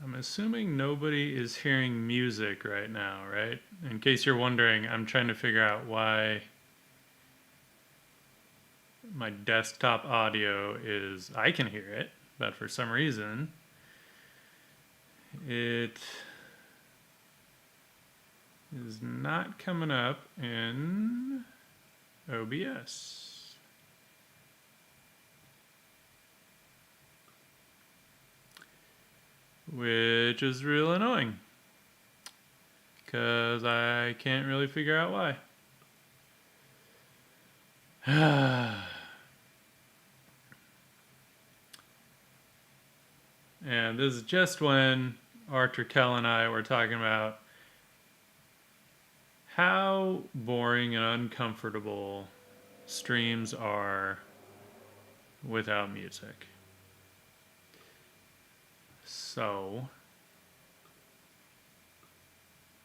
I'm assuming nobody is hearing music right now, right? In case you're wondering, I'm trying to figure out why my desktop audio is, I can hear it, but for some reason it is not coming up in OBS. Which is real annoying, because I can't really figure out why. And this is just when Archer Kell and I were talking about how boring and uncomfortable streams are without music. So,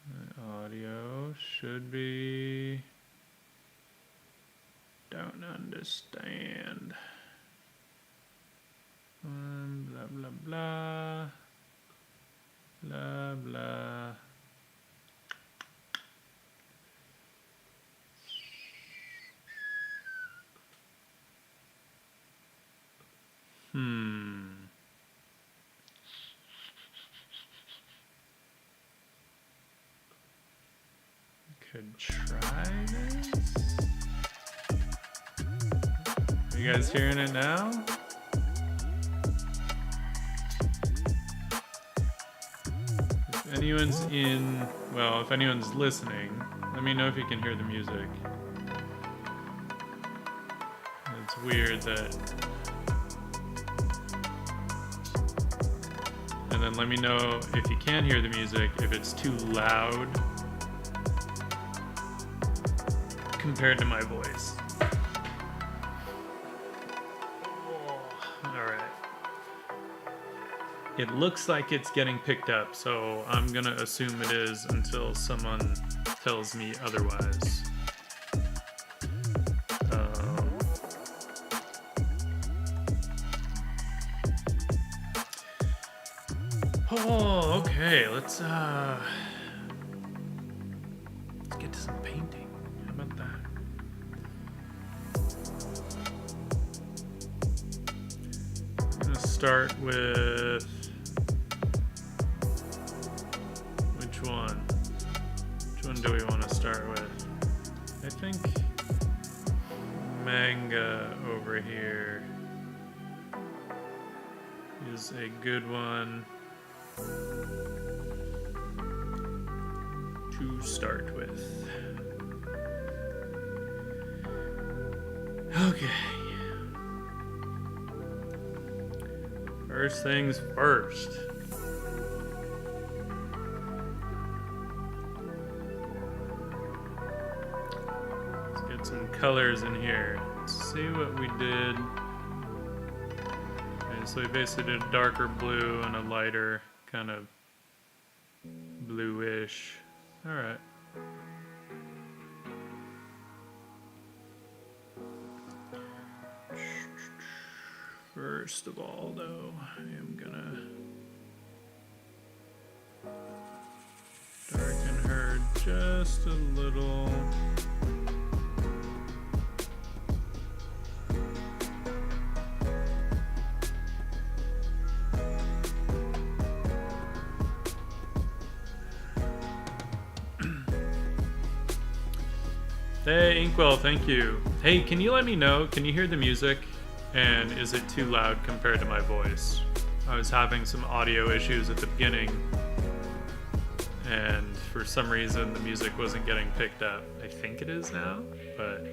the audio should be, don't understand. Blah, blah, blah. Blah, blah. Could try this. Are you guys hearing it now? If anyone's if anyone's listening, let me know if you can hear the music. It's weird that. And then let me know if you can hear the music, if it's too loud compared to my voice. Alright. It looks like it's getting picked up, so I'm gonna assume it is until someone tells me otherwise. Oh, okay, let's get to some painting. How about that? I'm gonna start with which one? Which one do we want to start with? I think manga over here is a good one to start with. Okay. First things first. Let's get some colors in here. Let's see what we did. Okay, so we basically did a darker blue and a lighter kind of bluish. All right. First of all, though, I am gonna darken her just a little. Hey, Inkwell, thank you. Hey, can you let me know? Can you hear the music? And is it too loud compared to my voice? I was having some audio issues at the beginning, and for some reason the music wasn't getting picked up. I think it is now, but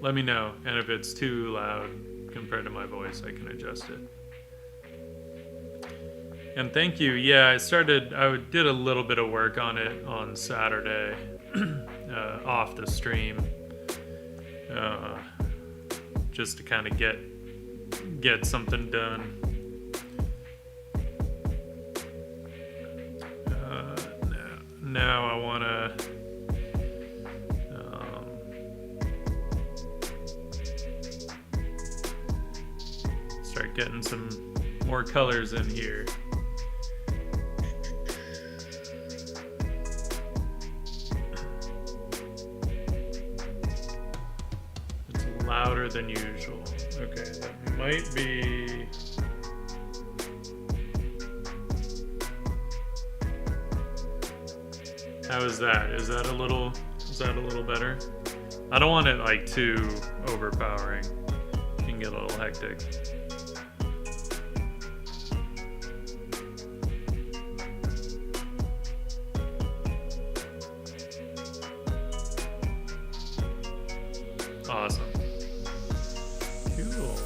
let me know. And if it's too loud compared to my voice, I can adjust it. And thank you. Yeah, I did a little bit of work on it on Saturday, off the stream, just to kind of get something done. Now I want to start getting some more colors in here. It's louder than usual. Okay, that might be... How is that? Is that a little better? I don't want it like too overpowering. It can get a little hectic. Awesome. Cool.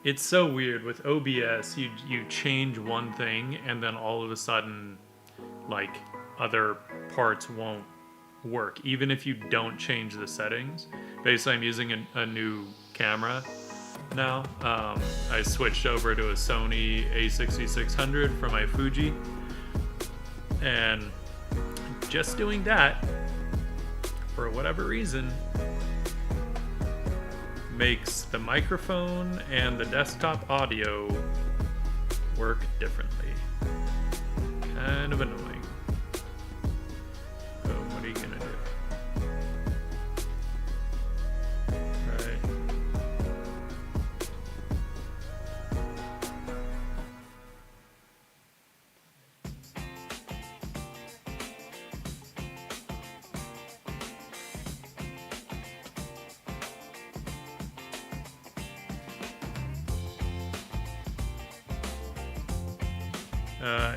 It's so weird with OBS. You change one thing and then all of a sudden, like, other parts won't work, even if you don't change the settings. Basically, I'm using a new camera now. I switched over to a Sony a6600 for my Fuji, and just doing that, for whatever reason, makes the microphone and the desktop audio work differently. Kind of annoying. What are you gonna do? Right.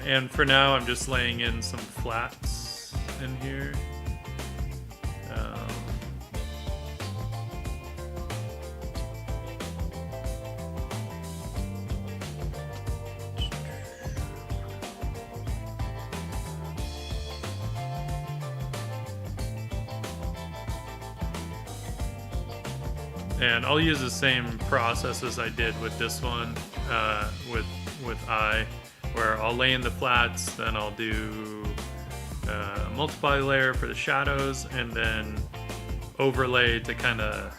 And for now, I'm just laying in some flats in here. And I'll use the same process as I did with this one, with I, where I'll lay in the flats, then I'll do a multiply layer for the shadows, and then overlay to kind of,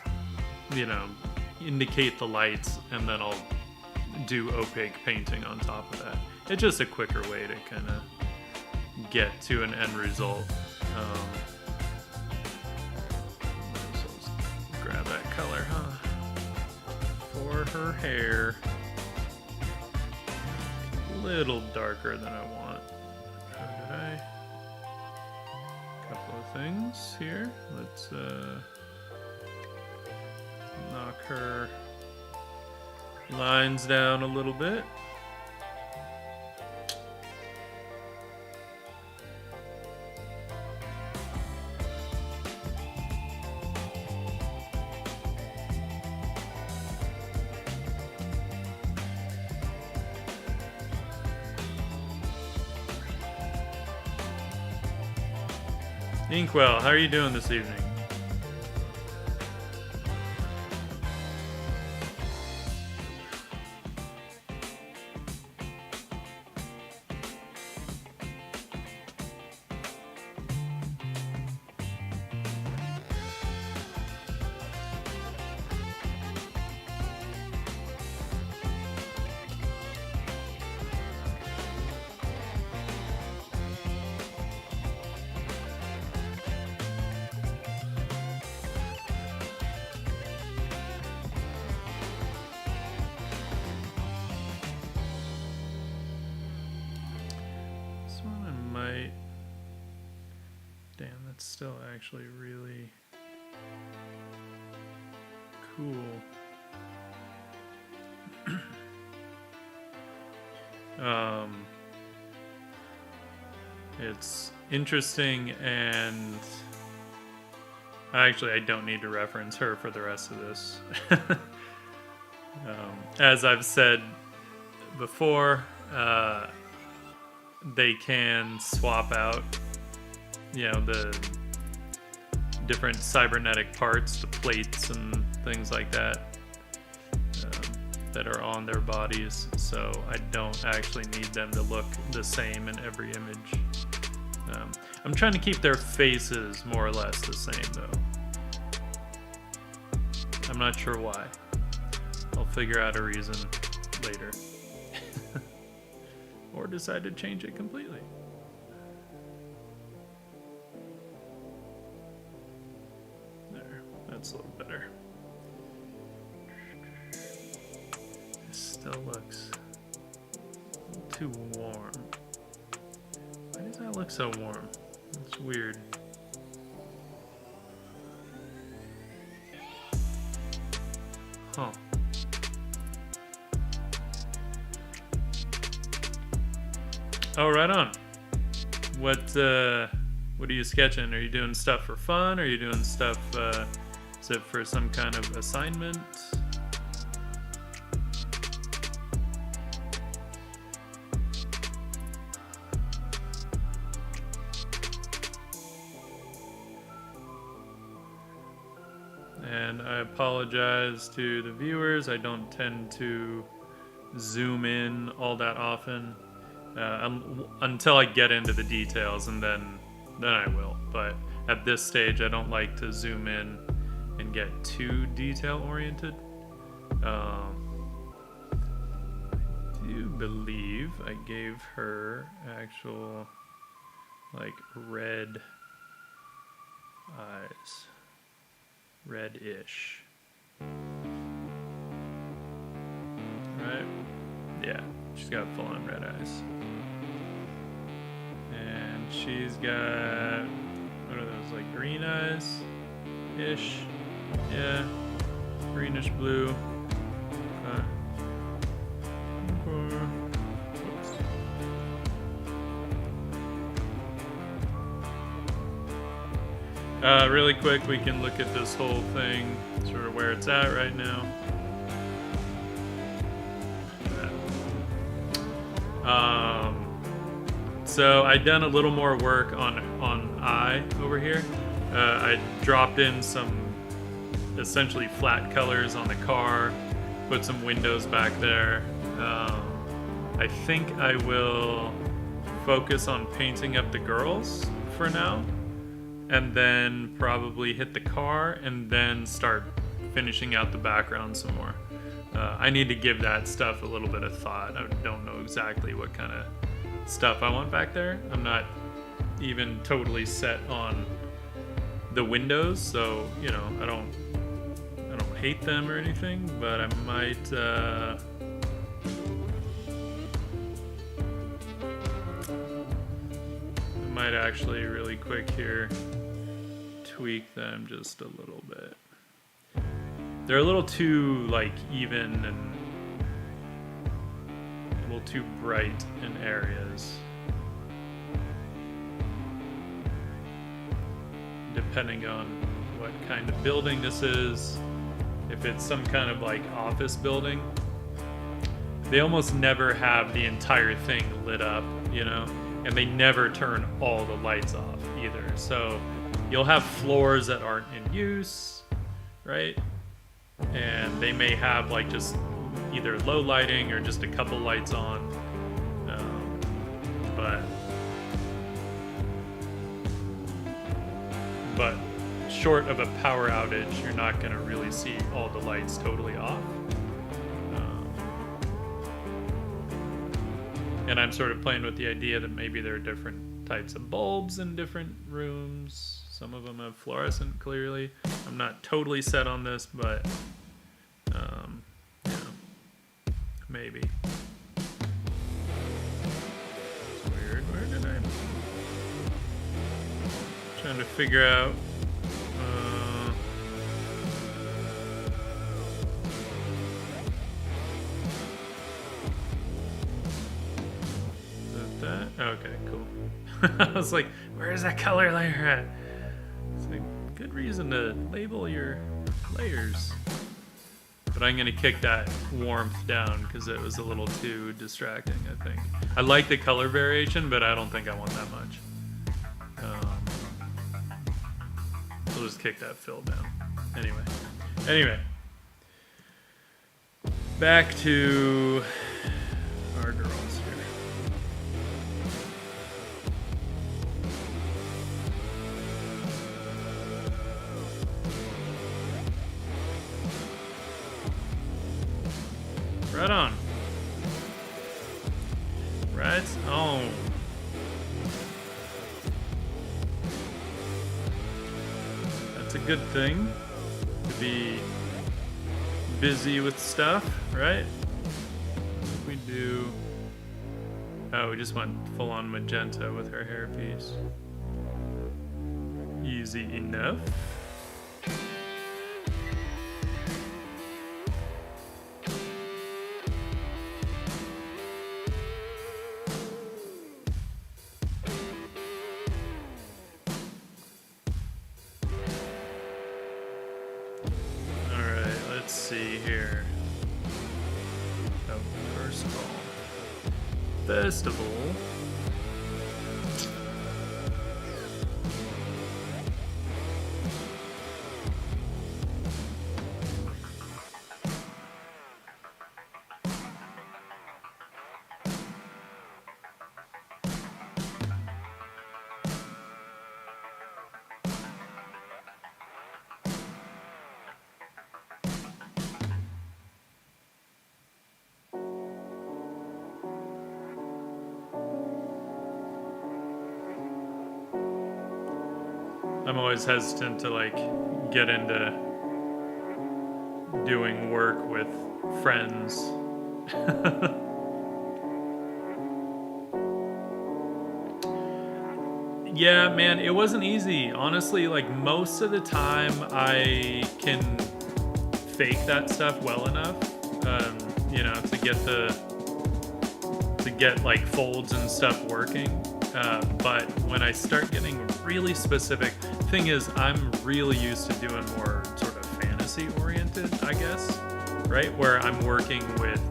indicate the lights, and then I'll do opaque painting on top of that. It's just a quicker way to kind of get to an end result. Grab that color, huh? For her hair. A little darker than I want. Okay. Couple of things here. Let's knock her lines down a little bit. Inkwell, how are you doing this evening? Damn, that's still actually really... cool. It's interesting, and actually I don't need to reference her for the rest of this. As I've said before, they can swap out, the different cybernetic parts, the plates and things like that, that are on their bodies, so I don't actually need them to look the same in every image. I'm trying to keep their faces more or less the same, though. I'm not sure why. I'll figure out a reason later. Or decide to change it completely. There, that's a little better. It still looks a little too warm. Why does that look so warm? It's weird. Huh. Oh, right on. What are you sketching? Are you doing stuff for fun? Are you doing stuff, is it for some kind of assignment? And I apologize to the viewers. I don't tend to zoom in all that often. Until I get into the details, and then I will. But at this stage, I don't like to zoom in and get too detail oriented. I do believe I gave her actual red eyes, red-ish. Right? Yeah, she's got full-on red eyes. And she's got, what are those, green eyes-ish? Yeah, greenish blue. Whoops. Really quick, we can look at this whole thing, sort of where it's at right now. So I done a little more work on eye over here. I dropped in some essentially flat colors on the car, put some windows back there. I think I will focus on painting up the girls for now, and then probably hit the car and then start finishing out the background some more. I need to give that stuff a little bit of thought. I don't know exactly what kind of stuff I want back there. I'm not even totally set on the windows, so I don't hate them or anything, but I might actually really quick here tweak them just a little bit. They're a little too even and a little too bright in areas. Depending on what kind of building this is. If it's some kind of office building, they almost never have the entire thing lit up, and they never turn all the lights off either. So you'll have floors that aren't in use, right? And they may have just either low lighting or just a couple lights on, but short of a power outage, you're not going to really see all the lights totally off. And I'm sort of playing with the idea that maybe there are different types of bulbs in different rooms. Some of them have fluorescent, clearly. I'm not totally set on this, but maybe. It's weird. Where did I? Trying to figure out. Okay, cool. I was like, where's that color layer at? It's like, good reason to label your layers. But I'm gonna kick that warmth down because it was a little too distracting, I think. I like the color variation, but I don't think I want that much. We'll just kick that fill down. Anyway. Back to our girls here. Right on. Right on. That's a good thing to be busy with stuff, right? We do. Oh, we just went full on magenta with her hairpiece. Easy enough. See here. Oh, first of all, festival. I'm always hesitant to like get into doing work with friends. Yeah, man, it wasn't easy. Honestly, like most of the time I can fake that stuff well enough, to get like folds and stuff working. But when I start getting really specific, thing is, I'm really used to doing more sort of fantasy oriented, I guess, right? Where I'm working with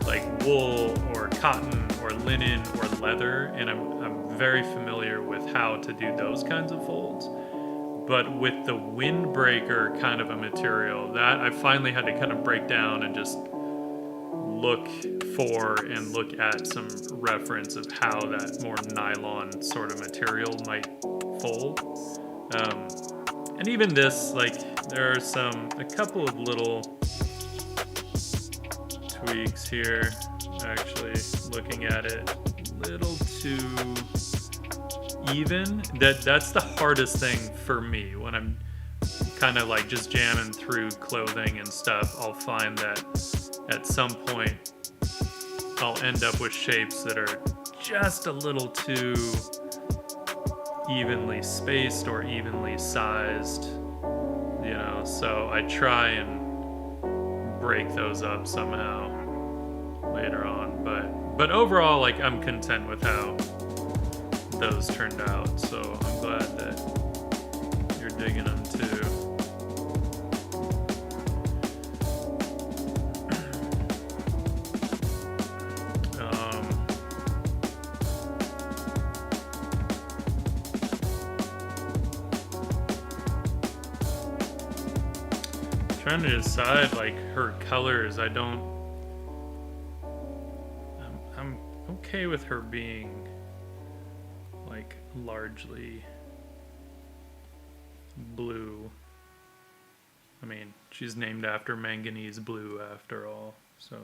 like wool or cotton or linen or leather, and I'm very familiar with how to do those kinds of folds. But with the windbreaker kind of a material, that I finally had to kind of break down and just look at some reference of how that more nylon sort of material might fold. And even this, like, there are a couple of little tweaks here. Actually, looking at it, a little too even. That's the hardest thing for me when I'm kind of like just jamming through clothing and stuff. I'll find that at some point I'll end up with shapes that are just a little too evenly spaced or evenly sized, so I try and break those up somehow later on, but overall, like, I'm content with how those turned out, so I'm glad that you're digging them too. Trying to decide like her colors. I'm okay with her being like largely blue. I mean, she's named after manganese blue after all, so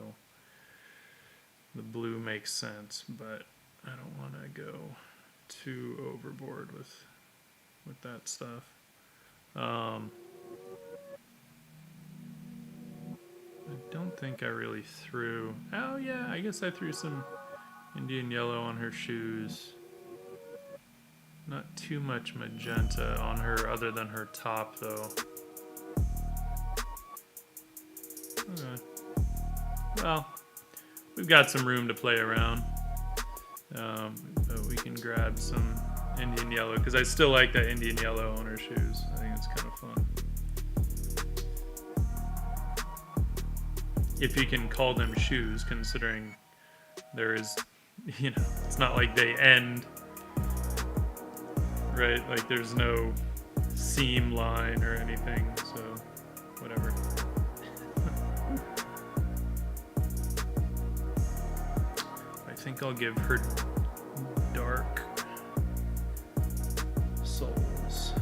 the blue makes sense, but I don't want to go too overboard with that stuff. I don't think I really threw... Oh, yeah, I guess I threw some Indian yellow on her shoes. Not too much magenta on her other than her top, though. Okay. Well, we've got some room to play around. But we can grab some Indian yellow, because I still like that Indian yellow owner shoes. I think it's kind of fun. If you can call them shoes, considering there is, you know, it's not like they end, right? Like there's no seam line or anything, so whatever. I think I'll give her dark soles.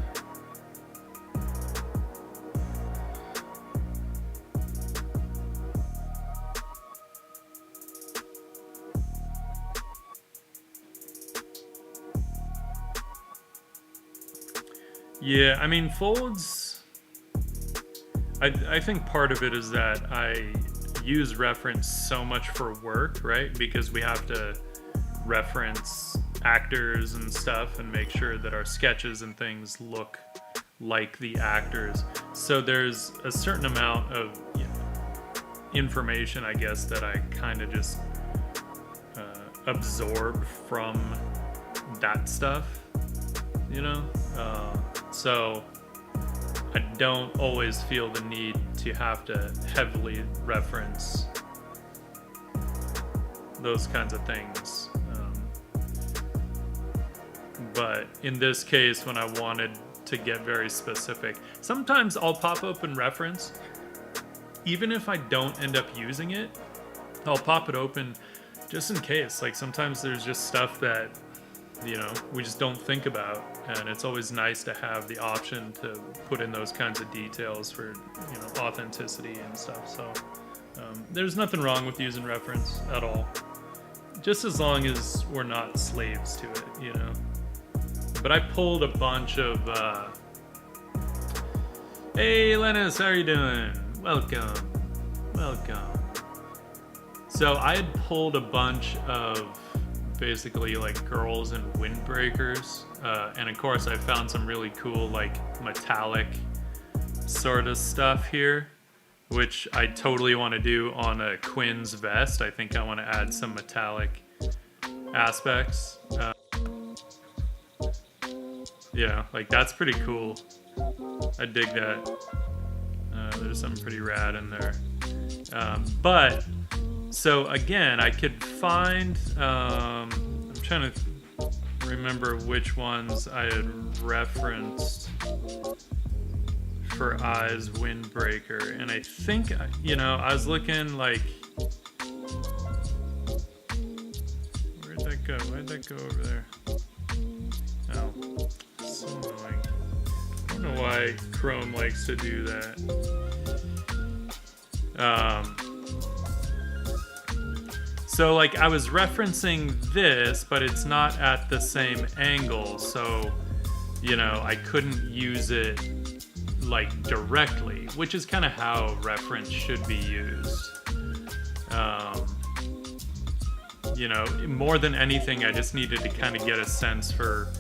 Yeah, I mean, folds, I think part of it is that I use reference so much for work, right? Because we have to reference actors and stuff and make sure that our sketches and things look like the actors. So there's a certain amount of, you know, information, I guess, that I kind of just absorb from that stuff, you know? So I don't always feel the need to have to heavily reference those kinds of things. But in this case, when I wanted to get very specific, sometimes I'll pop open reference. Even if I don't end up using it, I'll pop it open just in case. Like sometimes there's just stuff that, you know, we just don't think about, and it's always nice to have the option to put in those kinds of details for, you know, authenticity and stuff. So there's nothing wrong with using reference at all, just as long as we're not slaves to it, you know. But I pulled a bunch of hey Lennis, how are you doing? Welcome. So I had pulled a bunch of basically like girls and windbreakers, and of course I found some really cool like metallic sort of stuff here, which I totally want to do on a Quinn's vest. I think I want to add some metallic aspects. Yeah, like that's pretty cool. I dig that. There's something pretty rad in there. But so again, I could find, I'm trying to remember which ones I had referenced for Eyes Windbreaker. And I think, you know, I was looking like, where'd that go? Why'd that go over there? Oh, so annoying. I don't know why Chrome likes to do that. So like I was referencing this, but it's not at the same angle, so, you know, I couldn't use it like directly, which is kind of how reference should be used. You know, more than anything, I just needed to kind of get a sense for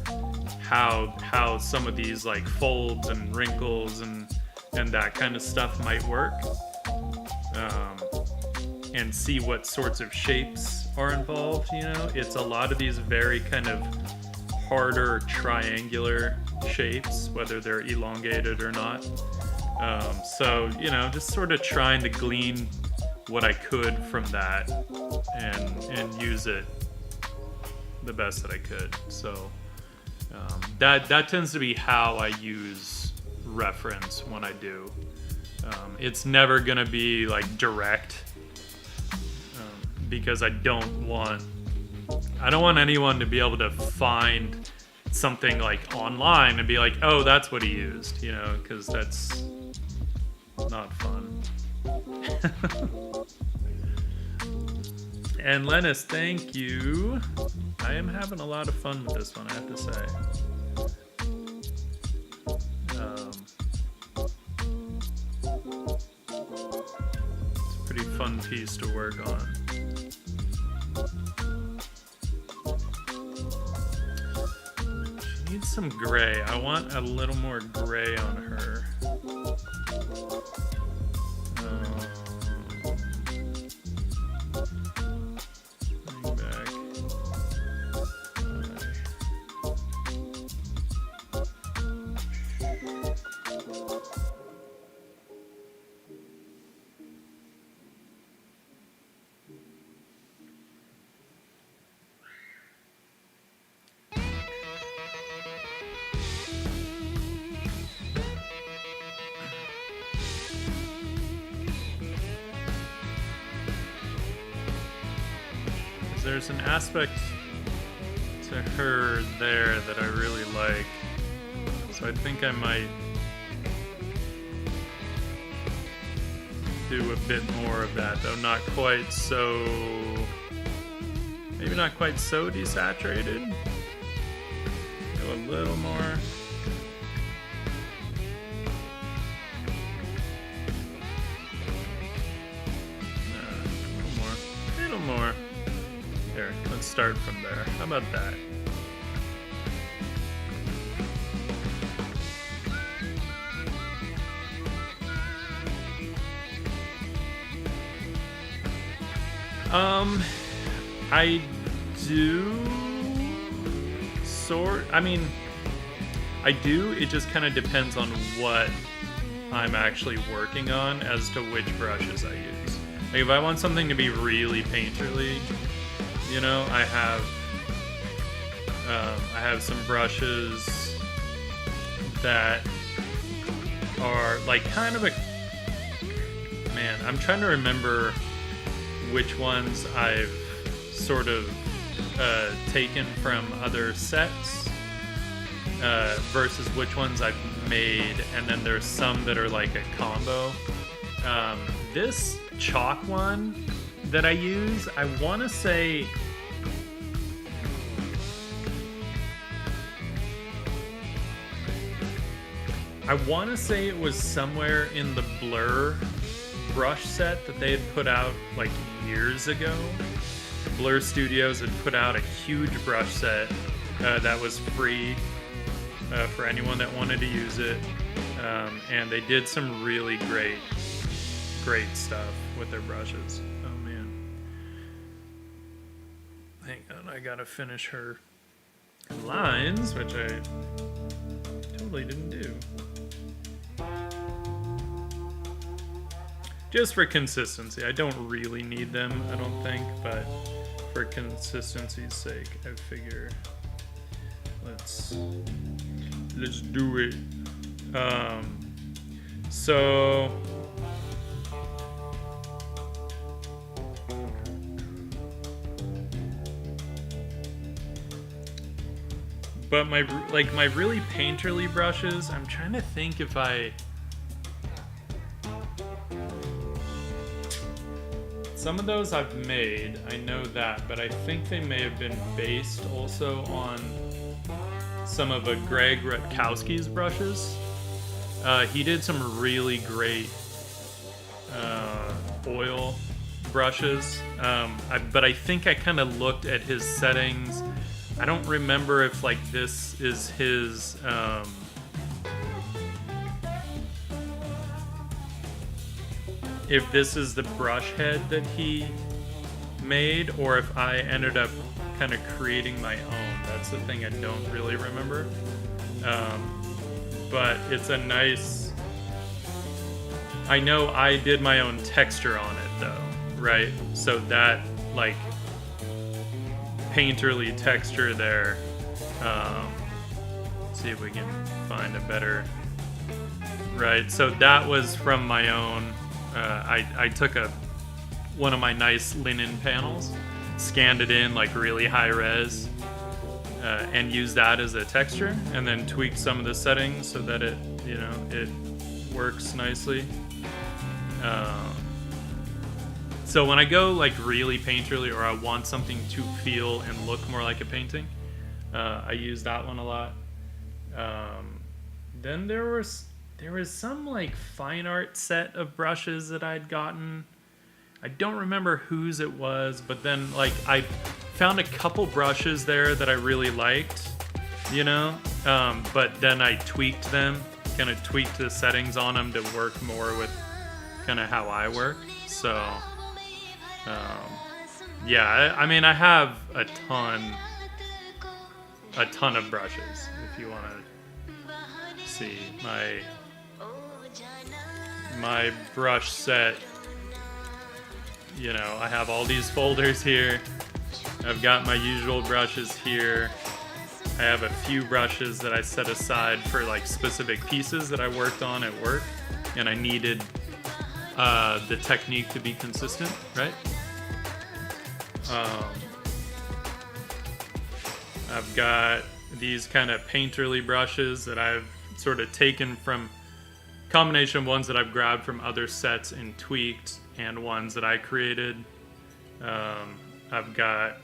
how some of these like folds and wrinkles and that kind of stuff might work. And see what sorts of shapes are involved, you know? It's a lot of these very kind of harder triangular shapes, whether they're elongated or not. So, you know, just sort of trying to glean what I could from that and use it the best that I could. So that tends to be how I use reference when I do. It's never gonna be like direct, because I don't want anyone to be able to find something like online and be like, oh, that's what he used, you know, because that's not fun. And Lennis, thank you. I am having a lot of fun with this one, I have to say. It's a pretty fun piece to work on. She needs some gray. I want a little more gray on her. Bring back. there's an aspect to her there that I really like. So I think I might do a bit more of that, though not quite so... Maybe not quite so desaturated. Go a little more. A little more. There, let's start from there. How about that? I do I do, it just kind of depends on what I'm actually working on as to which brushes I use. Like if I want something to be really painterly, you know, I have some brushes that are like kind of a, man, I'm trying to remember which ones I've sort of taken from other sets versus which ones I've made, and then there's some that are like a combo. This chalk one that I use, I want to say it was somewhere in the Blur brush set that they had put out like years ago. Blur Studios had put out a huge brush set that was free for anyone that wanted to use it, and they did some really great stuff with their brushes. Oh man, hang on, I gotta finish her lines, which I totally didn't do. Just for consistency. I don't really need them, I don't think, but for consistency's sake, I figure let's do it. So but my really painterly brushes, I'm trying to think if some of those I've made, I know that, but I think they may have been based also on some of Greg Rutkowski's brushes. He did some really great oil brushes, but I think I kind of looked at his settings. I don't remember if like this is his if this is the brush head that he made, or if I ended up kind of creating my own. That's the thing I don't really remember. But it's a nice... I know I did my own texture on it though, right? So that like painterly texture there. See if we can find a better... Right, so that was from my own... I took one of my nice linen panels, scanned it in like really high res, and used that as a texture, and then tweaked some of the settings so that it works nicely. So when I go like really painterly, or I want something to feel and look more like a painting, I use that one a lot. Then there was some like fine art set of brushes that I'd gotten. I don't remember whose it was, but then like I found a couple brushes there that I really liked, but then I tweaked them, kind of tweaked the settings on them to work more with kind of how I work. So yeah, I mean I have a ton of brushes. If you want to see my brush set, I have all these folders here. I've got my usual brushes here. I have a few brushes that I set aside for like specific pieces that I worked on at work, and I needed the technique to be consistent, right? I've got these kind of painterly brushes that I've sort of taken from combination of ones that I've grabbed from other sets and tweaked, and ones that I created. I've got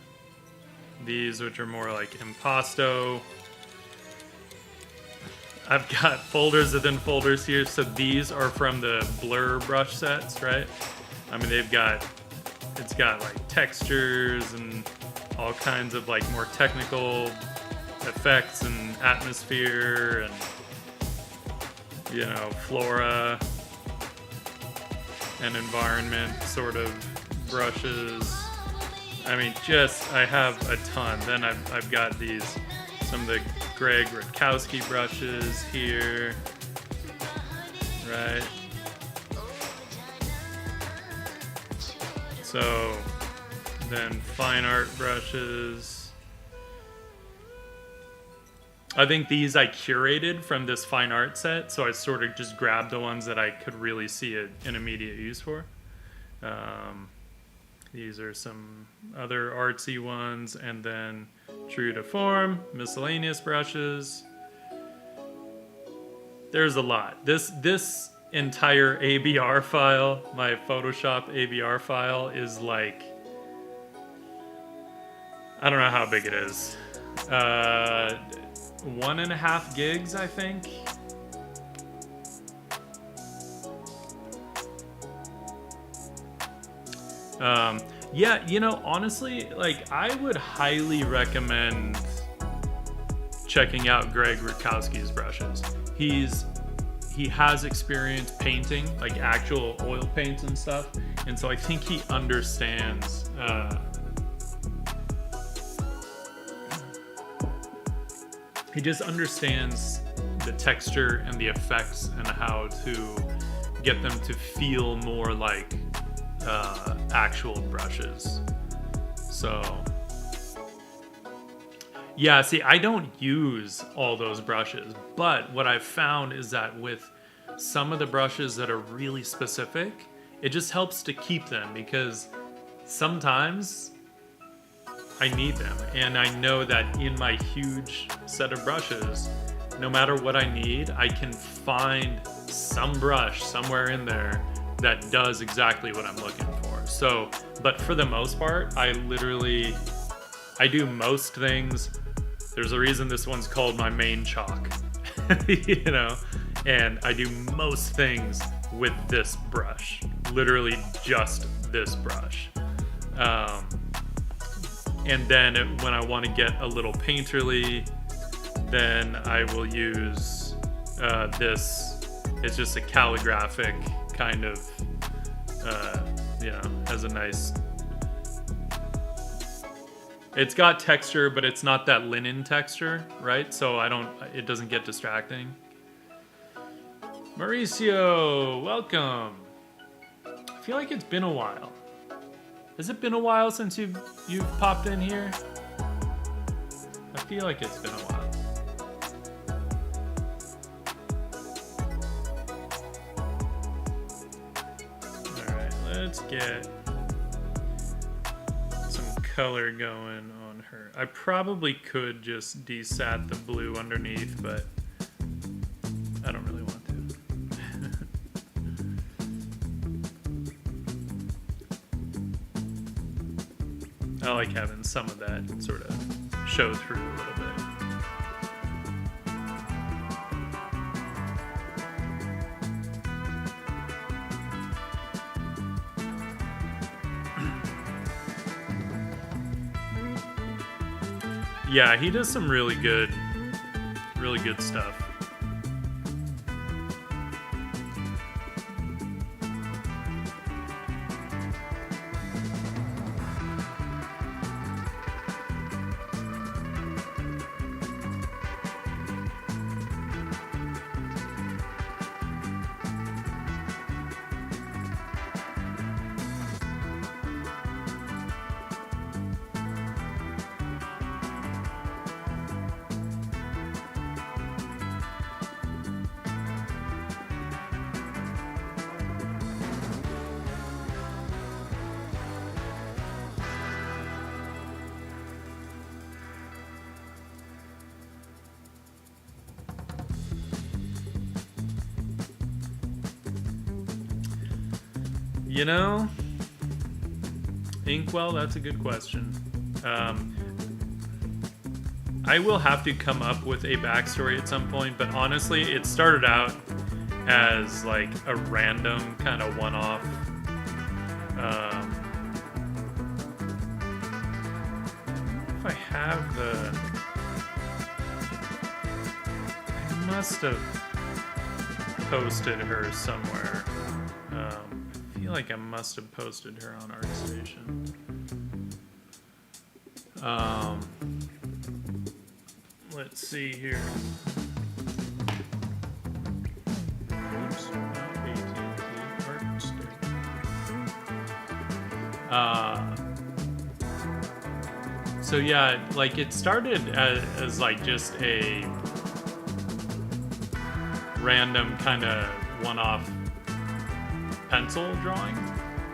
these, which are more like impasto. I've got folders within folders here. So these are from the Blur brush sets, right? I mean, it's got like textures and all kinds of like more technical effects and atmosphere and, you know, flora and environment sort of brushes. I mean, I have a ton. Then I've got some of the Greg Rutkowski brushes here, right? So then fine art brushes. I think these I curated from this fine art set, so I sort of just grabbed the ones that I could really see an immediate use for. These are some other artsy ones, and then true to form, miscellaneous brushes. There's a lot. This entire ABR file, my Photoshop ABR file, is like, I don't know how big it is. 1.5 gigs, I think. Yeah, you know, honestly, like, I would highly recommend checking out Greg Rutkowski's brushes. He has experience painting, like actual oil paints and stuff, and so I think he understands he just understands the texture and the effects and how to get them to feel more like actual brushes. So yeah, see, I don't use all those brushes, but what I've found is that with some of the brushes that are really specific, it just helps to keep them, because sometimes I need them, and I know that in my huge set of brushes, no matter what I need, I can find some brush somewhere in there that does exactly what I'm looking for. So, but for the most part, I do most things. There's a reason this one's called my main chalk, you know, and I do most things with this brush, literally just this brush. And then when I want to get a little painterly, then I will use this. It's just a calligraphic kind of, you know, has a nice, it's got texture, but it's not that linen texture, right? So it doesn't get distracting. Mauricio, welcome. I feel like it's been a while. Has it been a while since you've popped in here? I feel like it's been a while. Alright, let's get some color going on her. I probably could just desat the blue underneath, but I don't really want to. I like having some of that sort of show through a little bit. Yeah, he does some really good stuff. You know, Inkwell, that's a good question. I will have to come up with a backstory at some point, but honestly, it started out as like a random kind of one-off. If I have the... I must have posted her somewhere. I feel like I must have posted her on ArtStation. Let's see here. Oops, not AT&T, ArtStation. So yeah, like it started as like just a random kind of one-off pencil drawing,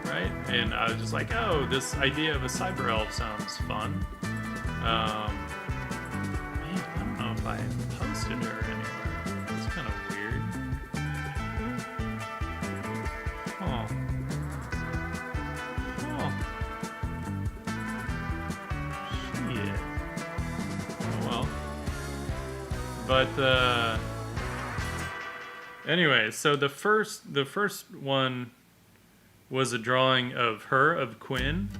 right? And I was just like, oh, this idea of a Cyber Elf sounds fun. Man, I don't know if I posted her anywhere. That's kind of weird. Oh. Shit. Oh well. But anyway, so the first one was a drawing of her, of Quinn,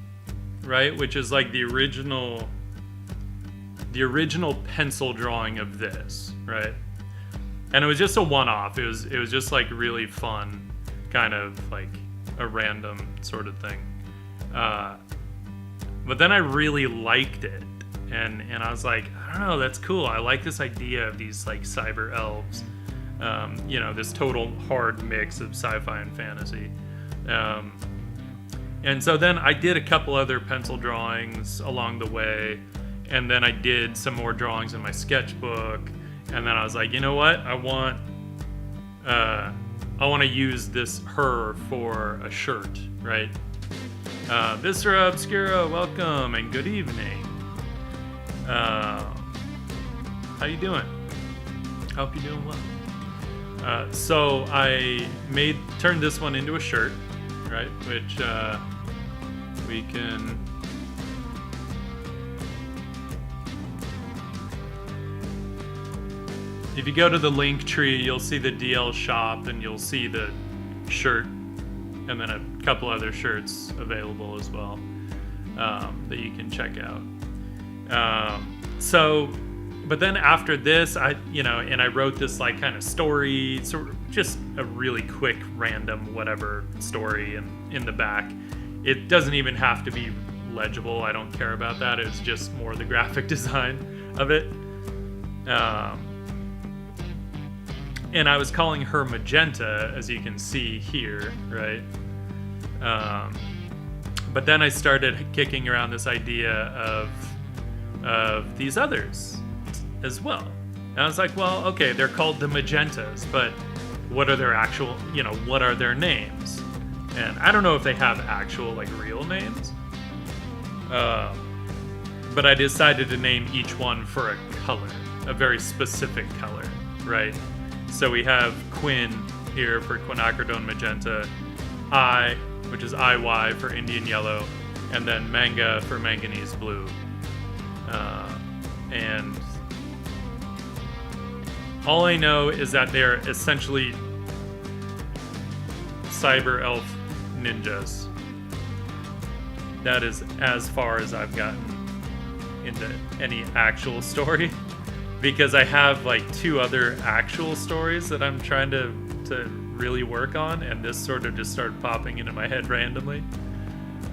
right? Which is like the original pencil drawing of this, right? And it was just a one-off. It was just like really fun, kind of like a random sort of thing. But then I really liked it, and I was like, I don't know, that's cool. I like this idea of these like cyber elves. You know, this total hard mix of sci-fi and fantasy. And so then I did a couple other pencil drawings along the way, and then I did some more drawings in my sketchbook, and then I was like, you know what? I want to use her for a shirt, right? Viscera Obscura, welcome and good evening. How you doing? Hope you're doing well. So I turned this one into a shirt, right? Which we can. If you go to the link tree, you'll see the DL shop, and you'll see the shirt, and then a couple other shirts available as well that you can check out. But then after this, I wrote this like kind of story, sort of just a really quick, random whatever story in the back. It doesn't even have to be legible. I don't care about that. It's just more the graphic design of it. And I was calling her Magenta, as you can see here, right? But then I started kicking around this idea of these others as well. And I was like, well, okay, they're called the Magentas, but what are their actual, what are their names? And I don't know if they have actual, like, real names. But I decided to name each one for a color, a very specific color, right? So we have Quinn here for quinacridone magenta, I, which is IY for Indian yellow, and then Manga for manganese blue. And all I know is that they're essentially cyber elf ninjas. That is as far as I've gotten into any actual story, because I have like 2 other actual stories that I'm trying to really work on, and this sort of just started popping into my head randomly.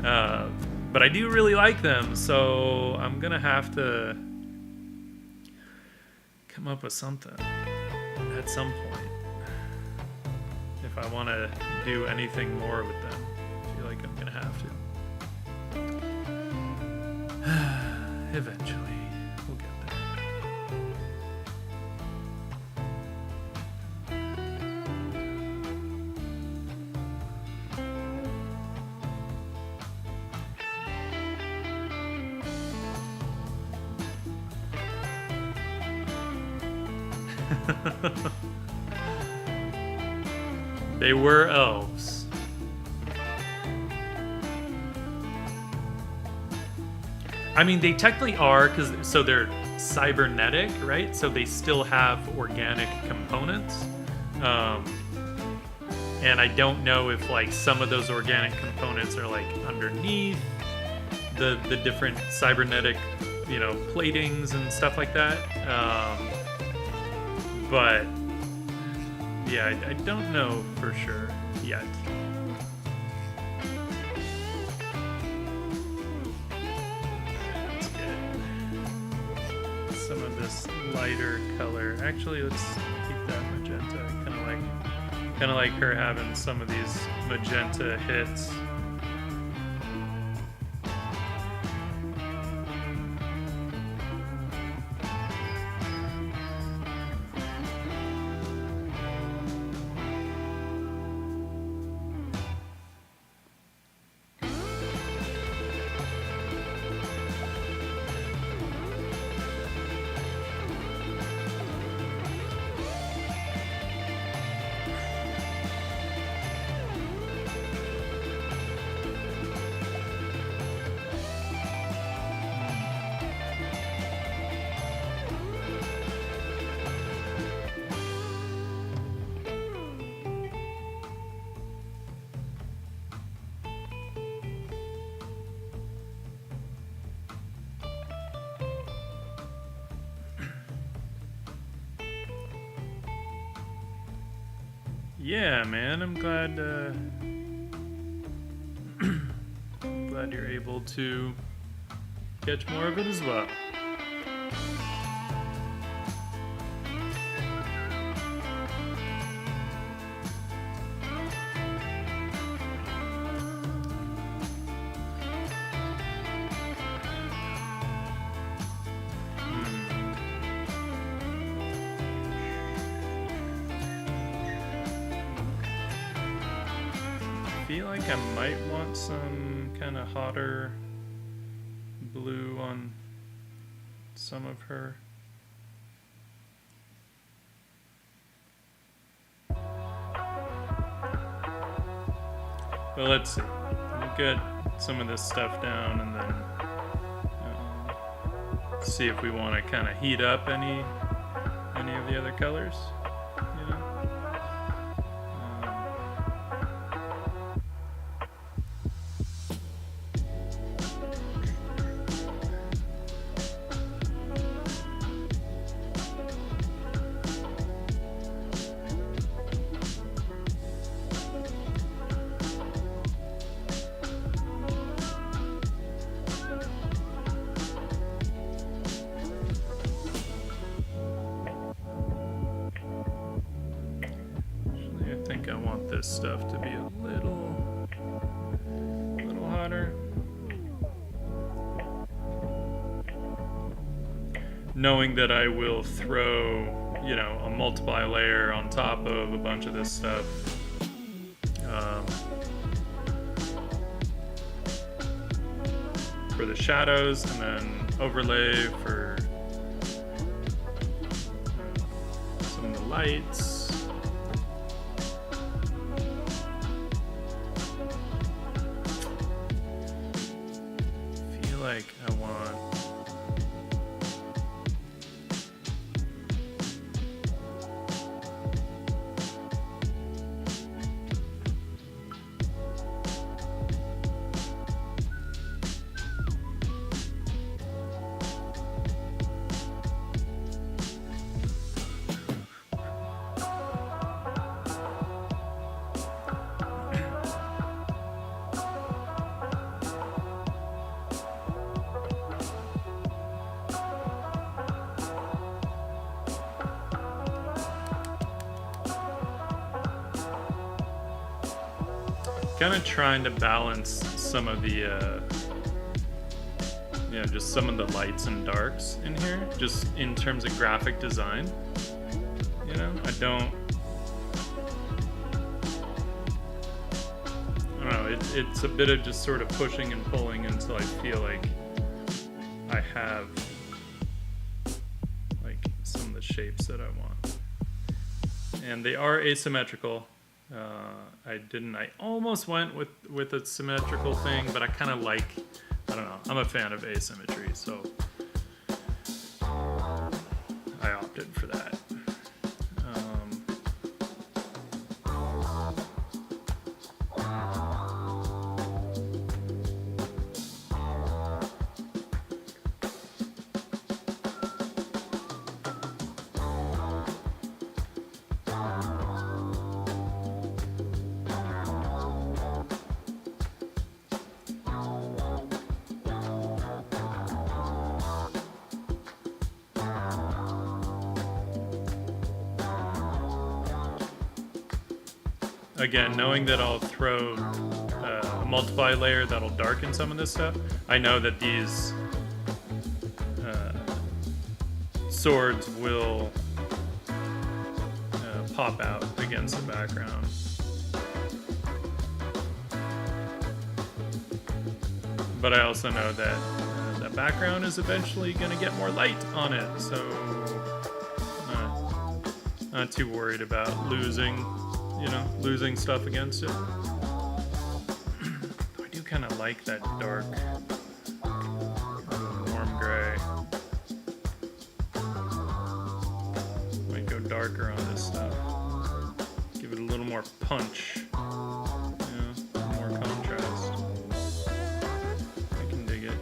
But I do really like them, so I'm gonna have to come up with something at some point if I want to do anything more with them. I feel like I'm gonna have to. Eventually, we'll get there. They were elves. I mean, they technically are, so they're cybernetic, right? So they still have organic components. Um, and I don't know if like some of those organic components are like underneath the different cybernetic, platings and stuff like that. But yeah, I don't know for sure yet. Let's get some of this lighter color. Actually, let's keep that magenta. Kind of like her having some of these magenta hits. Yeah, man, I'm glad glad you're able to catch more of it as well. I feel like I might want some kind of hotter blue on some of her. Well, let's see. We'll get some of this stuff down and then see if we want to kind of heat up any of the other colors. I want this stuff to be a little hotter. Knowing that I will throw, a multiply layer on top of a bunch of this stuff. For the shadows, and then overlay for some of the lights. Like I want kind of trying to balance some of the just some of the lights and darks in here, just in terms of graphic design. I don't know, it's a bit of just sort of pushing and pulling until I feel like I have like some of the shapes that I want, and they are asymmetrical. I almost went with a symmetrical thing, but I kind of like I don't know. I'm a fan of asymmetry, so I opted for that. Again, knowing that I'll throw a multiply layer that'll darken some of this stuff, I know that these swords will pop out against the background. But I also know that the background is eventually going to get more light on it, so not too worried about losing stuff against it. I do kind of like that dark, warm gray. Might go darker on this stuff. Give it a little more punch. More contrast. I can dig it.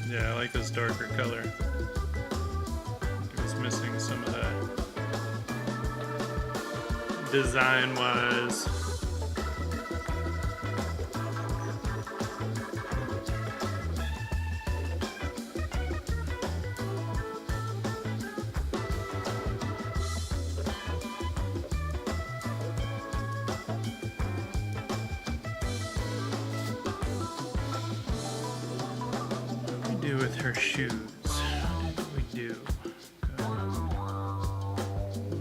Yeah, I like this darker color. It was missing some of that design-wise. With her shoes. What did we do?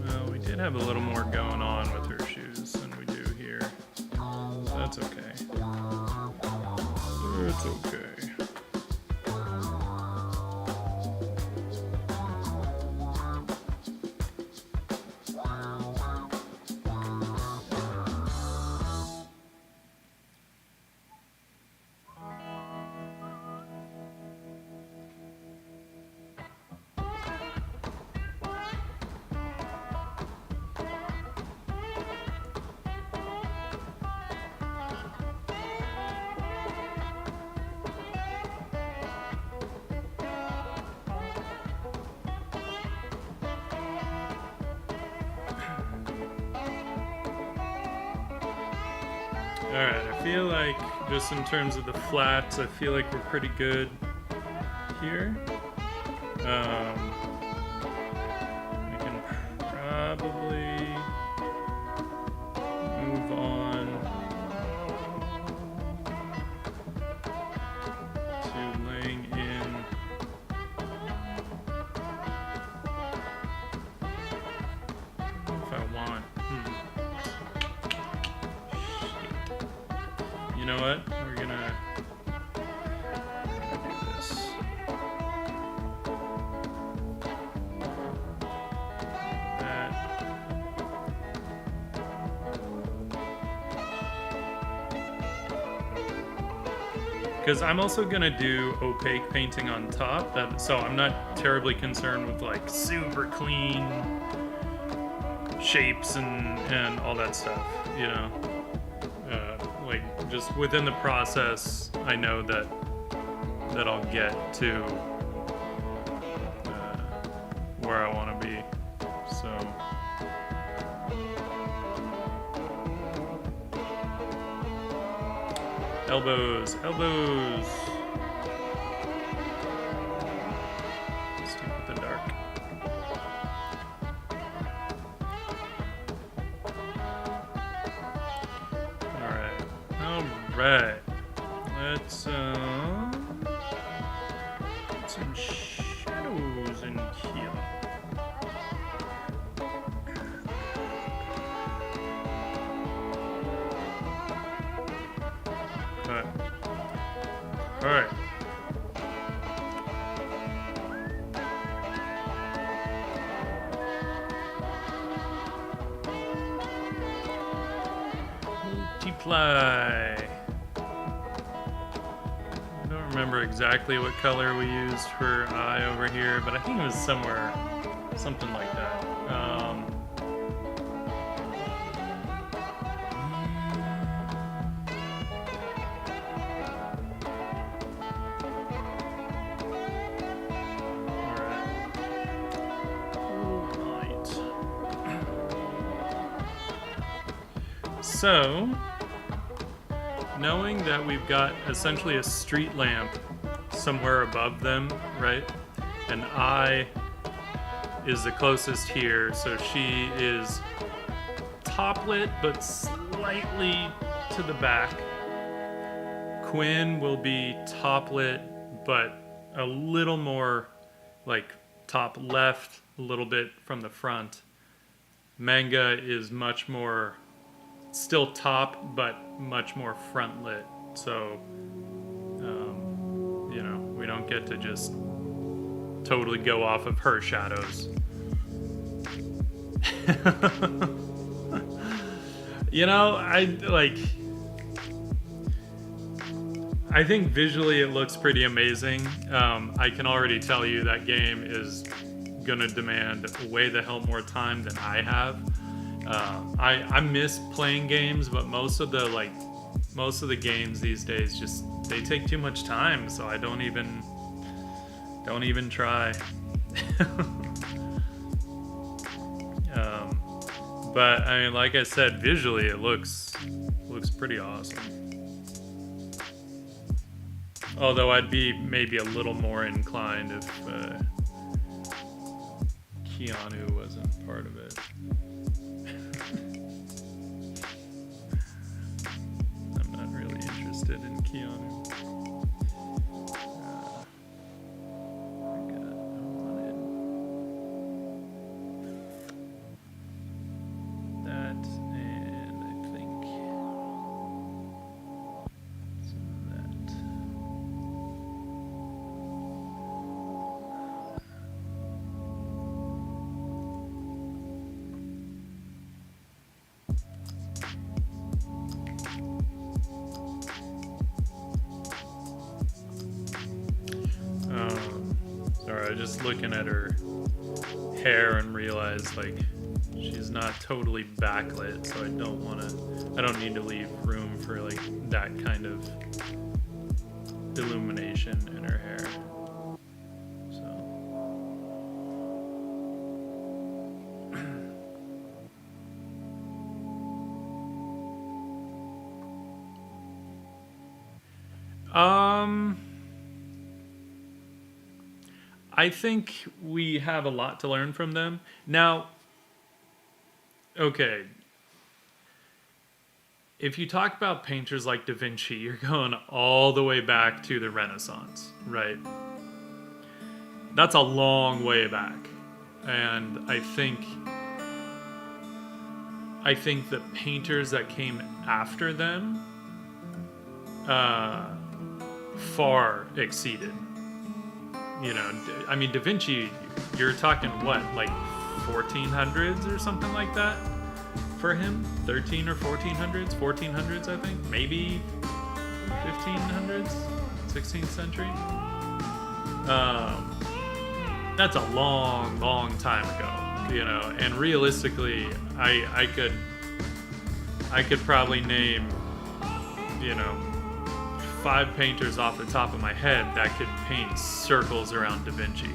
Well, we did have a little more going on with her shoes than we do here. So that's okay. It's okay. Alright, I feel like, just in terms of the flats, I feel like we're pretty good here. We can probably move on to laying in if I want. You know what? We're gonna do this. That. Because I'm also gonna do opaque painting on top, so I'm not terribly concerned with like super clean shapes and all that stuff, you know. Like, just within the process, I know that I'll get to where I want to be. So elbows. Stick with the dark. All right. Right. Let's put some shadows in here. Okay. Alright. Multiply. I don't remember exactly what color we used for eye over here, but I think it was somewhere, something like that. So, knowing that we've got essentially a street lamp somewhere above them, right? And I is the closest here, so she is top lit but slightly to the back. Quinn will be top lit but a little more like top left, a little bit from the front. Manga is much more still top, but much more front lit. So, you know, we don't get to just totally go off of her shadows. You know, I think visually it looks pretty amazing. I can already tell you that game is gonna demand way the hell more time than I have. I miss playing games, but most of the games these days just they take too much time, so I don't even try. But I mean, like I said, visually it looks pretty awesome. Although I'd be maybe a little more inclined if Keanu wasn't part of it. I'm not really interested in Keanu. Just looking at her hair and realize like she's not totally backlit, so I don't need to leave room for like that kind of illumination in her hair. I think we have a lot to learn from them. Now, okay, if you talk about painters like Da Vinci, you're going all the way back to the Renaissance, right? That's a long way back. And I think the painters that came after them far exceeded. You know, I mean, Da Vinci, you're talking what, like 1400s or something like that for him? 13 or 1400s? 1400s, I think. Maybe 1500s? 16th century? That's a long, long time ago, you know. And realistically, I could probably name, you know, 5 painters off the top of my head that could paint circles around Da Vinci.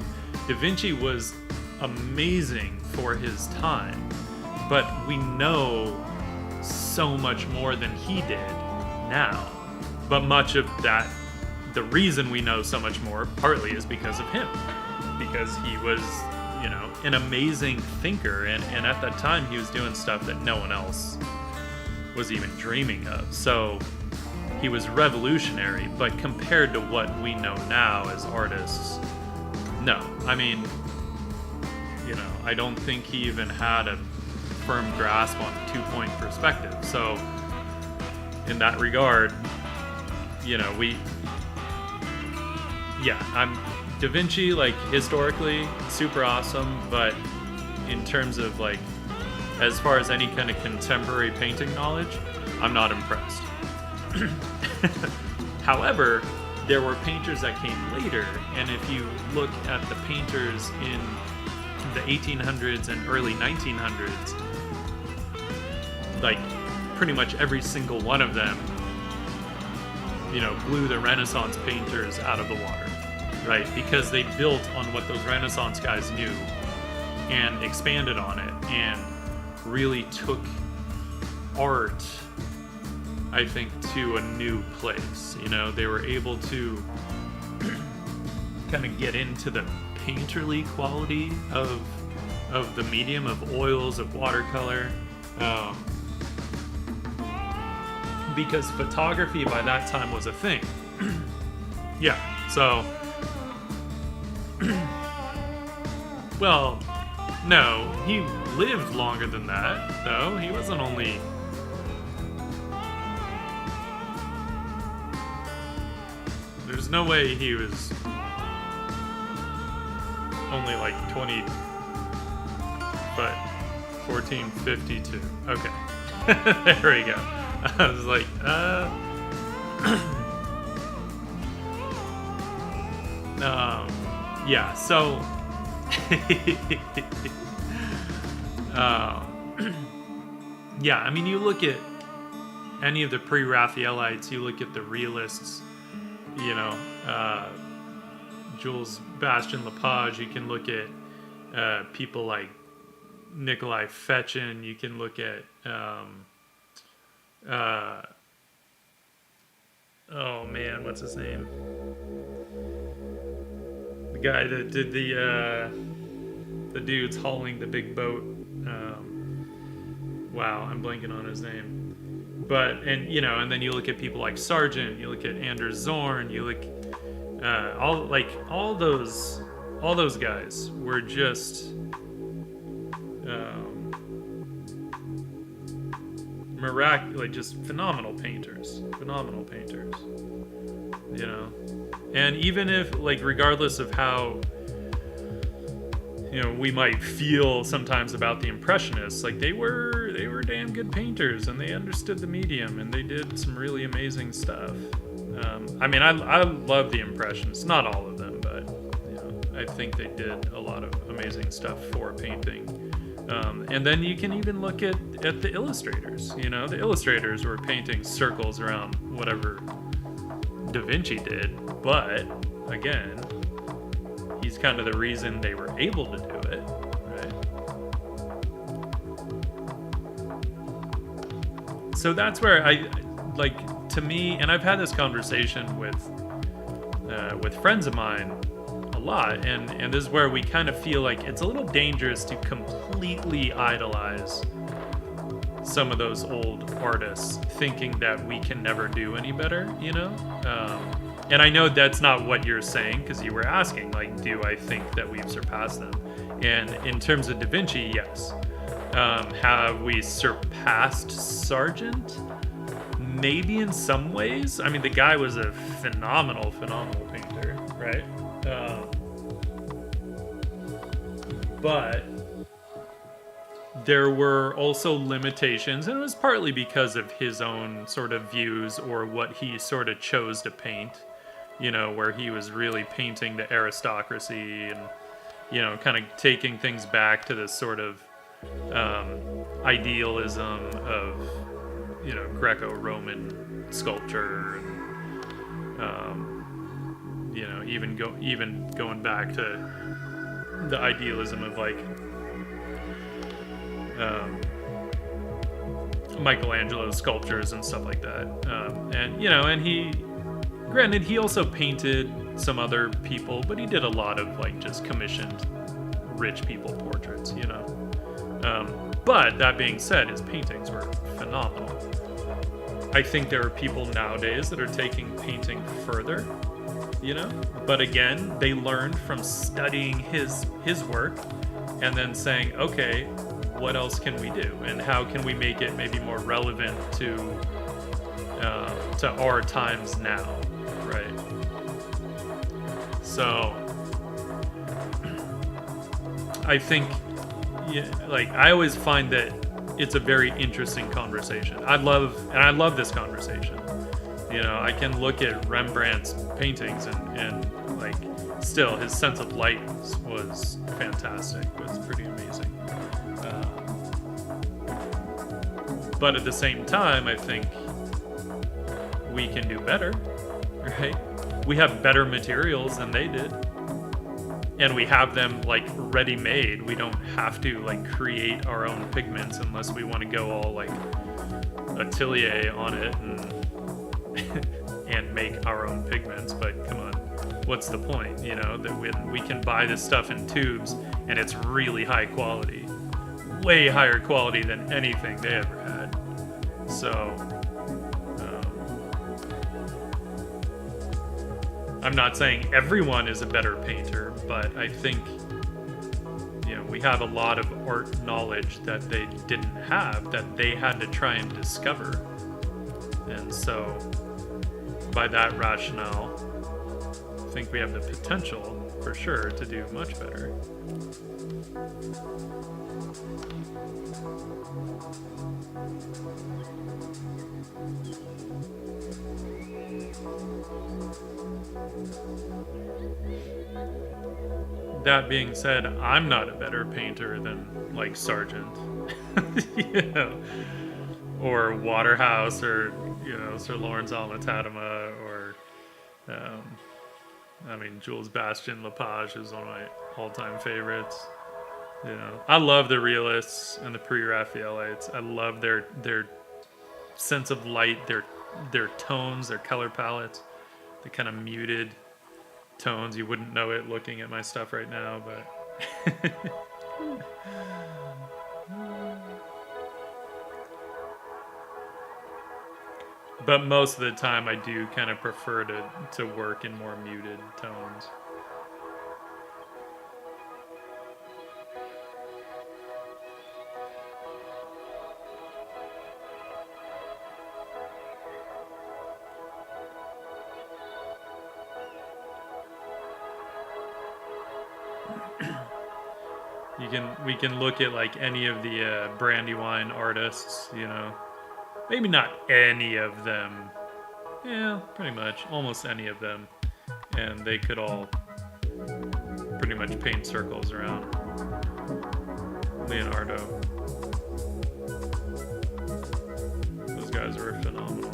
Da Vinci was amazing for his time, but we know so much more than he did now. But much of that, the reason we know so much more, partly is because of him. Because he was, you know, an amazing thinker, and at that time he was doing stuff that no one else was even dreaming of. So he was revolutionary, but compared to what we know now as artists, no. I mean, I don't think he even had a firm grasp on two-point perspective. So, in that regard, I'm Da Vinci, like, historically, super awesome, but in terms of, like, as far as any kind of contemporary painting knowledge, I'm not impressed. However, there were painters that came later, and if you look at the painters in the 1800s and early 1900s, like, pretty much every single one of them, blew the Renaissance painters out of the water, right? Because they built on what those Renaissance guys knew and expanded on it and really took art, I think, to a new place. They were able to kind of get into the painterly quality of the medium, of oils, of watercolor, because photography by that time was a thing. Yeah, so well, no, he lived longer than that, though. He wasn't only... There's no way he was only like 20, but 1452. Okay. There we go. I was like, yeah, so yeah, I mean, you look at any of the pre-Raphaelites, you look at the realists, Jules Bastien Lepage, you can look at people like Nikolai Fechin, you can look at oh man, what's his name? The guy that did the dudes hauling the big boat. Wow, I'm blanking on his name. But, and then you look at people like Sargent, you look at Anders Zorn, you look, all those guys were just, just phenomenal painters, and even if, like, regardless of how, we might feel sometimes about the Impressionists, like, they were damn good painters, and they understood the medium, and they did some really amazing stuff. I mean, I love the Impressionists, not all of them, but I think they did a lot of amazing stuff for painting. And then you can even look at the illustrators. The illustrators were painting circles around whatever Da Vinci did, but again, he's kind of the reason they were able to do it, right? So that's where to me, and I've had this conversation with friends of mine a lot, and this is where we kind of feel like it's a little dangerous to completely idolize some of those old artists, thinking that we can never do any better, and I know that's not what you're saying, because you were asking, like, do I think that we've surpassed them? And in terms of Da Vinci, yes. Have we surpassed Sargent? Maybe in some ways. I mean, the guy was a phenomenal painter, right? But there were also limitations, and it was partly because of his own sort of views, or what he sort of chose to paint, where he was really painting the aristocracy and, kind of taking things back to this sort of idealism of, Greco-Roman sculpture, and, even going back to the idealism of, like, Michelangelo's sculptures and stuff like that. And he, granted, he also painted some other people, but he did a lot of, like, just commissioned rich people portraits, But that being said, his paintings were phenomenal. I think there are people nowadays that are taking painting further, you know? But again, they learned from studying his work and then saying, okay, what else can we do? And how can we make it maybe more relevant to our times now, right? So I think, like, I always find that it's a very interesting conversation. I love this conversation. You know, I can look at Rembrandt's paintings and like, still, his sense of light was fantastic. It was pretty amazing. But at the same time, I think we can do better, right? We have better materials than they did. And we have them like ready-made. We don't have to like create our own pigments unless we want to go all like atelier on it and make our own pigments. But come on, what's the point? You know, that we can buy this stuff in tubes and it's really high quality, way higher quality than anything they ever had. So I'm not saying everyone is a better painter, but I think, you know, we have a lot of art knowledge that they didn't have, that they had to try and discover. And so, by that rationale, I think we have the potential, for sure, to do much better. That being said, I'm not a better painter than like Sargent, you know, or Waterhouse, or, you know, Sir Lawrence Alma-Tadema, or I mean, Jules Bastien Lepage is one of my all-time favorites. You know, I love the realists and the pre-Raphaelites. I love their sense of light, their tones, their color palettes, the kind of muted tones. You wouldn't know it looking at my stuff right now, but but most of the time I do kind of prefer to work in more muted tones. We can look at like any of the Brandywine artists, you know, maybe not any of them, yeah, pretty much almost any of them, and they could all pretty much paint circles around Leonardo. Those guys were phenomenal.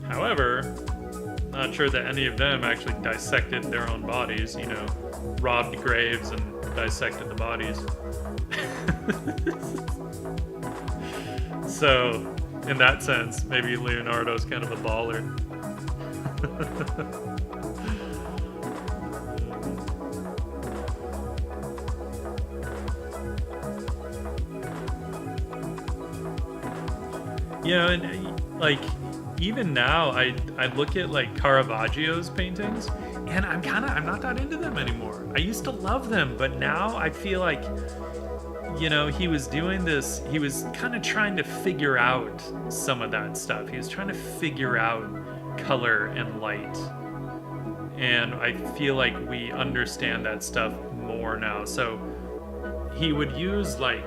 However, not sure that any of them actually dissected their own bodies, you know, robbed graves and dissected the bodies. So, in that sense, maybe Leonardo's kind of a baller. You know, and like, even now, I look at like Caravaggio's paintings, and I'm not that into them anymore. I used to love them, but now I feel like, you know, he was doing this, he was kind of trying to figure out some of that stuff. He was trying to figure out color and light. And I feel like we understand that stuff more now. So he would use like,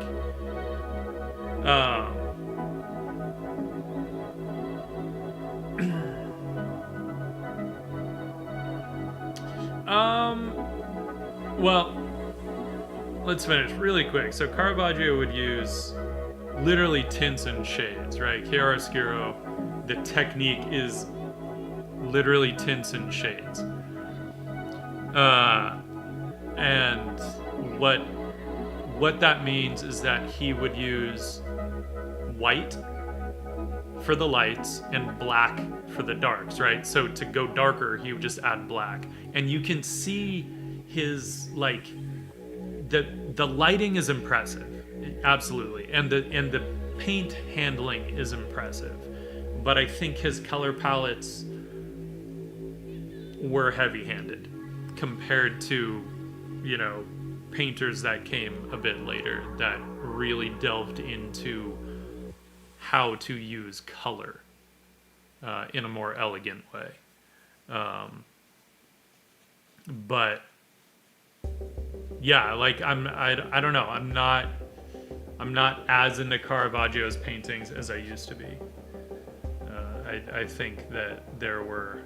well, let's finish really quick. So Caravaggio would use literally tints and shades, right? Chiaroscuro, the technique is literally tints and shades. And what that means is that he would use white for the lights and black for the darks, right? So to go darker, he would just add black. And you can see his, like, the lighting is impressive, absolutely, and the paint handling is impressive, but I think his color palettes were heavy-handed compared to, you know, painters that came a bit later that really delved into how to use color in a more elegant way. But yeah, like I don't know. I'm not as into Caravaggio's paintings as I used to be. I think that there were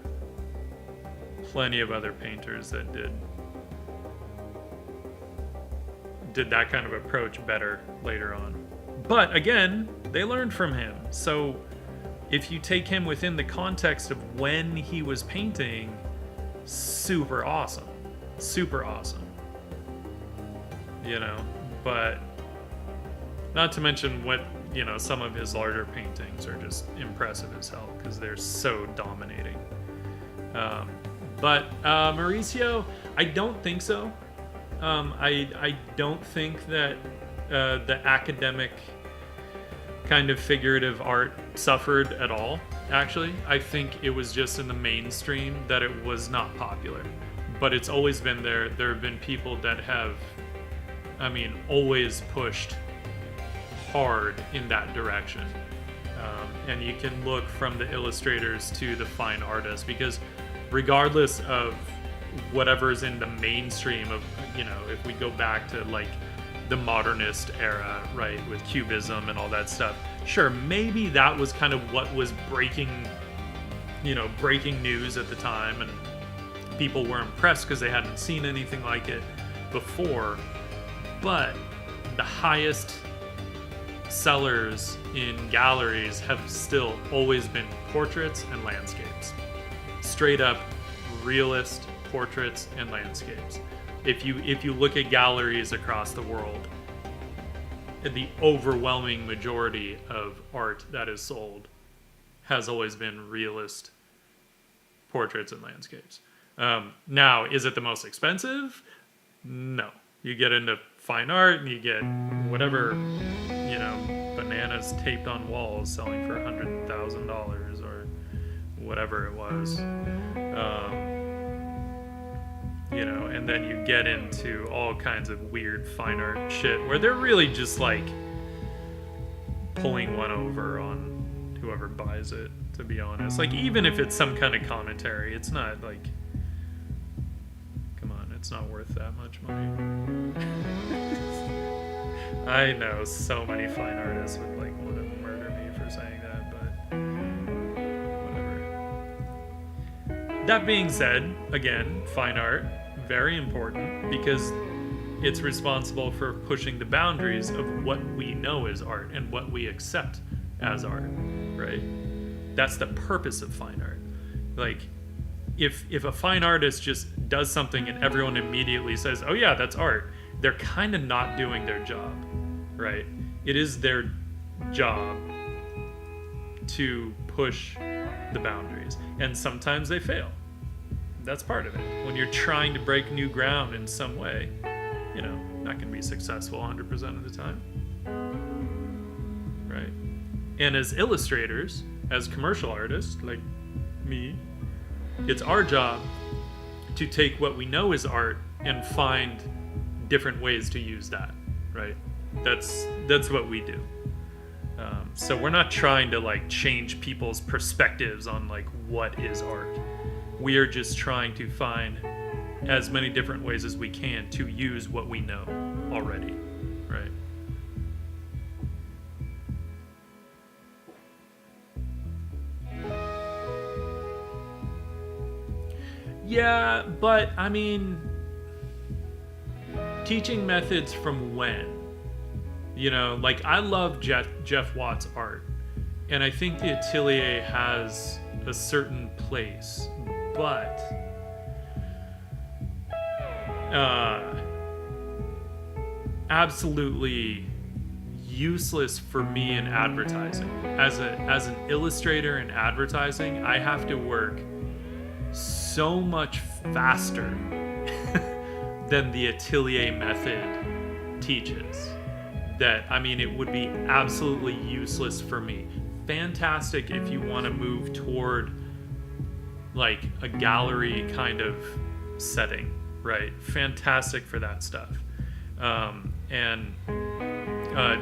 plenty of other painters that did that kind of approach better later on. But again, they learned from him. So if you take him within the context of when he was painting, super awesome. Super awesome. You know, but not to mention what, you know, some of his larger paintings are just impressive as hell because they're so dominating. But Mauricio, I don't think so. I don't think that the academic kind of figurative art suffered at all, actually. I think it was just in the mainstream that it was not popular. But it's always been there. There have been people that have, I mean, always pushed hard in that direction. And you can look from the illustrators to the fine artists, because regardless of whatever's in the mainstream of, you know, if we go back to like the modernist era, right, with cubism and all that stuff, sure, maybe that was kind of what was breaking news at the time, and people were impressed because they hadn't seen anything like it before. But the highest sellers in galleries have still always been portraits and landscapes. Straight up realist portraits and landscapes. If you look at galleries across the world, the overwhelming majority of art that is sold has always been realist portraits and landscapes. Now, is it the most expensive? No. You get into fine art and you get whatever, you know, bananas taped on walls selling for $100,000 or whatever it was. You know, and then you get into all kinds of weird fine art shit where they're really just like pulling one over on whoever buys it, to be honest. Like, even if it's some kind of commentary, it's not like, come on, it's not worth that much money. I know so many fine artists would like want to murder me for saying that, but whatever. That being said, again, fine art, very important, because it's responsible for pushing the boundaries of what we know is art and what we accept as art, right? That's the purpose of fine art. Like, if a fine artist just does something and everyone immediately says, oh yeah, that's art, they're kind of not doing their job, right? It is their job to push the boundaries, and sometimes they fail. That's part of it. When you're trying to break new ground in some way, you know, not going to be successful 100% of the time, right? And as illustrators, as commercial artists like me, it's our job to take what we know is art and find different ways to use that, right? That's what we do. So we're not trying to like change people's perspectives on like what is art. We are just trying to find as many different ways as we can to use what we know already, right? Yeah, but I mean, teaching methods from when? You know, like, I love Jeff Watt's art, and I think the Atelier has a certain place, but absolutely useless for me in advertising. As an illustrator in advertising, I have to work so much faster than the Atelier method teaches. That, I mean, it would be absolutely useless for me. Fantastic if you want to move toward like a gallery kind of setting, right? Fantastic for that stuff. And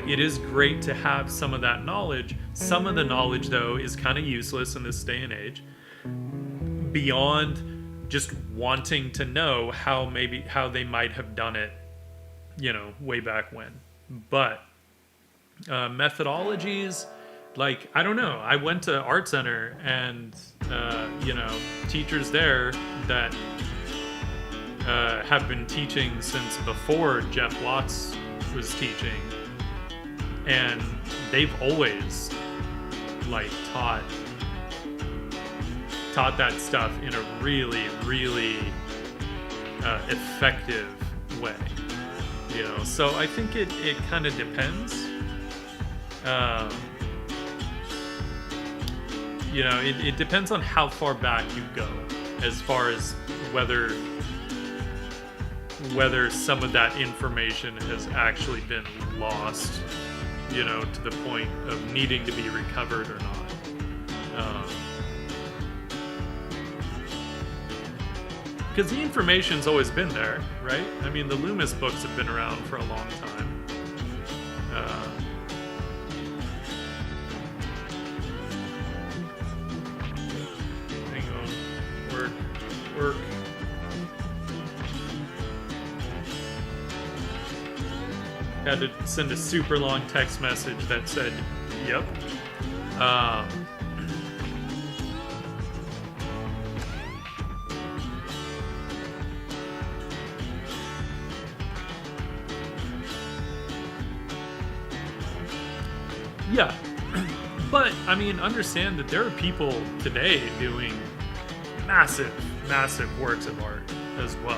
it is great to have some of that knowledge. Some of the knowledge, though, is kind of useless in this day and age. Beyond just wanting to know how they might have done it, way back when. But methodologies, like, I don't know. I went to Art Center and, teachers there that have been teaching since before Jeff Watts was teaching. And they've always, like, taught that stuff in a really, really effective way. So I think it kind of depends. It depends on how far back you go, as far as whether some of that information has actually been lost, to the point of needing to be recovered or not. Because the information's always been there, right? I mean, the Loomis books have been around for a long time. Hang on. Work. Had to send a super long text message that said, yep. Yeah, but I mean, understand that there are people today doing massive works of art as well,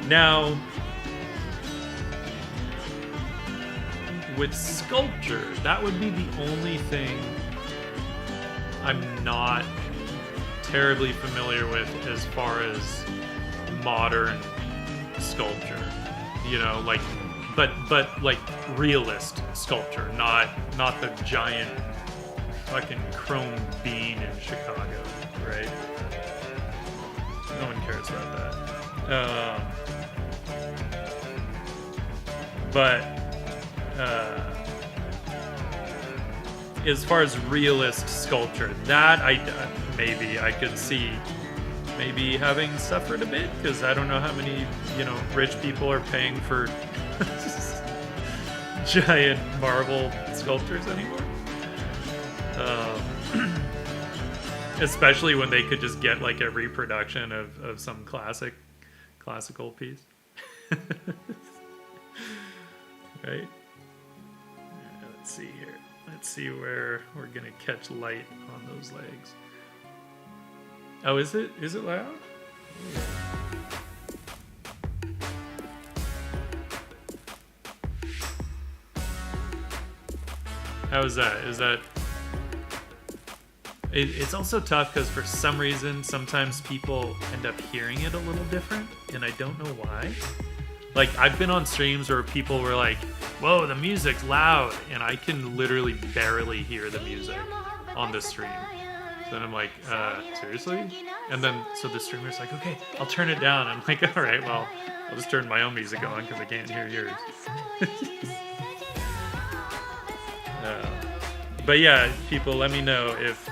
now, with sculpture, that would be the only thing I'm not terribly familiar with as far as modern sculpture, but like realist sculpture, not the giant fucking chrome bean in Chicago, right? No one cares about that. But as far as realist sculpture, that I could see maybe having suffered a bit, because I don't know how many rich people are paying for giant marble sculptures anymore. Especially when they could just get like a reproduction of some classical piece. Right? Let's see here. Let's see where we're gonna catch light on those legs. Oh, is it loud? How is that? Is that... It's also tough because for some reason, sometimes people end up hearing it a little different, and I don't know why. Like, I've been on streams where people were like, whoa, the music's loud, and I can literally barely hear the music on the stream. So then I'm like, seriously? And then, so the streamer's like, okay, I'll turn it down. I'm like, all right, well, I'll just turn my own music on because I can't hear yours. But yeah, people, let me know if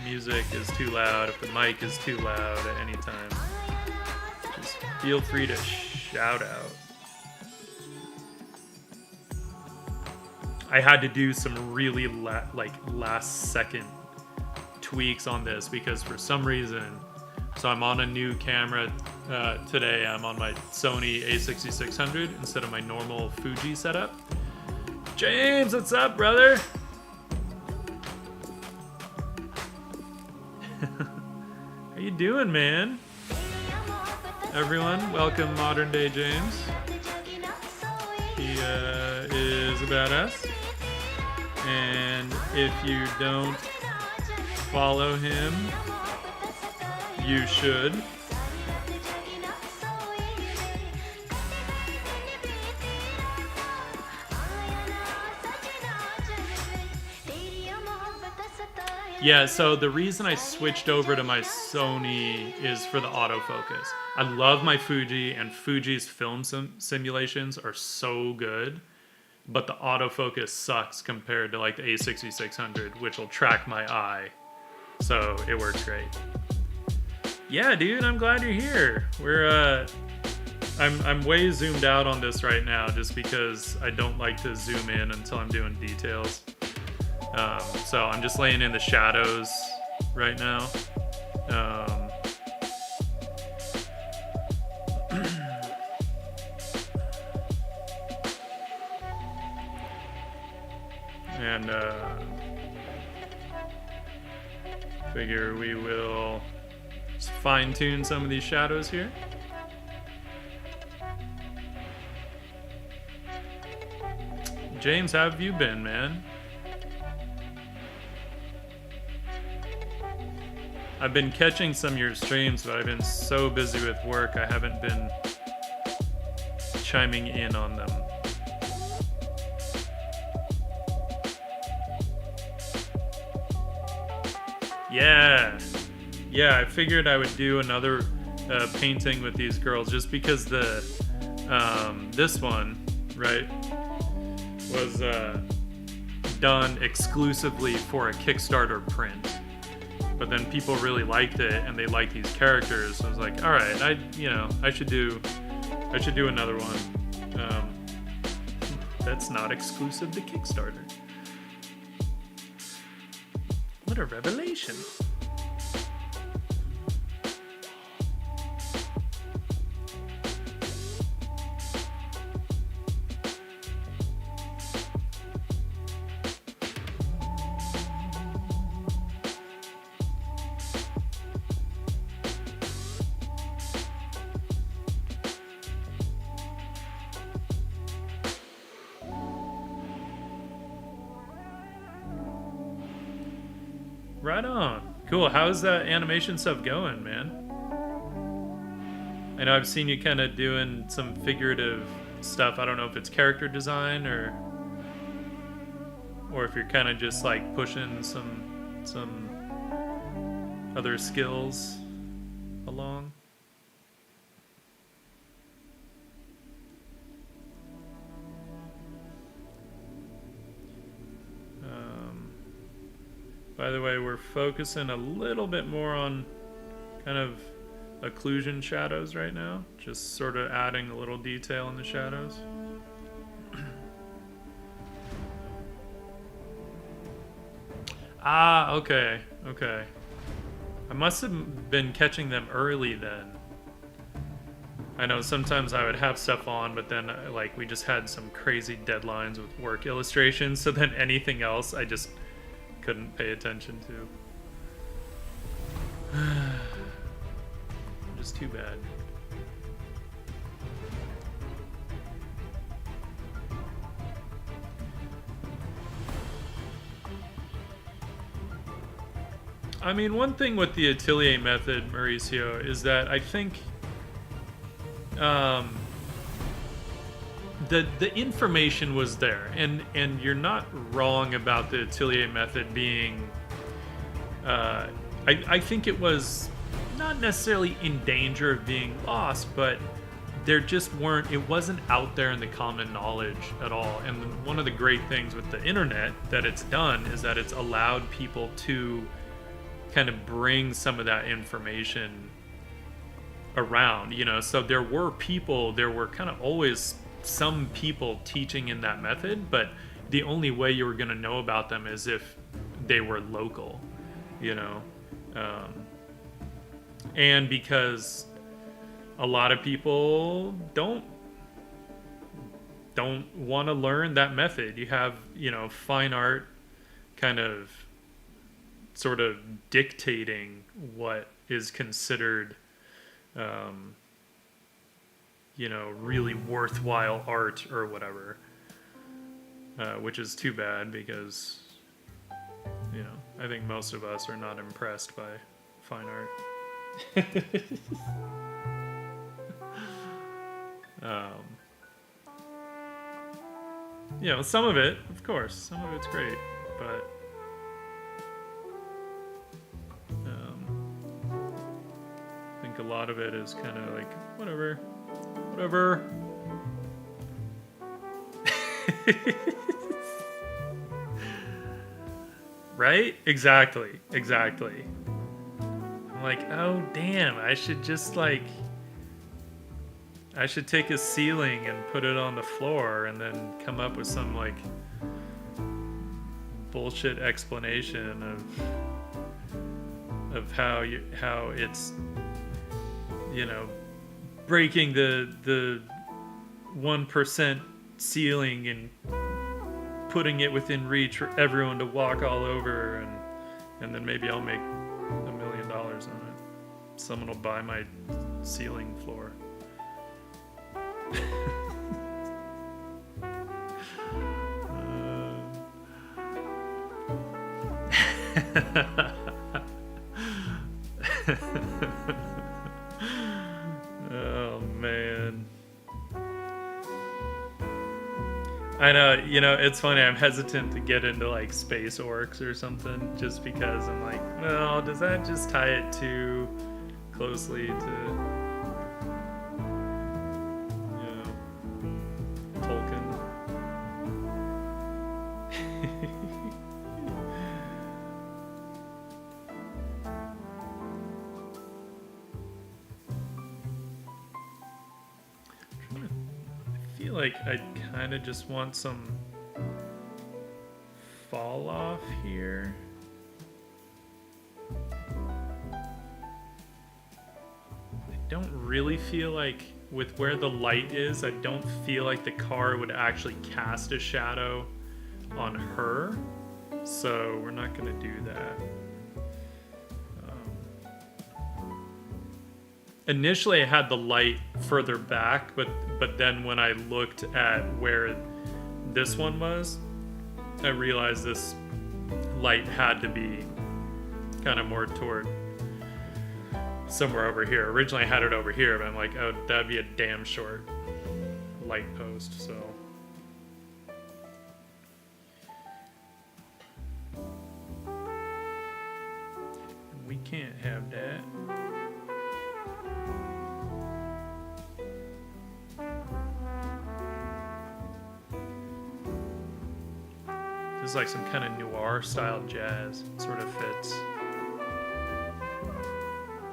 music is too loud, if the mic is too loud at any time. Just feel free to shout out. I had to do some really last second tweaks on this because for some reason, so I'm on a new camera today. I'm on my Sony a6600 instead of my normal Fuji setup. James, what's up, brother? How you doing, man? Everyone, welcome Modern Day James. He is a badass. And if you don't follow him, You should. Yeah, so the reason I switched over to my Sony is for the autofocus. I love my Fuji, and Fuji's film simulations are so good, but the autofocus sucks compared to like the A6600, which will track my eye. So it works great. Yeah, dude, I'm glad you're here. I'm way zoomed out on this right now just because I don't like to zoom in until I'm doing details. So I'm just laying in the shadows right now. And figure we will fine tune some of these shadows here. James, how have you been, man? I've been catching some of your streams, but I've been so busy with work, I haven't been chiming in on them. Yeah, I figured I would do another painting with these girls just because the this one, right, was done exclusively for a Kickstarter print. But then people really liked it, and they liked these characters. So I was like, all right, I should do another one. That's not exclusive to Kickstarter. What a revelation! Right on. Cool. How's that animation stuff going, man? I know I've seen you kind of doing some figurative stuff. I don't know if it's character design or if you're kind of just like pushing some other skills along. By the way, we're focusing a little bit more on kind of occlusion shadows right now. Just sort of adding a little detail in the shadows. Ah, okay. I must have been catching them early then. I know sometimes I would have stuff on, but then like we just had some crazy deadlines with work illustrations, so then anything else I just couldn't pay attention to. Just too bad. I mean, one thing with the Atelier method, Mauricio, is that I think the information was there, and you're not wrong about the Atelier method being. I think it was not necessarily in danger of being lost, but there just weren't. It wasn't out there in the common knowledge at all. And one of the great things with the internet that it's done is that it's allowed people to kind of bring some of that information around, so there were kind of always some people teaching in that method, but the only way you were going to know about them is if they were local, and because a lot of people don't want to learn that method. You have, fine art kind of sort of dictating what is considered really worthwhile art or whatever, which is too bad because, I think most of us are not impressed by fine art. um, you know, some of it, of course, some of it's great, but I think a lot of it is kind of like whatever. Right? Exactly. I'm like, oh damn, I should take a ceiling and put it on the floor and then come up with some like bullshit explanation of how it's, you know, breaking the 1% ceiling and putting it within reach for everyone to walk all over, and then maybe I'll make $1 million on it. Someone will buy my ceiling floor. Oh man. I know, you know, it's funny, I'm hesitant to get into like space orcs or something just because I'm like, well, does that just tie it too closely to, you know, Tolkien? I feel like I kind of just want some fall off here. I don't really feel like, with where the light is, I don't feel like the car would actually cast a shadow on her. So we're not going to do that. Initially I had the light further back, but then when I looked at where this one was, I realized this light had to be kind of more toward somewhere over here. Originally I had it over here, but I'm like, oh, that'd be a damn short light post, so. We can't have that. This is like some kind of noir style jazz. It sort of fits.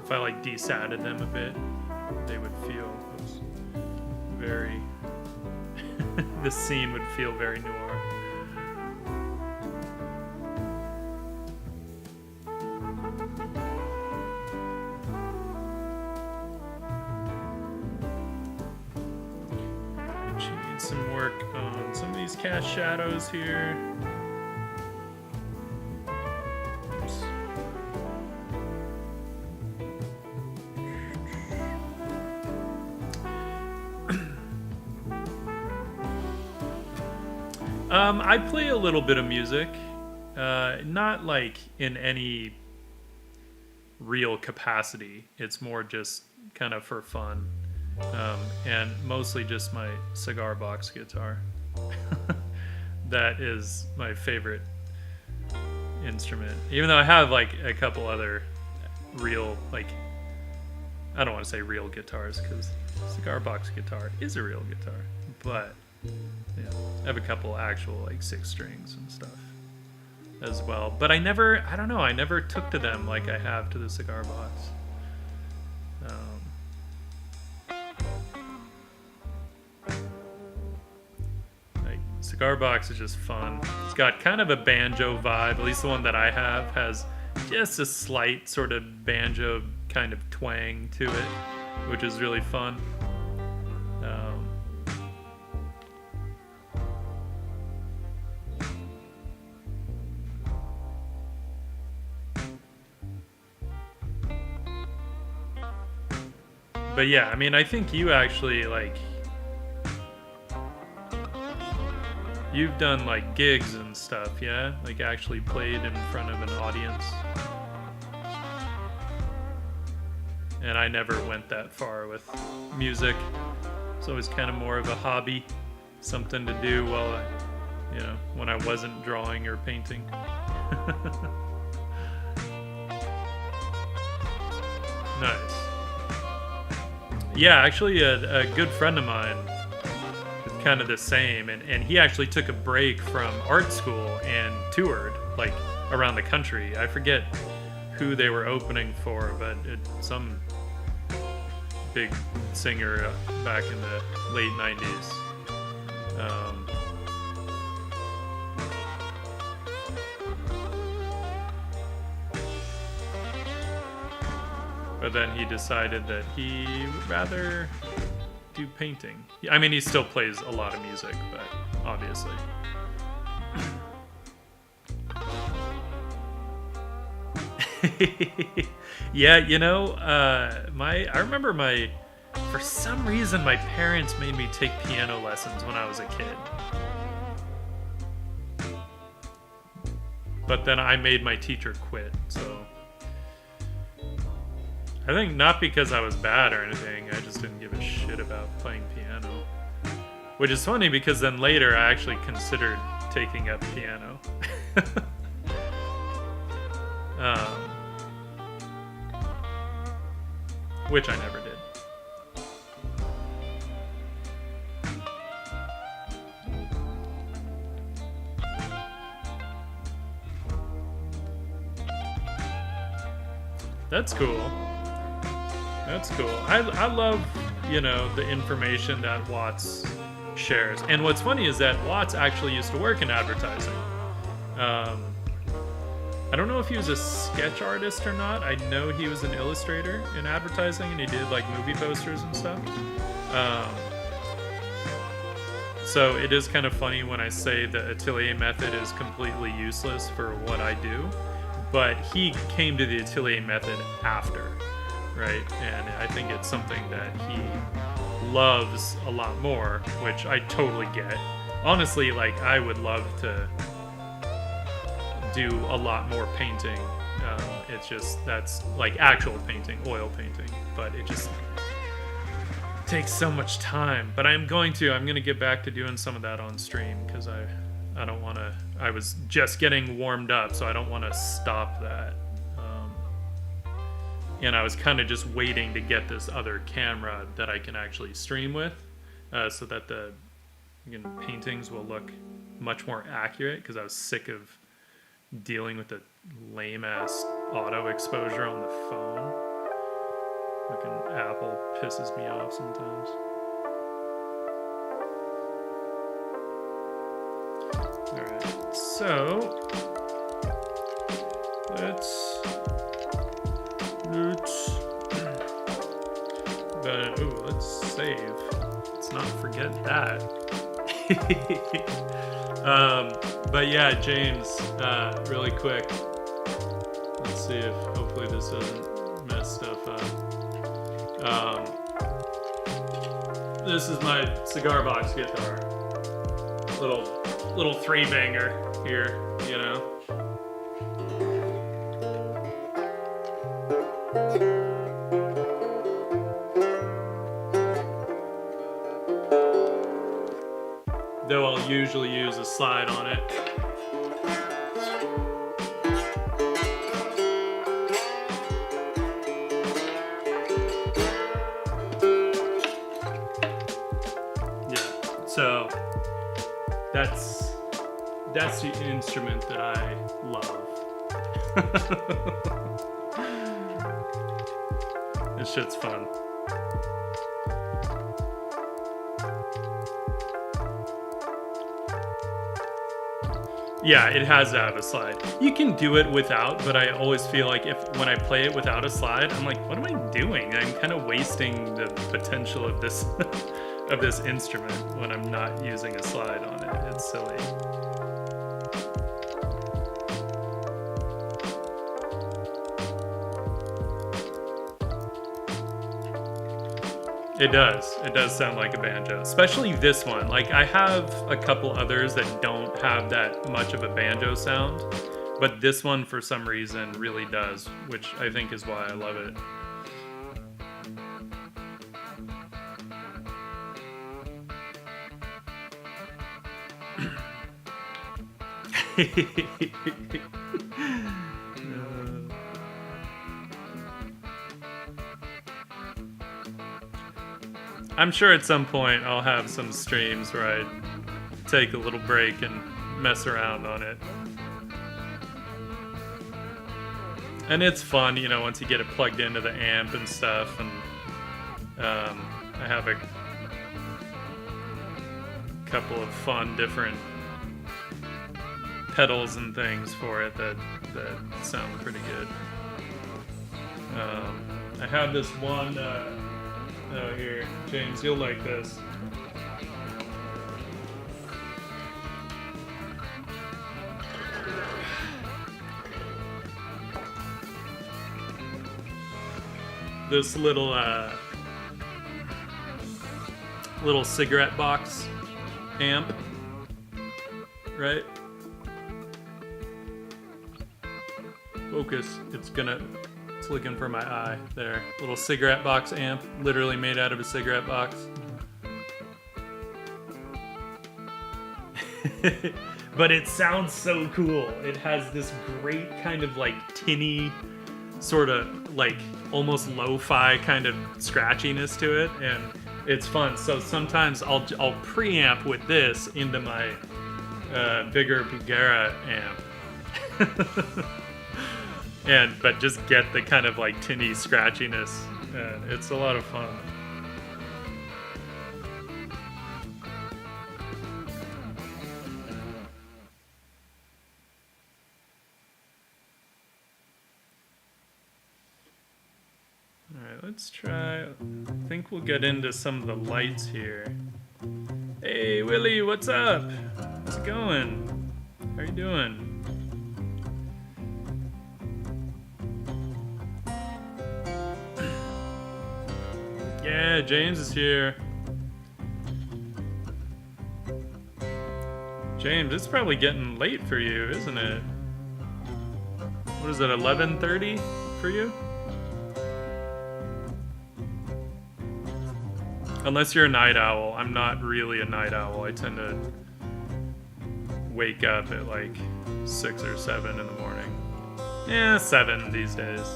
If I like desatted them a bit, they would feel very the scene would feel very noir. She needs some work on some of these cast shadows here. I play a little bit of music, not like in any real capacity. It's more just kind of for fun, and mostly just my cigar box guitar. That is my favorite instrument, even though I have like a couple other real, like, I don't want to say real guitars because cigar box guitar is a real guitar, but yeah, I have a couple actual like 6 strings and stuff as well. But I never took to them like I have to the cigar box. Like cigar box is just fun. It's got kind of a banjo vibe. At least the one that I have has just a slight sort of banjo kind of twang to it, which is really fun. But yeah, I mean, I think you actually, like, you've done, like, gigs and stuff, yeah? Like, actually played in front of an audience. and I never went that far with music. It's always kind of more of a hobby, something to do while when I wasn't drawing or painting. Nice. Yeah, actually, a good friend of mine is kind of the same, and he actually took a break from art school and toured like around the country. I forget who they were opening for, but some big singer back in the late 90s. But then he decided that he would rather do painting. I mean, he still plays a lot of music, but obviously. Yeah, I remember for some reason my parents made me take piano lessons when I was a kid. But then I made my teacher quit, so I think not because I was bad or anything, I just didn't give a shit about playing piano. Which is funny because then later I actually considered taking up piano. Which I never did. That's cool. That's cool. I love, the information that Watts shares. And what's funny is that Watts actually used to work in advertising. I don't know if he was a sketch artist or not. I know he was an illustrator in advertising, and he did like movie posters and stuff. So it is kind of funny when I say the atelier method is completely useless for what I do, but he came to the atelier method after, right? And I think it's something that he loves a lot more, which I totally get. Honestly, like, I would love to do a lot more painting. It's just, that's like actual painting, oil painting, but it just takes so much time. But I'm going to get back to doing some of that on stream, because I don't want to, I was just getting warmed up, so I don't want to stop that. And I was kind of just waiting to get this other camera that I can actually stream with, so that the paintings will look much more accurate, because I was sick of dealing with the lame-ass auto exposure on the phone. Fucking Apple pisses me off sometimes. Alright, so let's save. Let's not forget that. But yeah, James, really quick. Let's see if hopefully this doesn't mess stuff up. This is my cigar box guitar. Little three banger here, Though I'll usually use a slide on it. Yeah, so that's the instrument that I love. This shit's fun. Yeah, it has to have a slide. You can do it without, but I always feel like when I play it without a slide, I'm like, what am I doing? I'm kind of wasting the potential of this of this instrument when I'm not using a slide on it. It's silly. It does. It does sound like a banjo, especially this one. Like, I have a couple others that don't have that much of a banjo sound, but this one for some reason really does, which I think is why I love it. I'm sure at some point I'll have some streams where I take a little break and mess around on it. And it's fun, you know, once you get it plugged into the amp and stuff, and I have a couple of fun different pedals and things for it that sound pretty good. I have this one, oh here, James, you'll like this. This little little cigarette box amp, right? Focus. It's looking for my eye there. Little cigarette box amp, literally made out of a cigarette box. But it sounds so cool. It has this great kind of like tinny, sort of like almost lo-fi kind of scratchiness to it, and it's fun. So sometimes I'll preamp with this into my bigger Bugera amp, but just get the kind of like tinny scratchiness. It's a lot of fun. Let's try, I think we'll get into some of the lights here. Hey Willie, what's up? How's it going? How are you doing? Yeah, James is here. James, it's probably getting late for you, isn't it? What is it, 11:30 for you? Unless you're a night owl. I'm not really a night owl. I tend to wake up at like 6 or 7 in the morning. Yeah, 7 these days.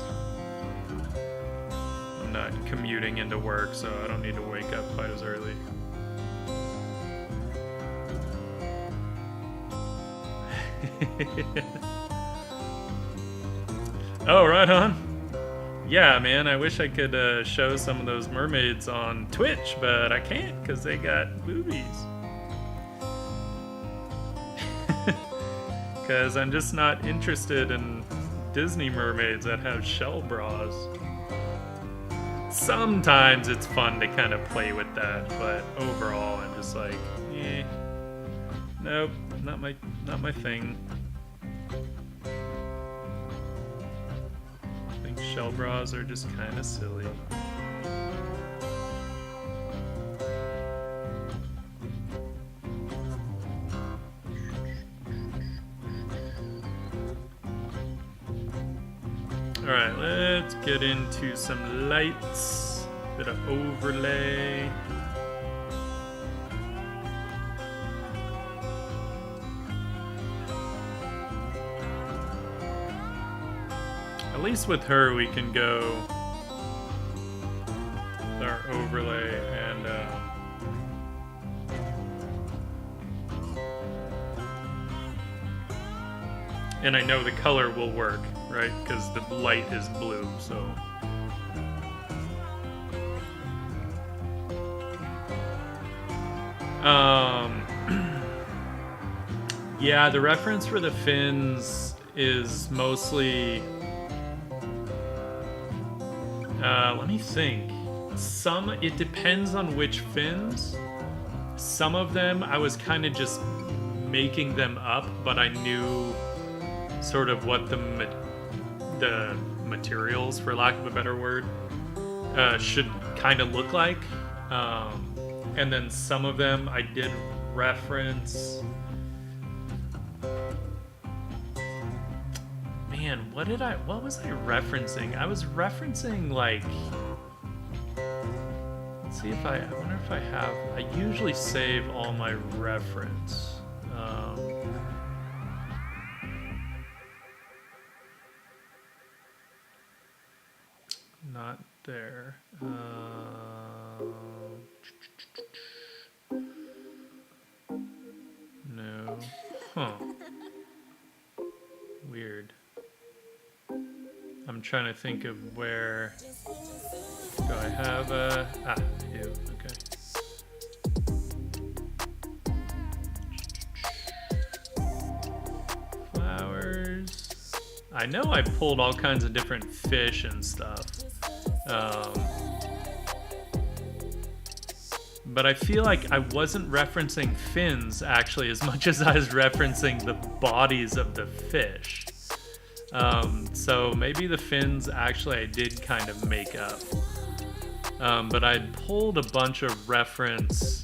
I'm not commuting into work, so I don't need to wake up quite as early. Oh, right on. Yeah, man, I wish I could show some of those mermaids on Twitch, but I can't because they got boobies. Because I'm just not interested in Disney mermaids that have shell bras. Sometimes it's fun to kind of play with that, but overall I'm just like, eh, nope, not my thing. Shell bras are just kind of silly. Alright, let's get into some lights, bit of overlay. At least with her we can go with our overlay and I know the color will work, right? Because the light is blue, so. Yeah, the reference for the fins is mostly let me think. It depends on which fins. Some of them I was kind of just making them up, but I knew sort of what the materials, for lack of a better word, should kind of look like. And then some of them I did reference. Man, what was I referencing? I was referencing like, let's see if I wonder if I have, I usually save all my reference. there. No. Huh. Weird. I'm trying to think of where. Do I have a. Ah, I do. Okay. Flowers. I know I pulled all kinds of different fish and stuff. But I feel like I wasn't referencing fins actually as much as I was referencing the bodies of the fish. So maybe the fins actually I did kind of make up. But I'd pulled a bunch of reference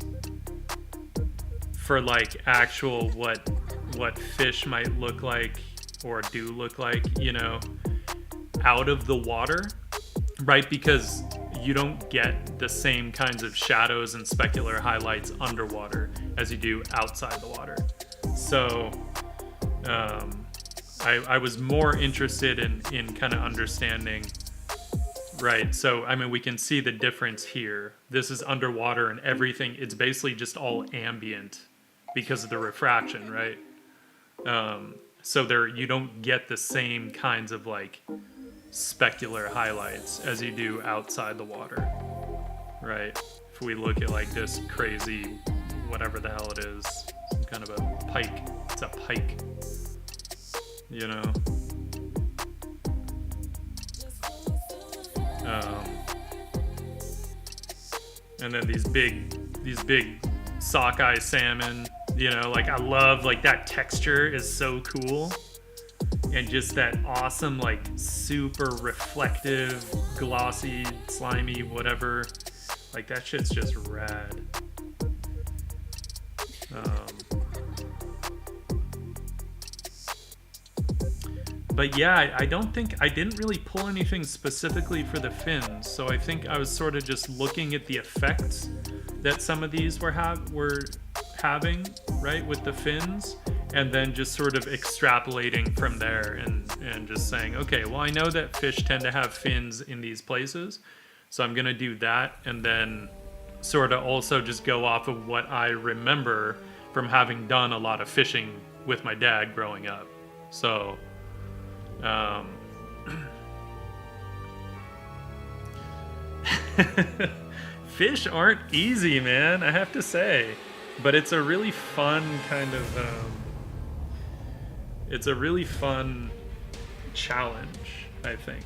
for like actual what fish might look like or do look like, you know, out of the water, right? Because you don't get the same kinds of shadows and specular highlights underwater as you do outside the water. So I was more interested in kind of understanding, right? So, I mean, we can see the difference here. This is underwater and everything, it's basically just all ambient because of the refraction, right? So there, you don't get the same kinds of like specular highlights as you do outside the water, right? If we look at like this crazy, whatever the hell it is, some kind of a pike. It's a pike, you know? And then these big sockeye salmon, you know, like I love like that texture is so cool. And just that awesome, like super reflective, glossy, slimy, whatever. Like that shit's just rad. But yeah, I didn't really pull anything specifically for the fins. So I think I was sort of just looking at the effects that some of these were having, right, with the fins. And then just sort of extrapolating from there and just saying, okay, well, I know that fish tend to have fins in these places, so I'm going to do that, and then sort of also just go off of what I remember from having done a lot of fishing with my dad growing up. So, fish aren't easy, man, I have to say. But it's a really fun kind of... it's a really fun challenge, I think.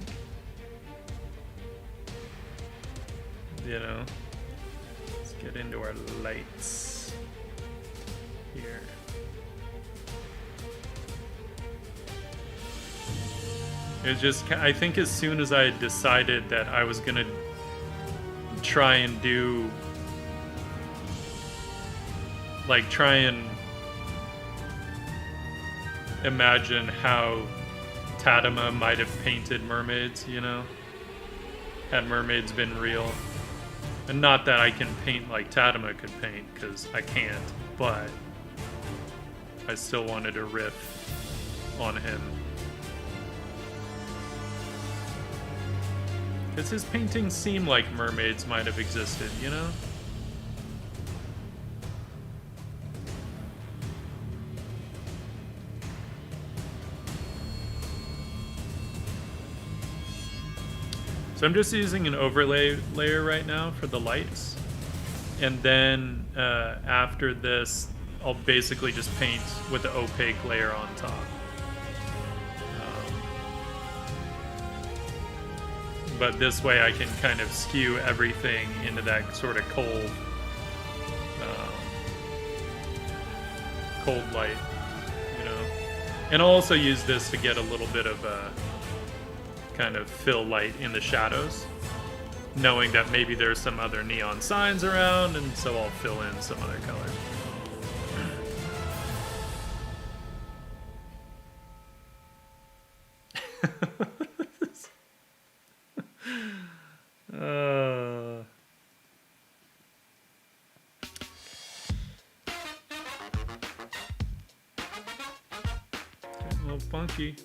You know? Let's get into our lights here. It's just, I think as soon as I decided that I was gonna try and do, like try and imagine how Tadema might have painted mermaids, you know? Had mermaids been real. And not that I can paint like Tadema could paint, because I can't, but I still wanted to riff on him. Because his paintings seem like mermaids might have existed, you know? So I'm just using an overlay layer right now for the lights. And then after this, I'll basically just paint with the opaque layer on top. But this way I can kind of skew everything into that sort of cold light, you know. And I'll also use this to get a little bit of a kind of fill light in the shadows, knowing that maybe there's some other neon signs around, and so I'll fill in some other colors. Getting a little funky.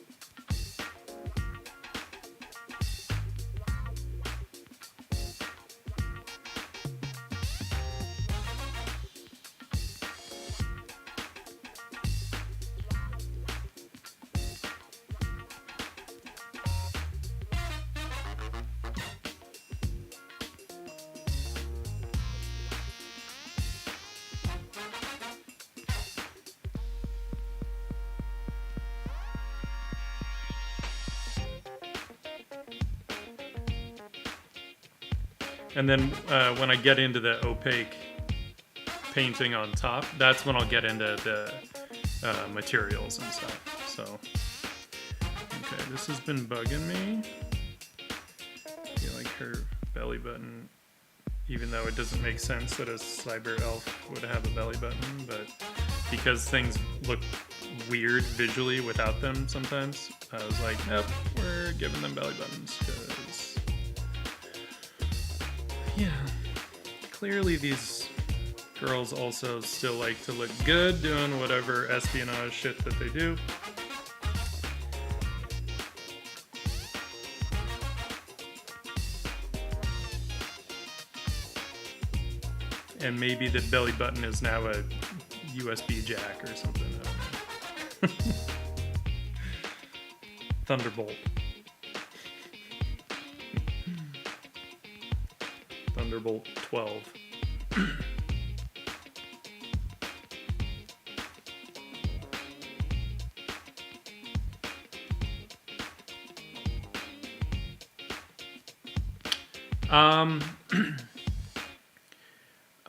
And then when I get into the opaque painting on top, that's when I'll get into the materials and stuff. So, okay, this has been bugging me. I feel like her belly button, even though it doesn't make sense that a cyber elf would have a belly button, but because things look weird visually without them sometimes, I was like, nope, we're giving them belly buttons, because, yeah, clearly these girls also still like to look good doing whatever espionage shit that they do. And maybe the belly button is now a USB jack or something. I don't know. Thunderbolt. Thunderbolt 12.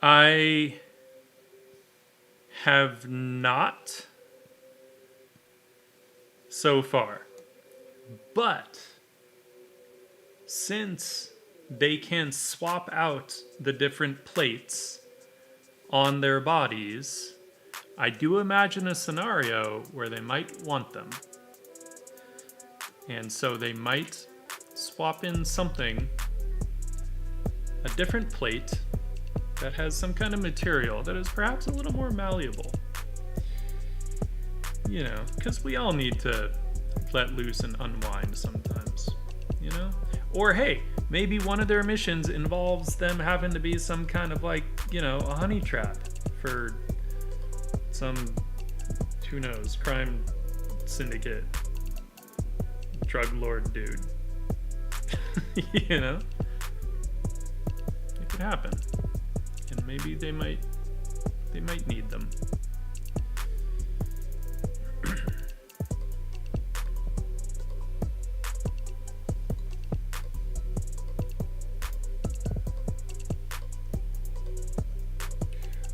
I have not so far, but since they can swap out the different plates on their bodies, I do imagine a scenario where they might want them. And so they might swap in something, a different plate that has some kind of material that is perhaps a little more malleable. You know, because we all need to let loose and unwind sometimes, you know? Or hey, maybe one of their missions involves them having to be some kind of like, you know, a honey trap for some, who knows, crime syndicate, drug lord dude. You know? It could happen. And maybe they might need them.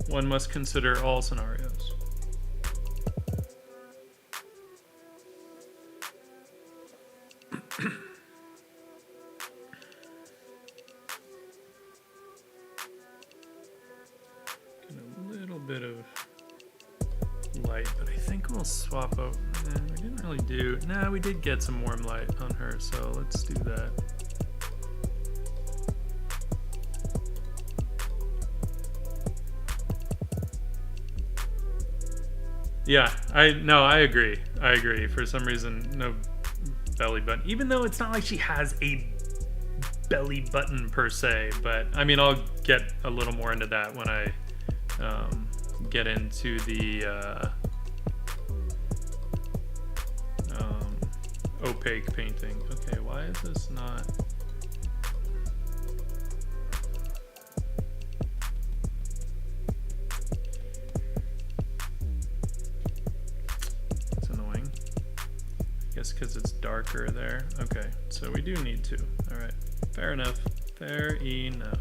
One must consider all scenarios. Bit of light, but I think we'll swap out. We didn't really do. Nah, we did get some warm light on her, so let's do that. Yeah, I agree. I agree. For some reason, no belly button. Even though it's not like she has a belly button per se, but I mean, I'll get a little more into that when I get into the opaque painting. Okay, why is this not? It's annoying. I guess because it's darker there. Okay, so we do need to. All right, fair enough. Fair enough.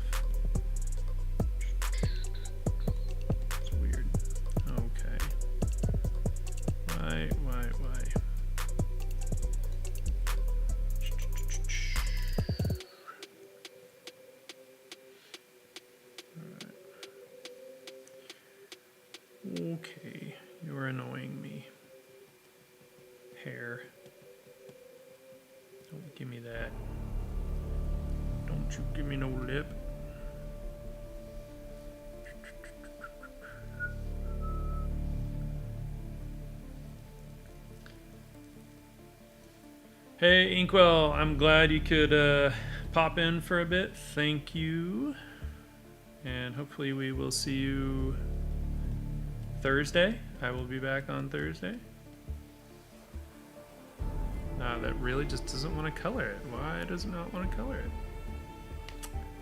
Okay, you're annoying me. Hair. Don't give me that. Don't you give me no lip. Hey, Inkwell, I'm glad you could pop in for a bit. Thank you. And hopefully we will see you Thursday. I will be back on Thursday. That really just doesn't want to color it. Why does it not want to color it?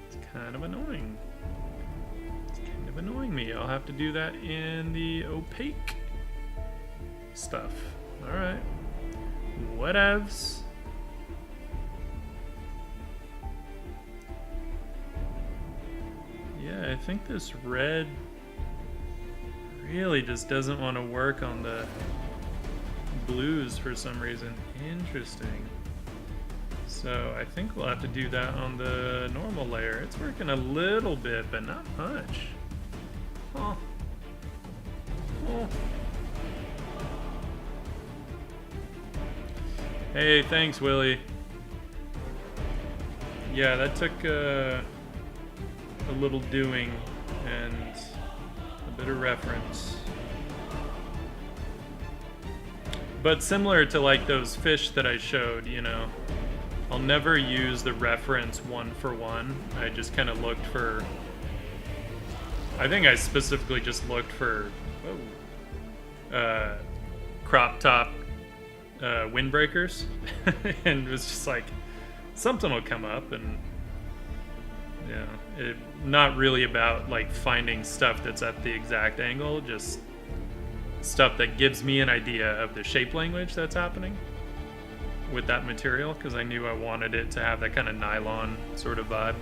It's kind of annoying. It's kind of annoying me. I'll have to do that in the opaque stuff. Alright. Whatevs. Yeah, I think this red really just doesn't want to work on the blues for some reason. Interesting. So I think we'll have to do that on the normal layer. It's working a little bit, but not much. Huh. Oh. Hey, thanks, Willie. Yeah, that took a little doing and a bit of reference. But similar to like those fish that I showed, you know, I'll never use the reference one for one. I just kind of looked for, I think I specifically just looked for crop top windbreakers and it was just like something will come up, and yeah, not really about like finding stuff that's at the exact angle, just stuff that gives me an idea of the shape language that's happening with that material, because I knew I wanted it to have that kind of nylon sort of vibe.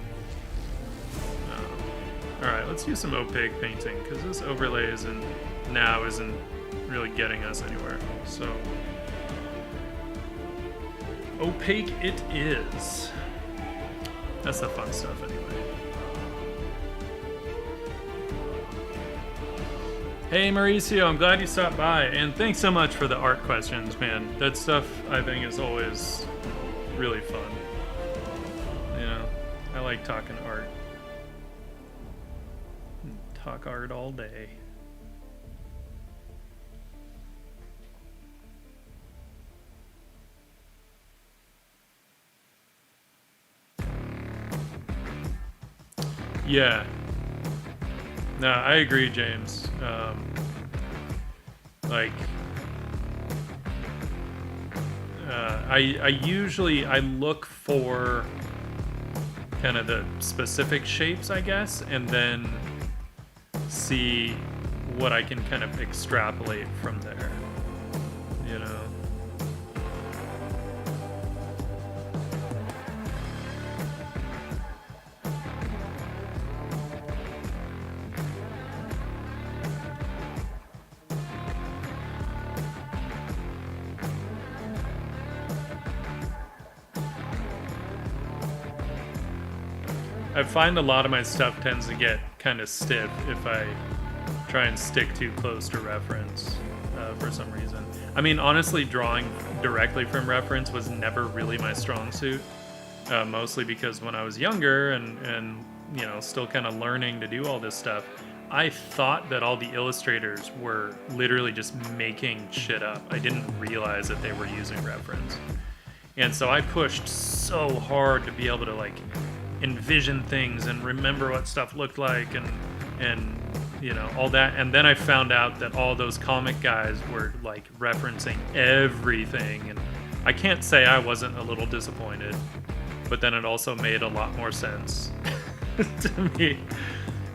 Alright, let's use some opaque painting, because this overlay isn't really getting us anywhere. So opaque it is. That's the fun stuff anyway. Hey Mauricio, I'm glad you stopped by, and thanks so much for the art questions, man. That stuff I think is always really fun. You know, I like talking art. Talk art all day. Yeah. No, I agree, James. I look for kind of the specific shapes, I guess, and then see what I can kind of extrapolate from there, you know? I find a lot of my stuff tends to get kind of stiff if I try and stick too close to reference for some reason. I mean, honestly, drawing directly from reference was never really my strong suit, mostly because when I was younger and you know, still kind of learning to do all this stuff, I thought that all the illustrators were literally just making shit up. I didn't realize that they were using reference. And so I pushed so hard to be able to like envision things and remember what stuff looked like and you know, all that. And then I found out that all those comic guys were like referencing everything, and I can't say I wasn't a little disappointed, but then it also made a lot more sense to me.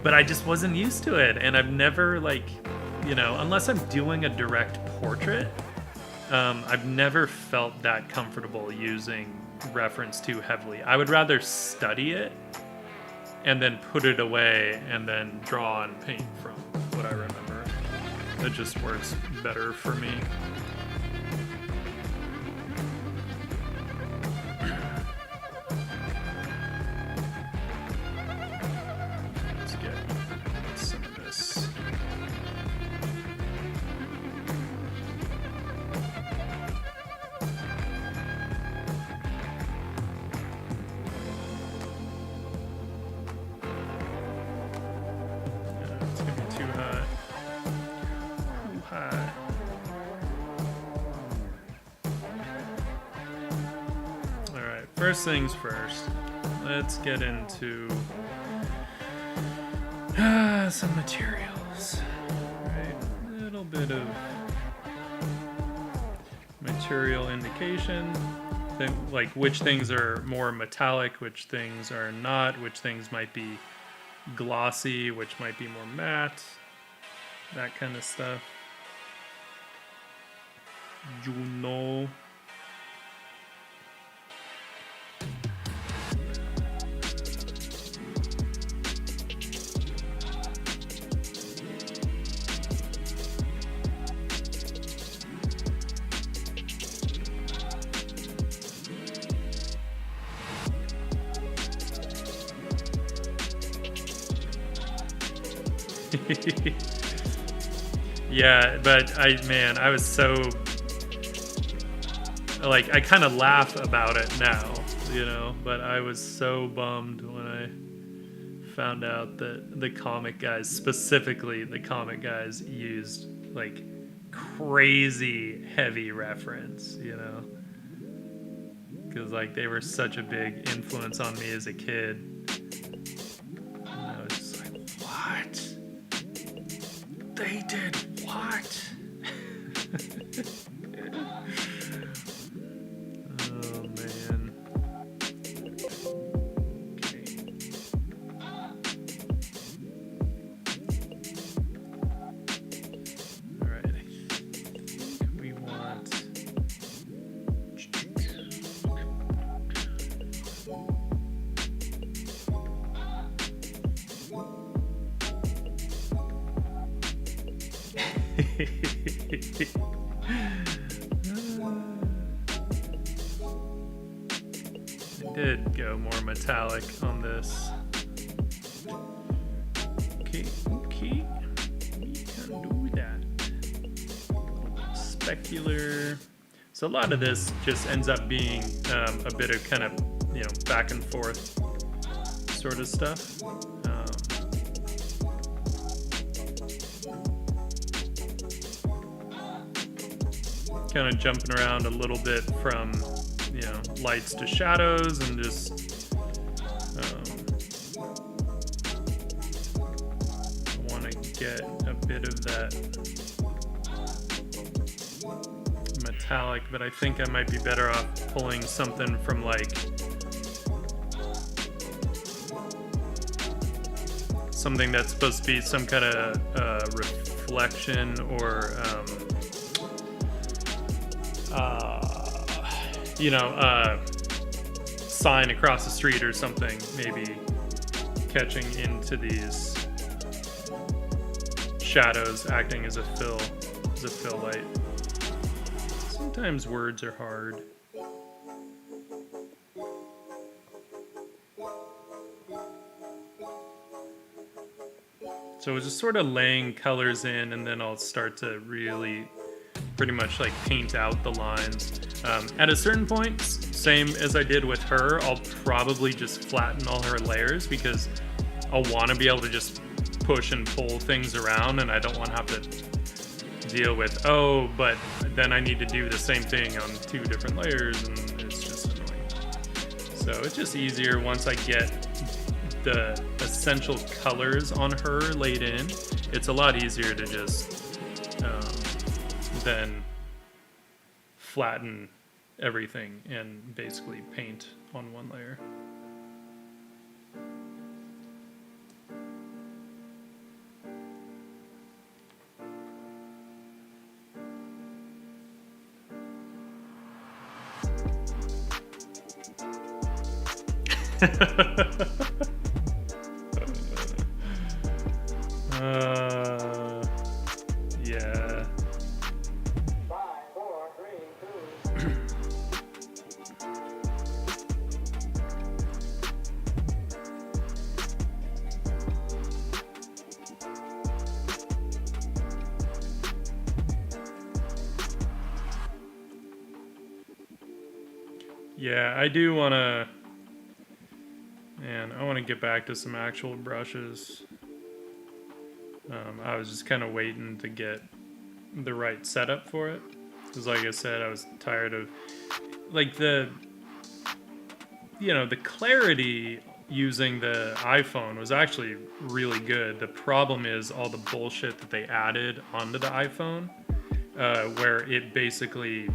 But I just wasn't used to it, and I've never, like, you know, unless I'm doing a direct portrait, I've never felt that comfortable using reference too heavily. I would rather study it and then put it away and then draw and paint from what I remember. It just works better for me. Let's get some of this. First things first, let's get into some materials. Right, a little bit of material indication, like which things are more metallic, which things are not, which things might be glossy, which might be more matte, that kind of stuff. You know. Yeah, but I was so, like, I kind of laugh about it now, you know, but I was so bummed when I found out that the comic guys, specifically the comic guys, used like crazy heavy reference, you know, because like they were such a big influence on me as a kid. And I was just like, what? They did what? Oh man. Okay. All right. I think we want. I did go more metallic on this. Okay, we can do that. Specular. So a lot of this just ends up being a bit of kind of, you know, back and forth sort of stuff. Kind of jumping around a little bit from, you know, lights to shadows, and just I want to get a bit of that metallic, but I think I might be better off pulling something from like something that's supposed to be some kind of reflection or you know, sign across the street or something, maybe catching into these shadows, acting as a fill light. Sometimes words are hard. So it's just sort of laying colors in, and then I'll start to really pretty much like paint out the lines. At a certain point, same as I did with her, I'll probably just flatten all her layers, because I'll want to be able to just push and pull things around, and I don't want to have to deal with, oh, but then I need to do the same thing on 2 different layers, and it's just annoying. So it's just easier once I get the essential colors on her laid in. It's a lot easier to just then flatten everything and basically paint on 1 layer. Yeah. 5, 4, 3, 2. Yeah, I do want to... Man, I want to get back to some actual brushes. I was just kind of waiting to get the right setup for it. Because like I said, I was tired of... Like the... You know, the clarity using the iPhone was actually really good. The problem is all the bullshit that they added onto the iPhone, where it basically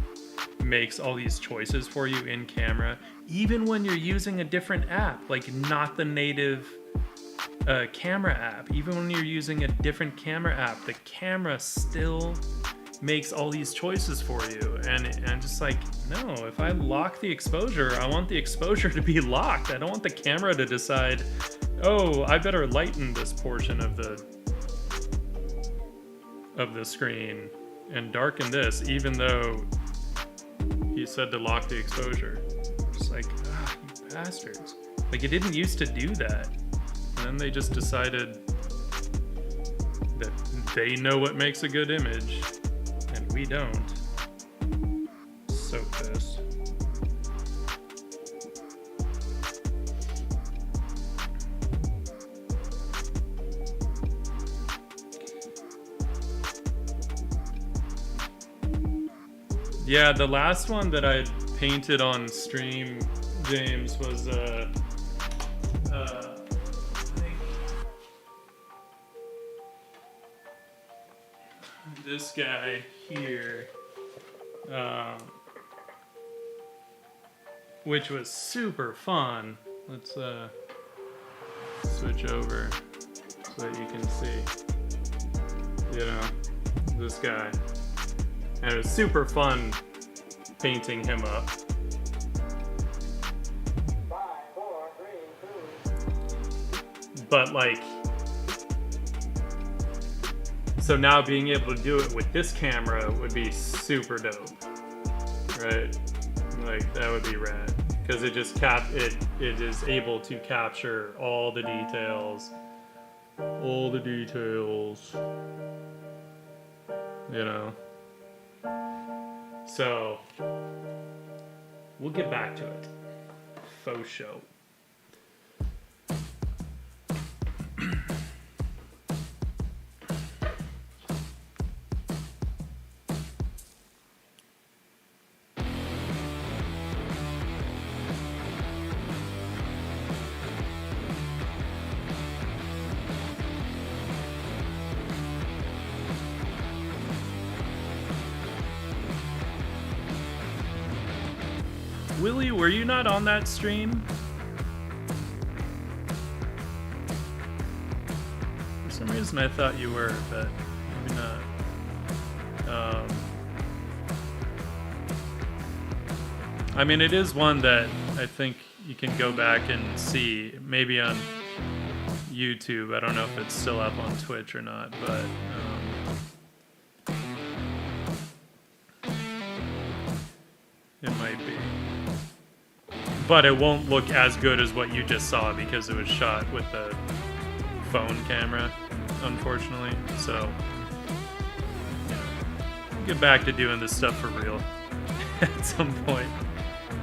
makes all these choices for you in camera, even when you're using a different app, like not the native camera app. Even when you're using a different camera app, the camera still makes all these choices for you. And I'm just like, no, if I lock the exposure, I want the exposure to be locked. I don't want the camera to decide, oh, I better lighten this portion of the screen and darken this, even though he said to lock the exposure. Just like, you bastards. Like, it didn't used to do that. And then they just decided that they know what makes a good image, and we don't. So pissed. Yeah, the last one that I painted on stream, James, was I think this guy here, which was super fun. Let's switch over so that you can see, you know, this guy. And it was super fun painting him up. 5, 4, 3, 2. But like, so now being able to do it with this camera would be super dope, right? Like that would be rad, because it just it is able to capture all the details, you know. So we'll get back to it. Faux show. Willie, were you not on that stream? For some reason I thought you were, but maybe not. I mean, it is one that I think you can go back and see, maybe on YouTube. I don't know if it's still up on Twitch or not, but it might be. But it won't look as good as what you just saw because it was shot with the phone camera, unfortunately. So, you know, get back to doing this stuff for real at some point.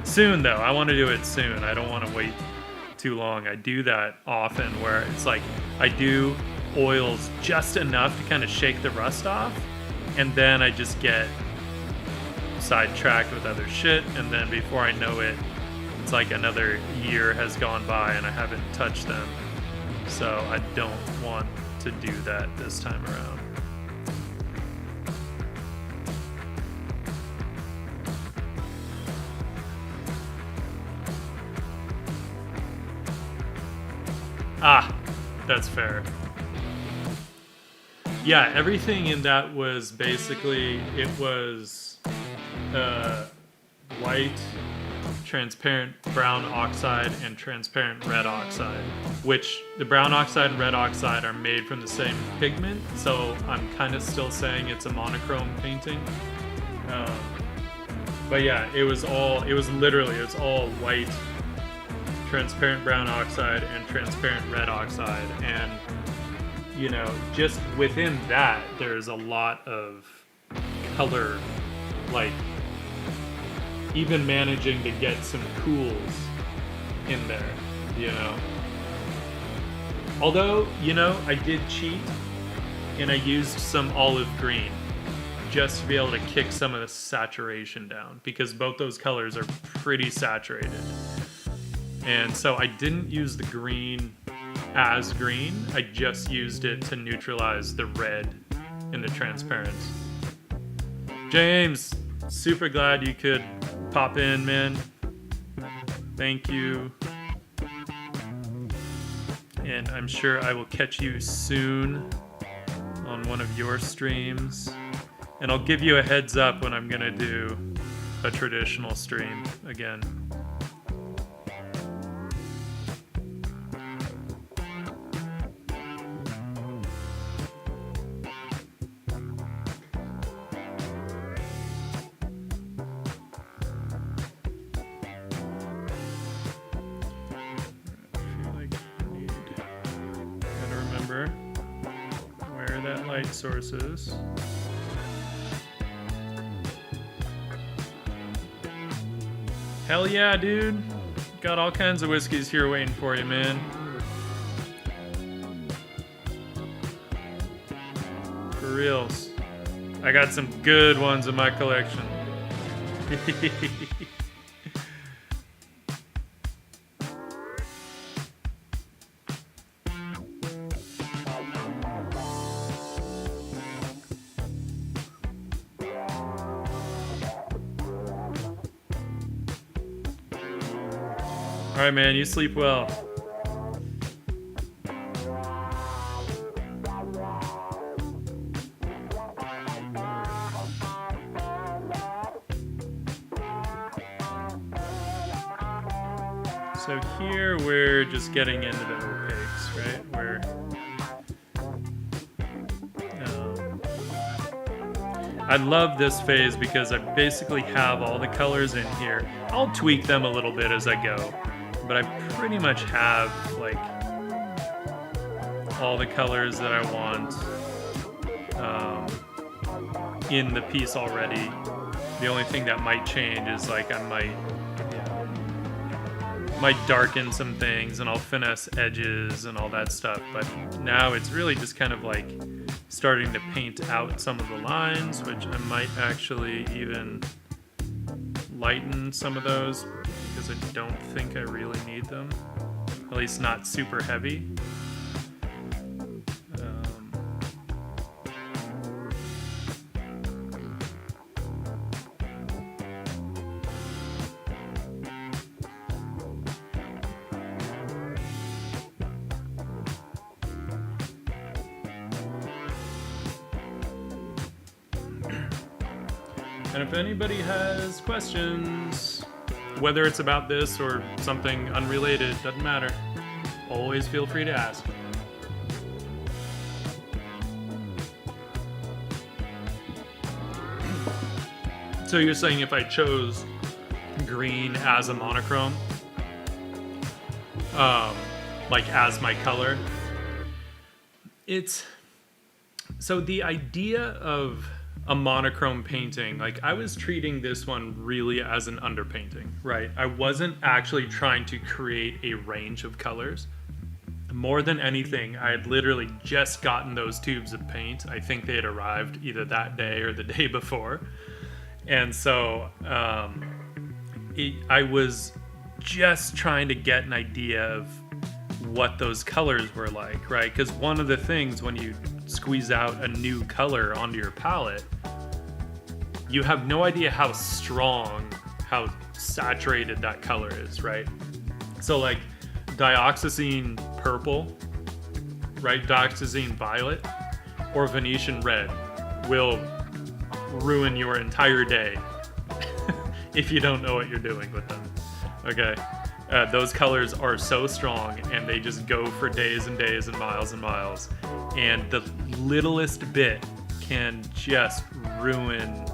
Soon, though. I want to do it soon. I don't want to wait too long. I do that often where it's like I do oils just enough to kind of shake the rust off, and then I just get sidetracked with other shit, and then before I know it, it's like another year has gone by and I haven't touched them. So I don't want to do that this time around. Ah, that's fair. Yeah, everything in that was basically, it was white, transparent brown oxide, and transparent red oxide, which the brown oxide and red oxide are made from the same pigment, so I'm kind of still saying it's a monochrome painting. But yeah, it was all white, transparent brown oxide, and transparent red oxide, and you know, just within that there's a lot of color, like even managing to get some cools in there, you know. Although, you know, I did cheat and I used some olive green just to be able to kick some of the saturation down, because both those colors are pretty saturated. And so I didn't use the green as green, I just used it to neutralize the red in the transparent. James, super glad you could pop in, man. Thank you. And I'm sure I will catch you soon on one of your streams. And I'll give you a heads up when I'm gonna do a traditional stream again. at light sources. Hell yeah, dude. Got all kinds of whiskeys here waiting for you, man. For reals. I got some good ones in my collection. Alright, man, you sleep well. So here we're just getting into the opaques, right? I love this phase because I basically have all the colors in here. I'll tweak them a little bit as I go, but I pretty much have like all the colors that I want in the piece already. The only thing that might change is like I might darken some things and I'll finesse edges and all that stuff, but now it's really just kind of like starting to paint out some of the lines, which I might actually even lighten some of those because I don't think I really need them, at least not super heavy. And if anybody has questions, whether it's about this or something unrelated, doesn't matter. Always feel free to ask. So you're saying if I chose green as a monochrome, like as my color, so the idea of a monochrome painting, like I was treating this one really as an underpainting, right? I wasn't actually trying to create a range of colors. More than anything, I had literally just gotten those tubes of paint. I think they had arrived either that day or the day before. And so I was just trying to get an idea of what those colors were like, right? Because one of the things when you squeeze out a new color onto your palette, you have no idea how strong, how saturated that color is, right? So like dioxazine purple, right? Dioxazine violet or Venetian red will ruin your entire day if you don't know what you're doing with them, okay? Those colors are so strong and they just go for days and days and miles, and the littlest bit can just ruin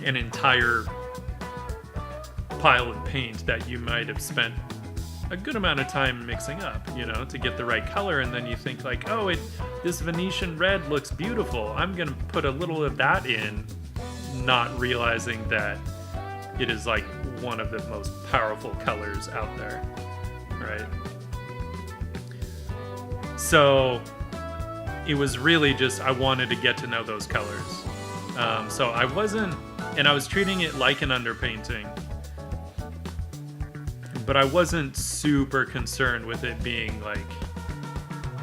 an entire pile of paint that you might have spent a good amount of time mixing up, you know, to get the right color. And then you think like, oh, this Venetian red looks beautiful, I'm gonna put a little of that in, not realizing that it is like one of the most powerful colors out there, right? So it was really just, I wanted to get to know those colors. So I wasn't, and I was treating it like an underpainting, but I wasn't super concerned with it being like,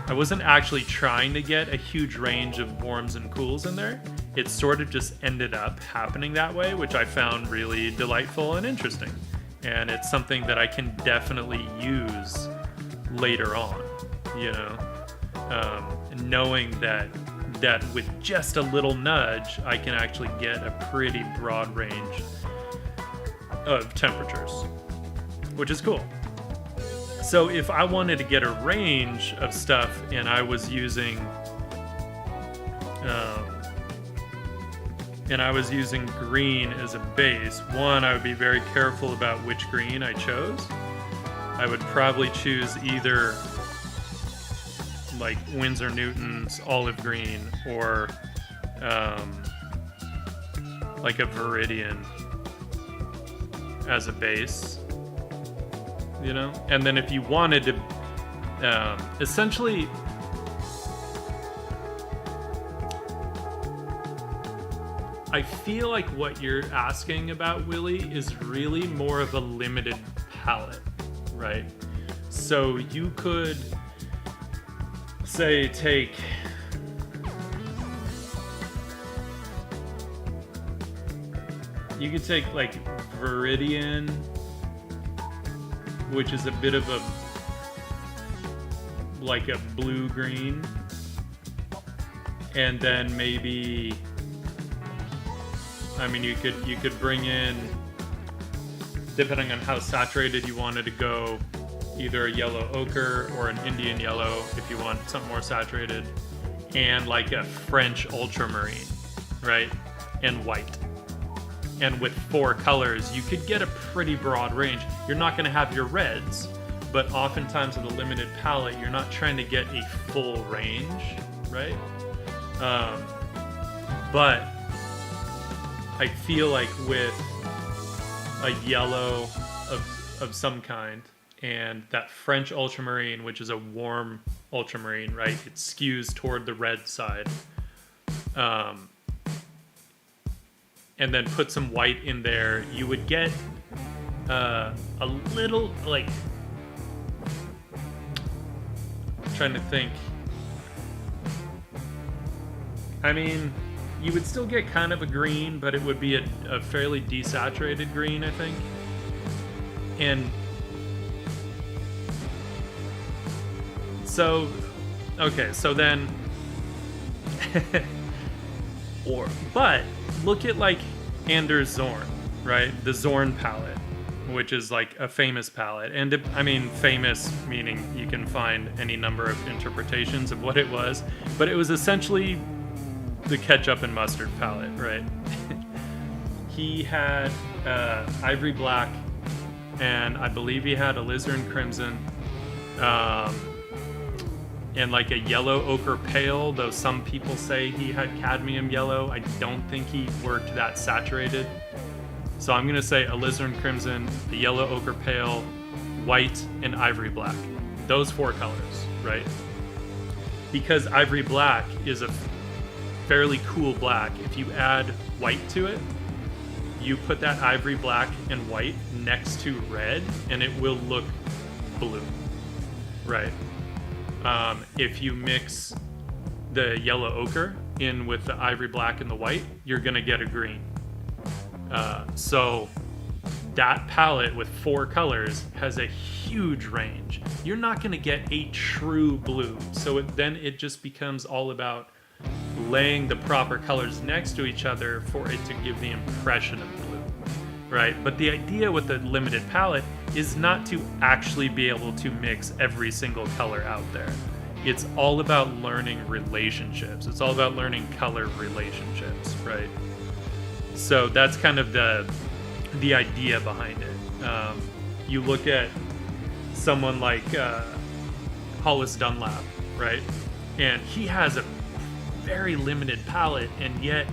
I wasn't actually trying to get a huge range of warms and cools in there. It sort of just ended up happening that way, which I found really delightful and interesting. And it's something that I can definitely use later on, you know, knowing that with just a little nudge, I can actually get a pretty broad range of temperatures, which is cool. So if I wanted to get a range of stuff and I was using green as a base, one, I would be very careful about which green I chose. I would probably choose either like Winsor Newton's olive green, or like a Viridian as a base, you know? And then if you wanted to, essentially, I feel like what you're asking about, Willie, is really more of a limited palette, right? So you could, say, take like Viridian, which is a bit of a like a blue green, and then maybe, I mean, you could bring in, depending on how saturated you wanted to go, either a yellow ochre or an Indian yellow if you want something more saturated, and like a French ultramarine, right? And white. And with 4 colors, you could get a pretty broad range. You're not going to have your reds, but oftentimes with a limited palette, you're not trying to get a full range, right? But I feel like with a yellow of some kind, and that French ultramarine, which is a warm ultramarine, right? It skews toward the red side. And then put some white in there, you would get a little, like, I'm trying to think. I mean, you would still get kind of a green, but it would be a fairly desaturated green, I think. And so, okay, so then, but look at like Anders Zorn, right? The Zorn palette, which is like a famous palette. And I mean, famous meaning you can find any number of interpretations of what it was, but it was essentially the ketchup and mustard palette, right? He had ivory black, and I believe he had alizarin crimson, and like a yellow ochre pale, though some people say he had cadmium yellow. I don't think he worked that saturated. So I'm gonna say alizarin crimson, the yellow ochre pale, white, and ivory black. Those 4 colors, right? Because ivory black is a fairly cool black. If you add white to it, you put that ivory black and white next to red, and it will look blue, right? If you mix the yellow ochre in with the ivory black and the white, you're gonna get a green. So that palette with 4 colors has a huge range. You're not gonna get a true blue. So then it just becomes all about laying the proper colors next to each other for it to give the impression of blue, right? But the idea with the limited palette is not to actually be able to mix every single color out there. It's all about learning relationships. It's all about learning color relationships, right? So that's kind of the idea behind it. You look at someone like Hollis Dunlap, right? And he has a very limited palette, and yet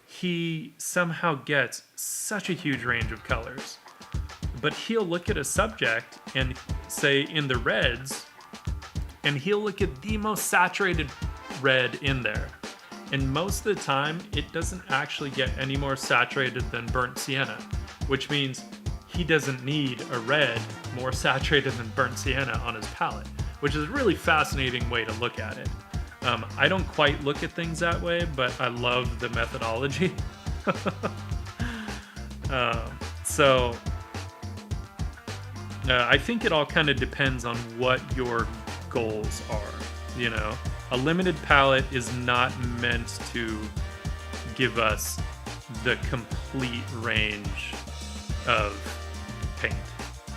he somehow gets such a huge range of colors. But he'll look at a subject and say in the reds, and he'll look at the most saturated red in there. And most of the time, it doesn't actually get any more saturated than burnt sienna, which means he doesn't need a red more saturated than burnt sienna on his palette, which is a really fascinating way to look at it. I don't quite look at things that way, but I love the methodology. I think it all kind of depends on what your goals are, you know? A limited palette is not meant to give us the complete range of paint,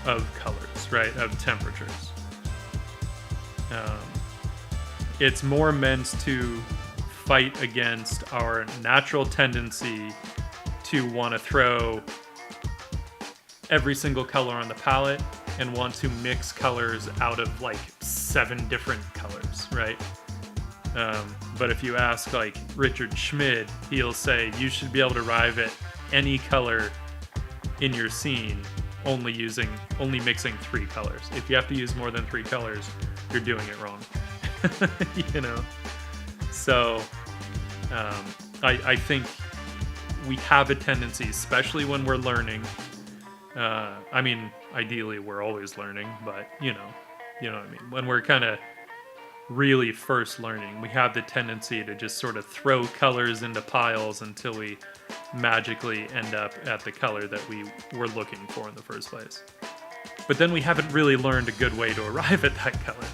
of colors, right? Of temperatures. It's more meant to fight against our natural tendency to want to throw every single color on the palette and want to mix colors out of like 7 different colors, right? But if you ask like Richard Schmid, he'll say you should be able to arrive at any color in your scene only mixing 3 colors. If you have to use more than 3 colors, you're doing it wrong. You know? So I think we have a tendency, especially when we're learning. I mean, ideally we're always learning, but you know what I mean. When we're kind of really first learning, we have the tendency to just sort of throw colors into piles until we magically end up at the color that we were looking for in the first place. But then we haven't really learned a good way to arrive at that color.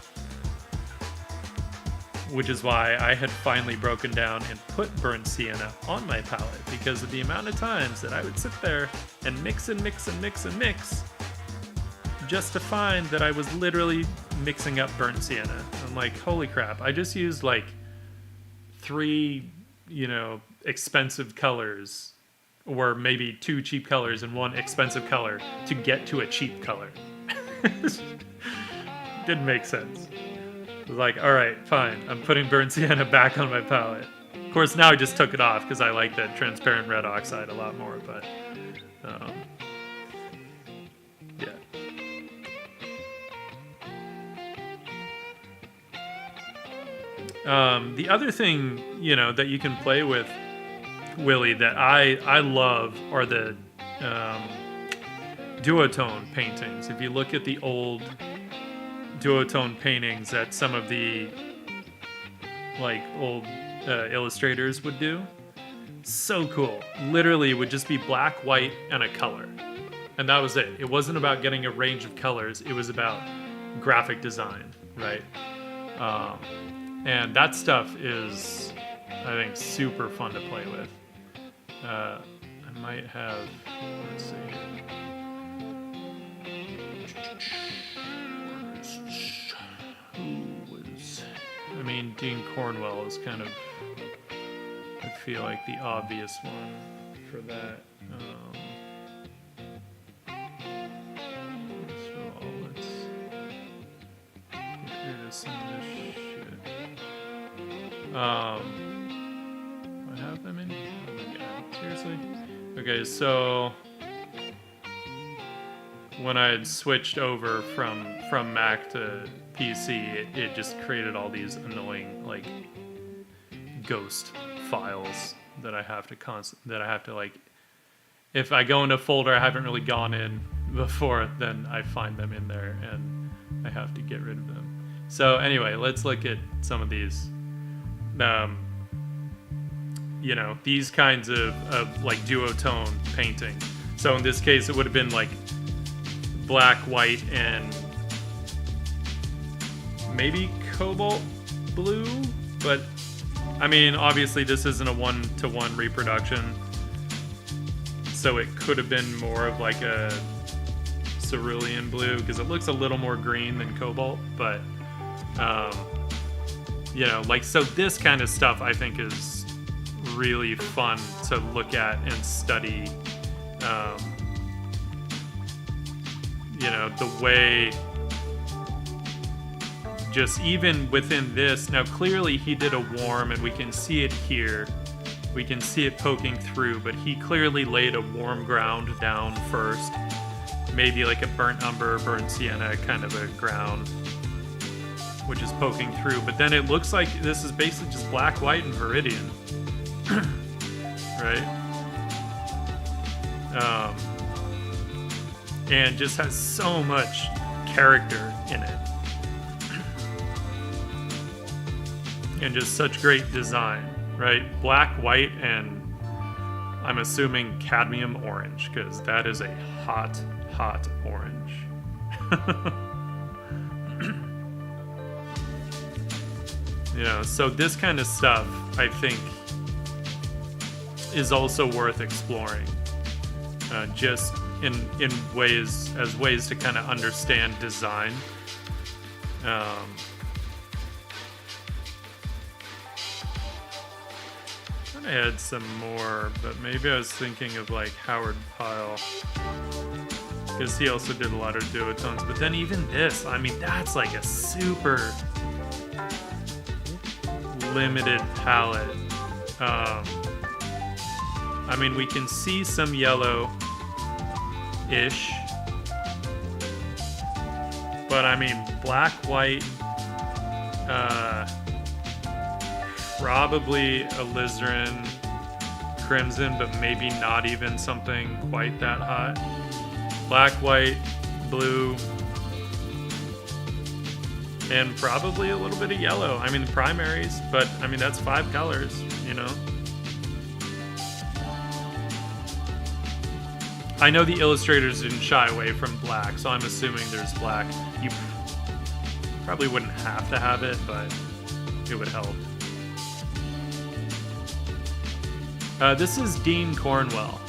Which is why I had finally broken down and put burnt sienna on my palette, because of the amount of times that I would sit there and mix and mix and mix and mix just to find that I was literally mixing up burnt sienna. I'm like, holy crap, I just used like 3, expensive colors, or maybe 2 cheap colors and 1 expensive color to get to a cheap color. Didn't make sense. I was like, alright, fine, I'm putting burnt sienna back on my palette. Of course, now I just took it off because I like that transparent red oxide a lot more, but yeah. The other thing, that you can play with, Willie, that I love are the duotone paintings. If you look at the old duotone paintings that some of the old illustrators would do, so cool. Literally, it would just be black, white, and a color, and that was it. It wasn't about getting a range of colors. It was about graphic design, right? And that stuff is, I think, super fun to play with. I might have, let's see here. Dean Cornwell is kind of, I feel like, the obvious one for that. Let's get rid of some of this shit. I have them in? Oh my god, seriously? Okay, so when I had switched over from Mac to PC, it just created all these annoying ghost files that I have to if I go into a folder I haven't really gone in before, then I find them in there and I have to get rid of them. So anyway, let's look at some of these. These kinds of duotone painting. So in this case, it would have been black, white, and maybe cobalt blue, but I mean, obviously this isn't a 1-to-1 reproduction, so it could have been more of a cerulean blue, because it looks a little more green than cobalt, but so this kind of stuff I think is really fun to look at and study. The way, just even within this, now clearly he did a warm, and we can see it here. We can see it poking through, but he clearly laid a warm ground down first. Maybe a burnt umber, burnt sienna kind of a ground, which is poking through. But then it looks like this is basically just black, white, and viridian. Right? And just has so much character in it. And just such great design, right? Black, white, and I'm assuming cadmium orange, because that is a hot, hot orange. So this kind of stuff, I think, is also worth exploring. Just in ways to kind of understand design. I had some more, but maybe I was thinking of Howard Pyle. because he also did a lot of duotones. But then even this, I mean, that's like a super limited palette. I mean, we can see some yellow-ish, but I mean, black, white, probably alizarin, crimson, but maybe not even something quite that hot. Black, white, blue, and probably a little bit of yellow. I mean, the primaries, but I mean, that's 5 colors, you know? I know the illustrators didn't shy away from black, so I'm assuming there's black. You probably wouldn't have to have it, but it would help. This is Dean Cornwell.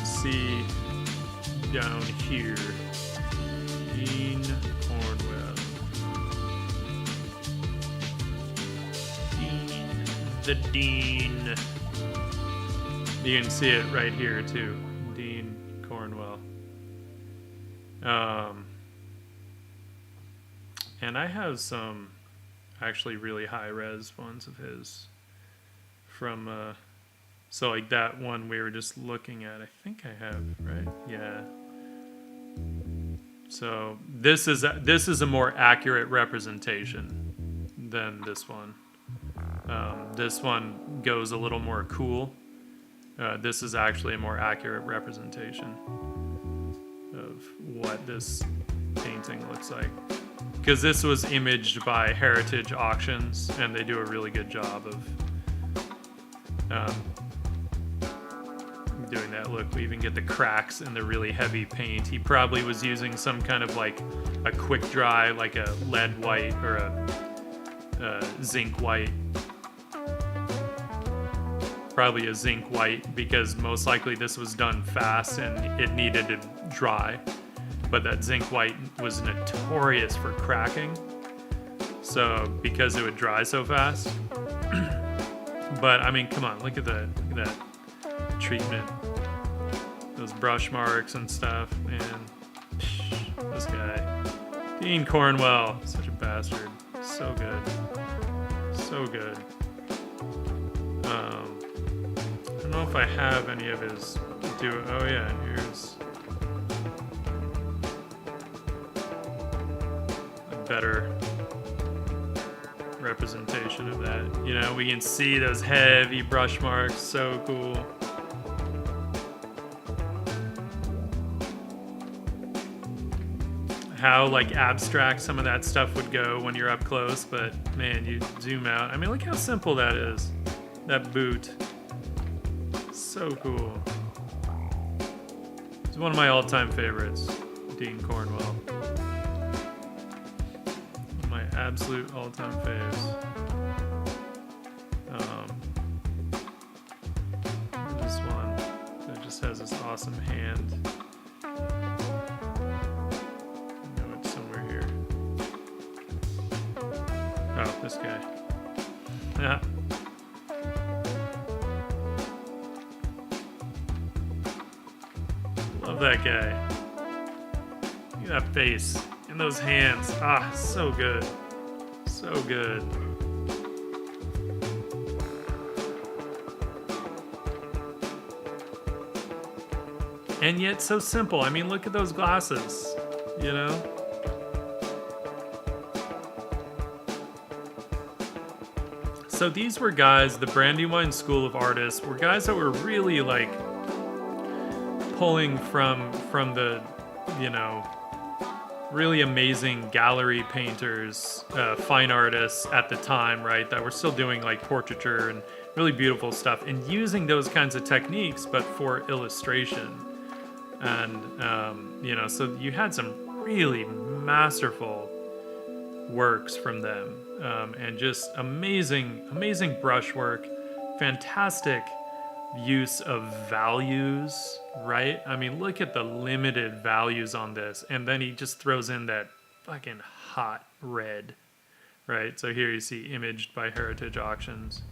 See down here, Dean Cornwell. Dean, the Dean. You can see it right here too, Dean Cornwell. And I have some actually really high res ones of his from so like that one we were just looking at, I think I have, right? Yeah. So this is a more accurate representation than this one. This one goes a little more cool. This is actually a more accurate representation of what this painting looks like. Because this was imaged by Heritage Auctions, and they do a really good job of doing that. Look, we even get the cracks in the really heavy paint. He probably was using some kind of like a quick dry, like a lead white or a zinc white. Probably a zinc white, because most likely this was done fast and it needed to dry. But that zinc white was notorious for cracking, so because it would dry so fast. But I mean, come on, look at that treatment, those brush marks and stuff, man. This guy, Dean Cornwell, such a bastard. So good, so good. I don't know if I have any of his duo. Oh yeah, here's better representation of that. You know, we can see those heavy brush marks. So cool. How like abstract some of that stuff would go when you're up close, but man, you zoom out. I mean, look how simple that is. That boot. So cool. It's one of my all-time favorites, Dean Cornwell. Absolute all-time faves. This one that just has this awesome hand. I know it's somewhere here. Oh, this guy. Yeah. Love that guy. Look at that face and those hands. Ah, so good. So good. And yet so simple. I mean, look at those glasses, you know? So these were guys, the Brandywine School of Artists were guys that were really like pulling from the, you know, really amazing gallery painters, fine artists at the time, right? That were still doing like portraiture and really beautiful stuff, and using those kinds of techniques, but for illustration. And, you know, so you had some really masterful works from them, and just amazing brushwork, fantastic use of values, right? I mean, look at the limited values on this, and then he just throws in that fucking hot red, right? So here you see imaged by Heritage Auctions.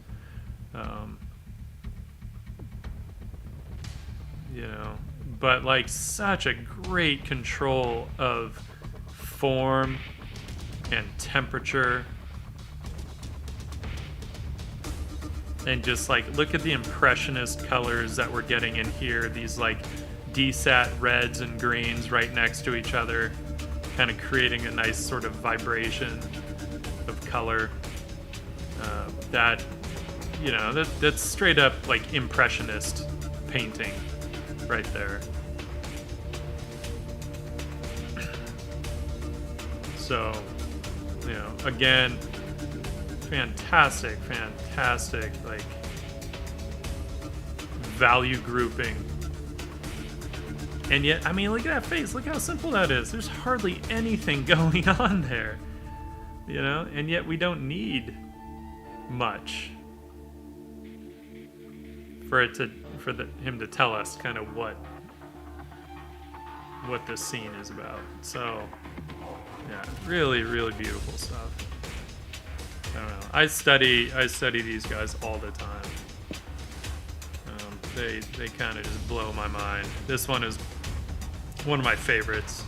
you know, but like such a great control of form and temperature. And just like, look at the impressionist colors that we're getting in here. These like desat reds and greens right next to each other, kind of creating a nice sort of vibration of color. That, you know, that's straight up like impressionist painting right there. So, you know, again, fantastic, like value grouping. And yet, I mean, look at that face. Look how simple that is. There's hardly anything going on there, you know, and yet we don't need much for him to tell us kind of what this scene is about. So, yeah, really, really beautiful stuff. I don't know. I study these guys all the time. They kind of just blow my mind. This one is one of my favorites.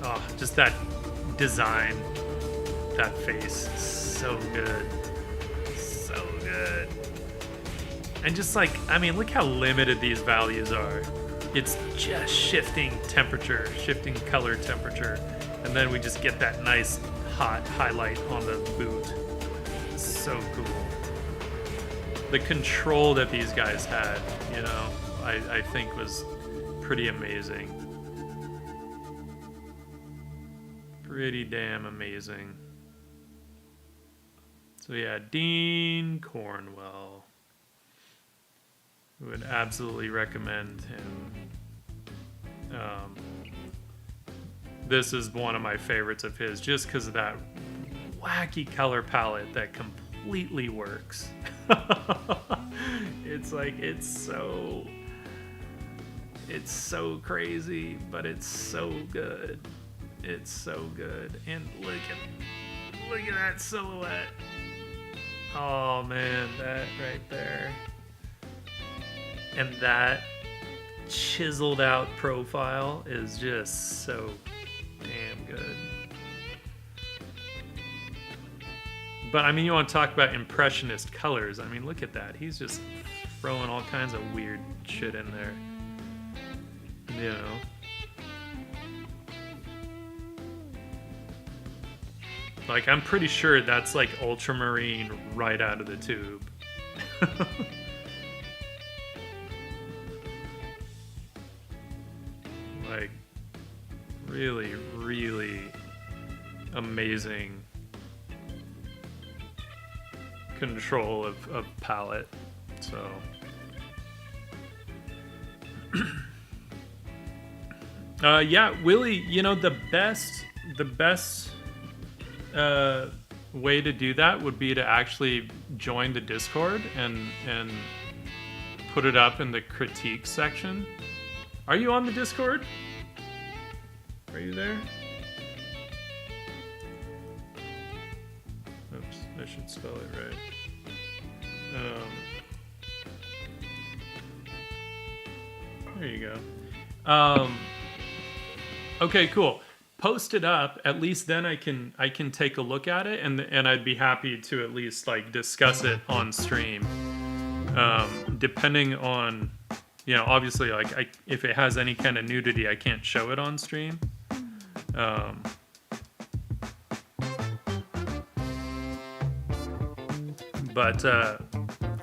Oh, just that design, that face, so good. So good. And just like, I mean, look how limited these values are. It's just shifting temperature, shifting color temperature, and then we just get that nice hot highlight on the boot. It's so cool. The control that these guys had, you know, I think was pretty amazing. Pretty damn amazing. So yeah, Dean Cornwell. Would absolutely recommend him. This is one of my favorites of his, just because of that wacky color palette that completely works. It's like, it's so crazy, but it's so good. It's so good. And look at that silhouette. Oh man, that right there. And that chiseled out profile is just so damn good. But I mean, you want to talk about impressionist colors. I mean, look at that. He's just throwing all kinds of weird shit in there. You know? Like, I'm pretty sure that's like ultramarine right out of the tube. Like, really, really amazing control of palette. So yeah, Willie, you know, the best way to do that would be to actually join the Discord and put it up in the critique section. Are you on the Discord? Are you there? Oops, I should spell it right. There you go. Okay, cool. Post it up. At least then I can take a look at it, and I'd be happy to at least like discuss it on stream. Depending on, you know, obviously, like if it has any kind of nudity, I can't show it on stream. But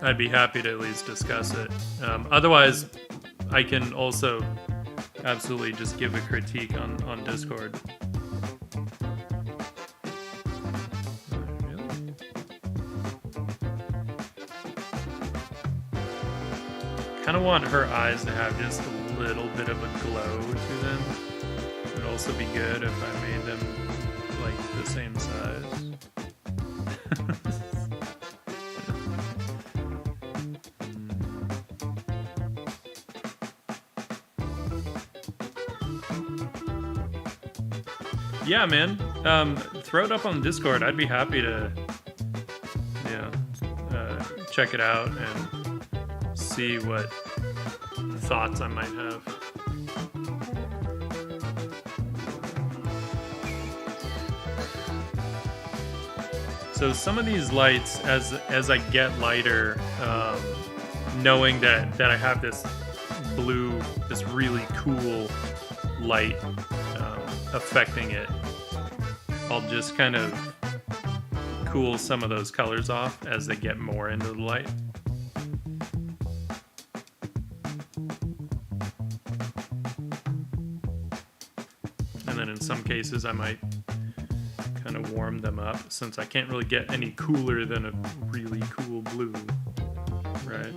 I'd be happy to at least discuss it. Otherwise, I can also absolutely just give a critique on Discord. Really? Kind of want her eyes to have just a little bit of a glow to them. It would also be good if I made them like the same size. Yeah, man. Throw it up on Discord. I'd be happy to, check it out and see what thoughts I might have. So some of these lights, as I get lighter, knowing that I have this blue, this really cool light affecting it, I'll just kind of cool some of those colors off as they get more into the light. And then in some cases I might kind of warm them up, since I can't really get any cooler than a really cool blue, right?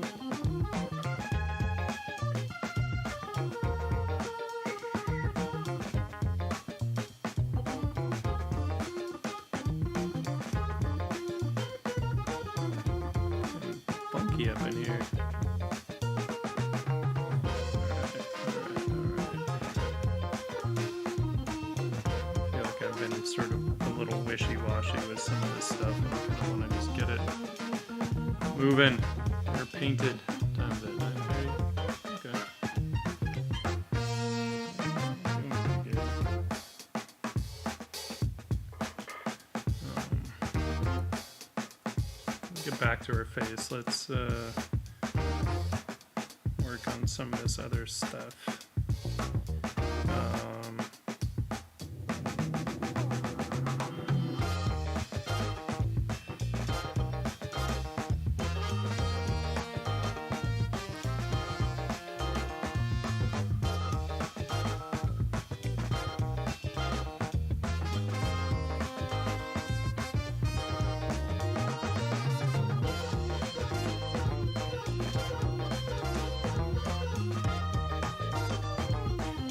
Funky up in here. Sort of a little wishy-washy with some of this stuff, and I kind of want to just get it moving. Or painted times at 9:30. Okay. Get back to her face. Let's work on some of this other stuff.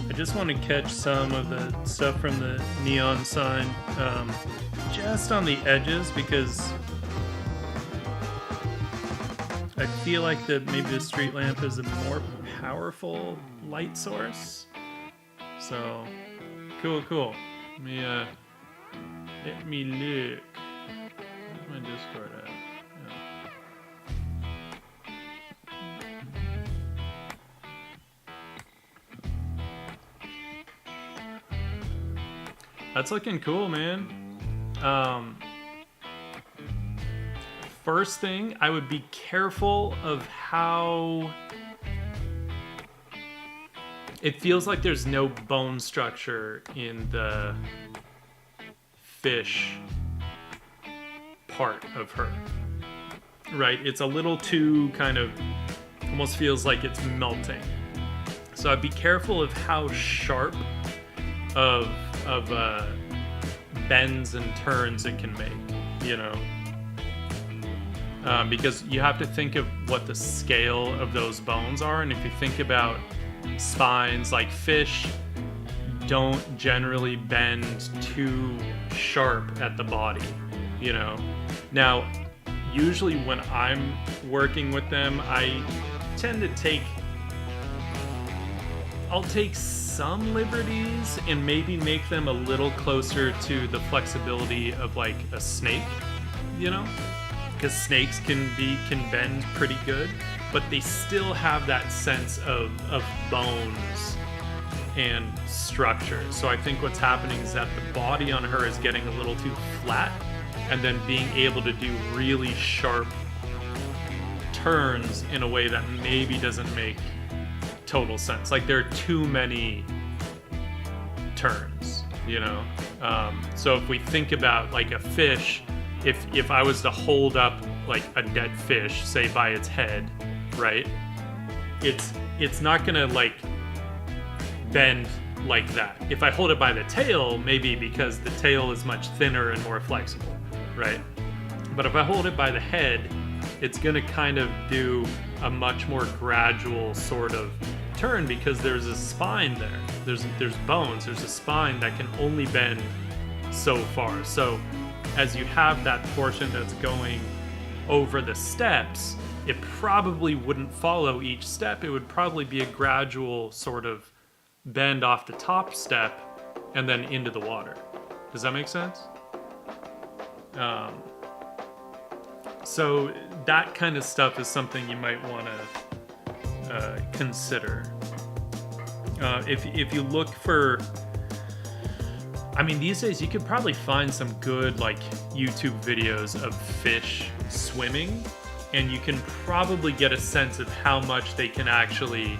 I just want to catch some of the stuff from the neon sign, just on the edges, because I feel like maybe the street lamp is a more powerful light source. So, cool. Let me look. Where's my Discord at? That's looking cool, man. First thing, I would be careful of how it feels like there's no bone structure in the fish part of her. Right? It's a little too kind of, almost feels like it's melting. So I'd be careful of how sharp of bends and turns it can make, you know, because you have to think of what the scale of those bones are. And if you think about spines, like fish don't generally bend too sharp at the body, you know. Now, usually when I'm working with them, I tend to I'll take some liberties and maybe make them a little closer to the flexibility of like a snake, you know, because snakes can bend pretty good, but they still have that sense of bones and structure. So I think what's happening is that the body on her is getting a little too flat, and then being able to do really sharp turns in a way that maybe doesn't make total sense. Like there are too many turns, you know. So if we think about like a fish, if I was to hold up like a dead fish, say by its head, right? It's not gonna like bend like that. If I hold it by the tail, maybe, because the tail is much thinner and more flexible, right? But if I hold it by the head, it's gonna kind of do a much more gradual sort of turn, because there's a spine there. There's bones. There's a spine that can only bend so far. So as you have that portion that's going over the steps, it probably wouldn't follow each step. It would probably be a gradual sort of bend off the top step and then into the water, Does that make sense? So that kind of stuff is something you might want to consider. If you look for, I mean, these days you could probably find some good like YouTube videos of fish swimming, and you can probably get a sense of how much they can actually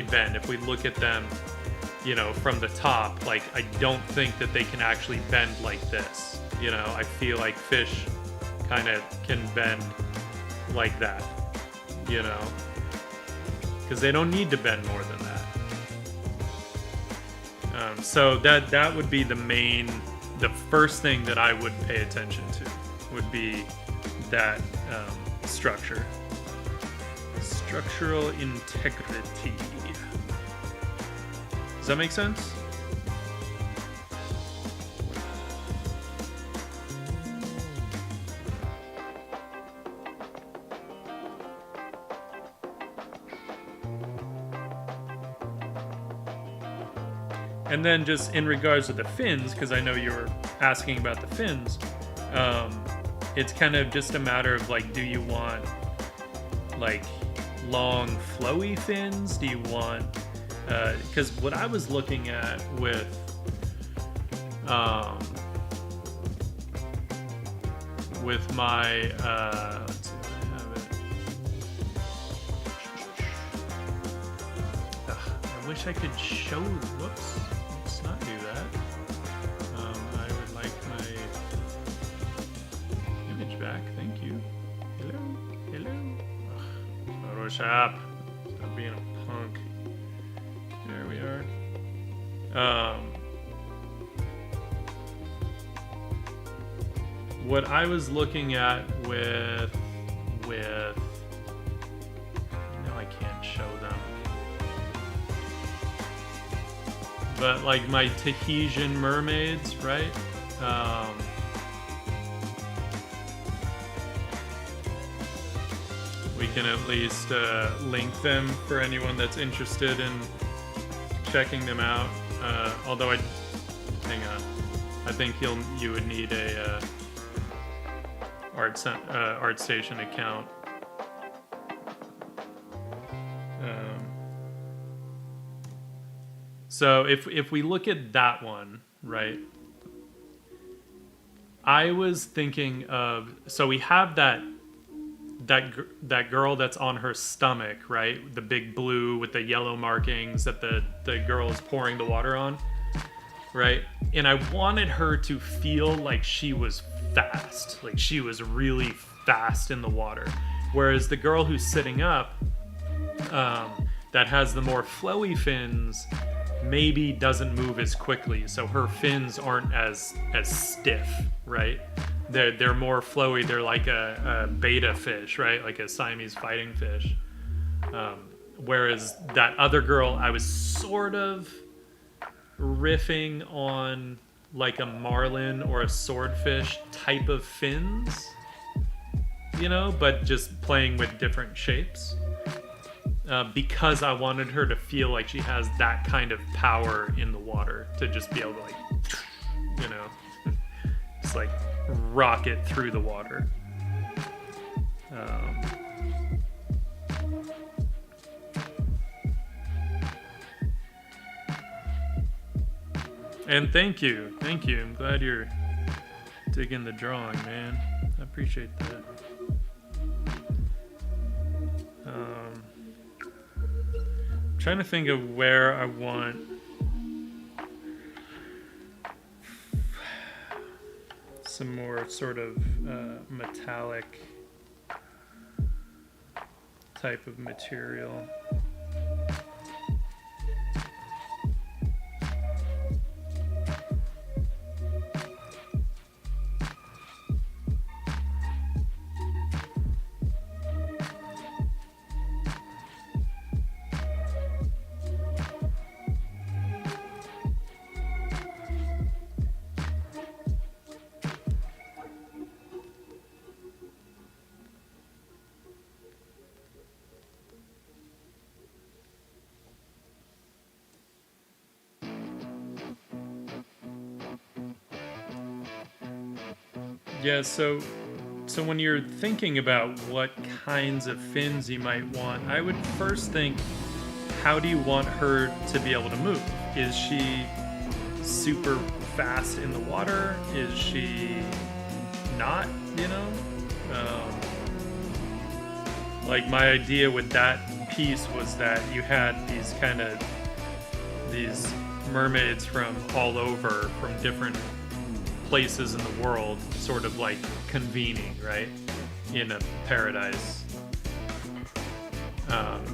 bend. If we look at them, you know, from the top, like I don't think that they can actually bend like this. You know, I feel like fish kind of can bend like that, you know, because they don't need to bend more than that. So that would be the first thing that I would pay attention to would be that structure, structural integrity. Does that make sense? And then just in regards to the fins, because I know you were asking about the fins, it's kind of just a matter of like, do you want like long flowy fins? Do you want, because what I was looking at with, my, let's see if I have it. I wish I could show, whoops. Let's not do that. I would like my image back. Thank you. Hello. Hello. Ugh. Photoshop. Stop being a punk. There we are. What I was looking at with no, I can't show them. But like my Tahitian mermaids, right? We can at least link them for anyone that's interested in checking them out. Although hang on, I think you would need a ArtStation account. So if we look at that one, right? I was thinking of, so we have that girl that's on her stomach, right? The big blue with the yellow markings that the girl is pouring the water on, right? And I wanted her to feel like she was fast, like she was really fast in the water. Whereas the girl who's sitting up, that has the more flowy fins, maybe doesn't move as quickly, so her fins aren't as stiff, right? They're more flowy. They're like a beta fish, right? Like a Siamese fighting fish. Whereas that other girl, I was sort of riffing on like a marlin or a swordfish type of fins, you know, but just playing with different shapes. Because I wanted her to feel like she has that kind of power in the water to just be able to, like, you know, just like rocket through the water. And thank you. I'm glad you're digging the drawing, man. I appreciate that. Trying to think of where I want some more sort of metallic type of material. Yeah, so when you're thinking about what kinds of fins you might want, I would first think, how do you want her to be able to move? Is she super fast in the water? Is she not, you know? Like my idea with that piece was that you had these mermaids from all over, from different places in the world, sort of like convening, right, in a paradise.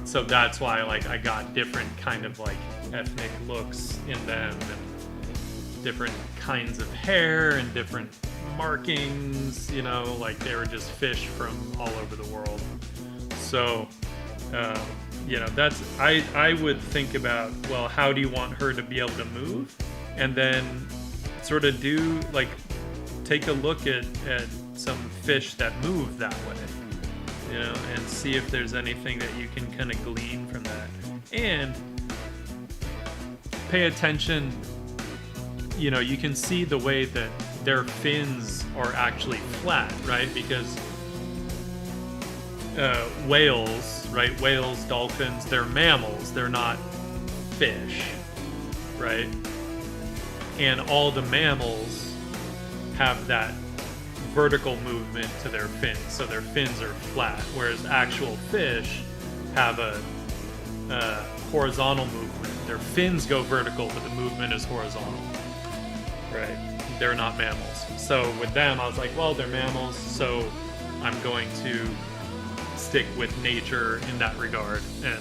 So that's why like I got different kind of like ethnic looks in them, and different kinds of hair and different markings, you know, like they were just fish from all over the world. So you know, that's I would think about, well, how do you want her to be able to move, and then sort of do like take a look at some fish that move that way, you know, and see if there's anything that you can kind of glean from that, and pay attention. You know, you can see the way that their fins are actually flat, right? Because whales, right? Whales, dolphins, they're mammals. They're not fish, right? And all the mammals have that vertical movement to their fins, so their fins are flat, whereas actual fish have a horizontal movement. Their fins go vertical, but the movement is horizontal, right? They're not mammals. So with them, I was like, well, they're mammals, so I'm going to stick with nature in that regard and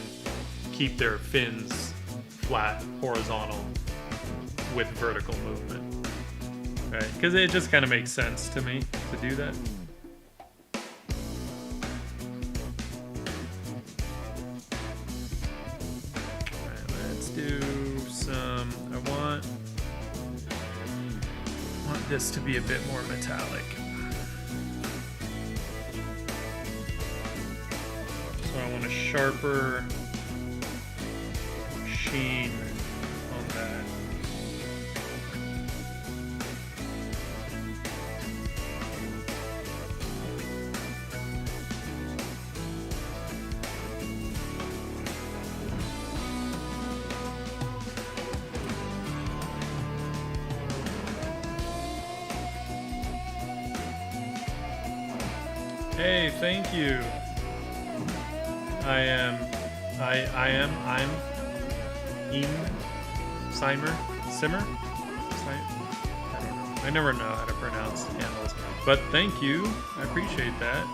keep their fins flat, horizontal, with vertical movement, right? Because it just kind of makes sense to me to do that. Alright, let's do some. I want this to be a bit more metallic. So I want a sharper sheen on that. Hey, thank you. I'm Simmer? Simmer? I don't know. I never know how to pronounce handles. But thank you. I appreciate that.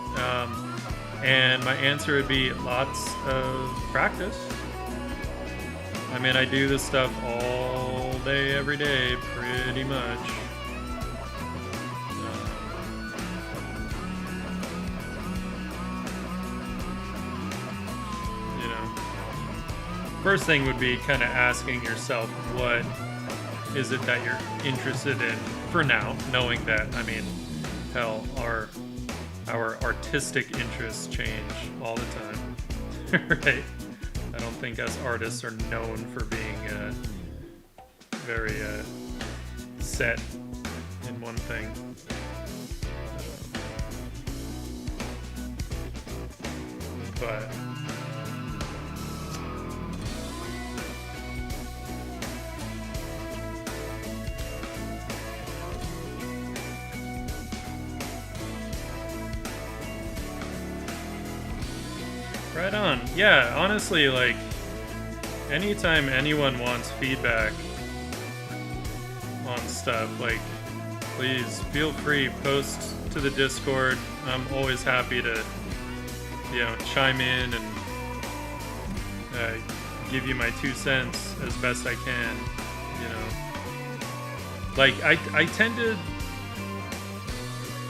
And my answer would be lots of practice. I mean, I do this stuff all day, every day, pretty much. First thing would be kind of asking yourself, what is it that you're interested in for now, knowing that, I mean, hell, our artistic interests change all the time, right? I don't think us artists are known for being very set in one thing. But right on. Yeah, honestly, like, anytime anyone wants feedback on stuff, like, please feel free, post to the Discord. I'm always happy to, you know, chime in and give you my 2 cents as best I can, you know. Like, I tend to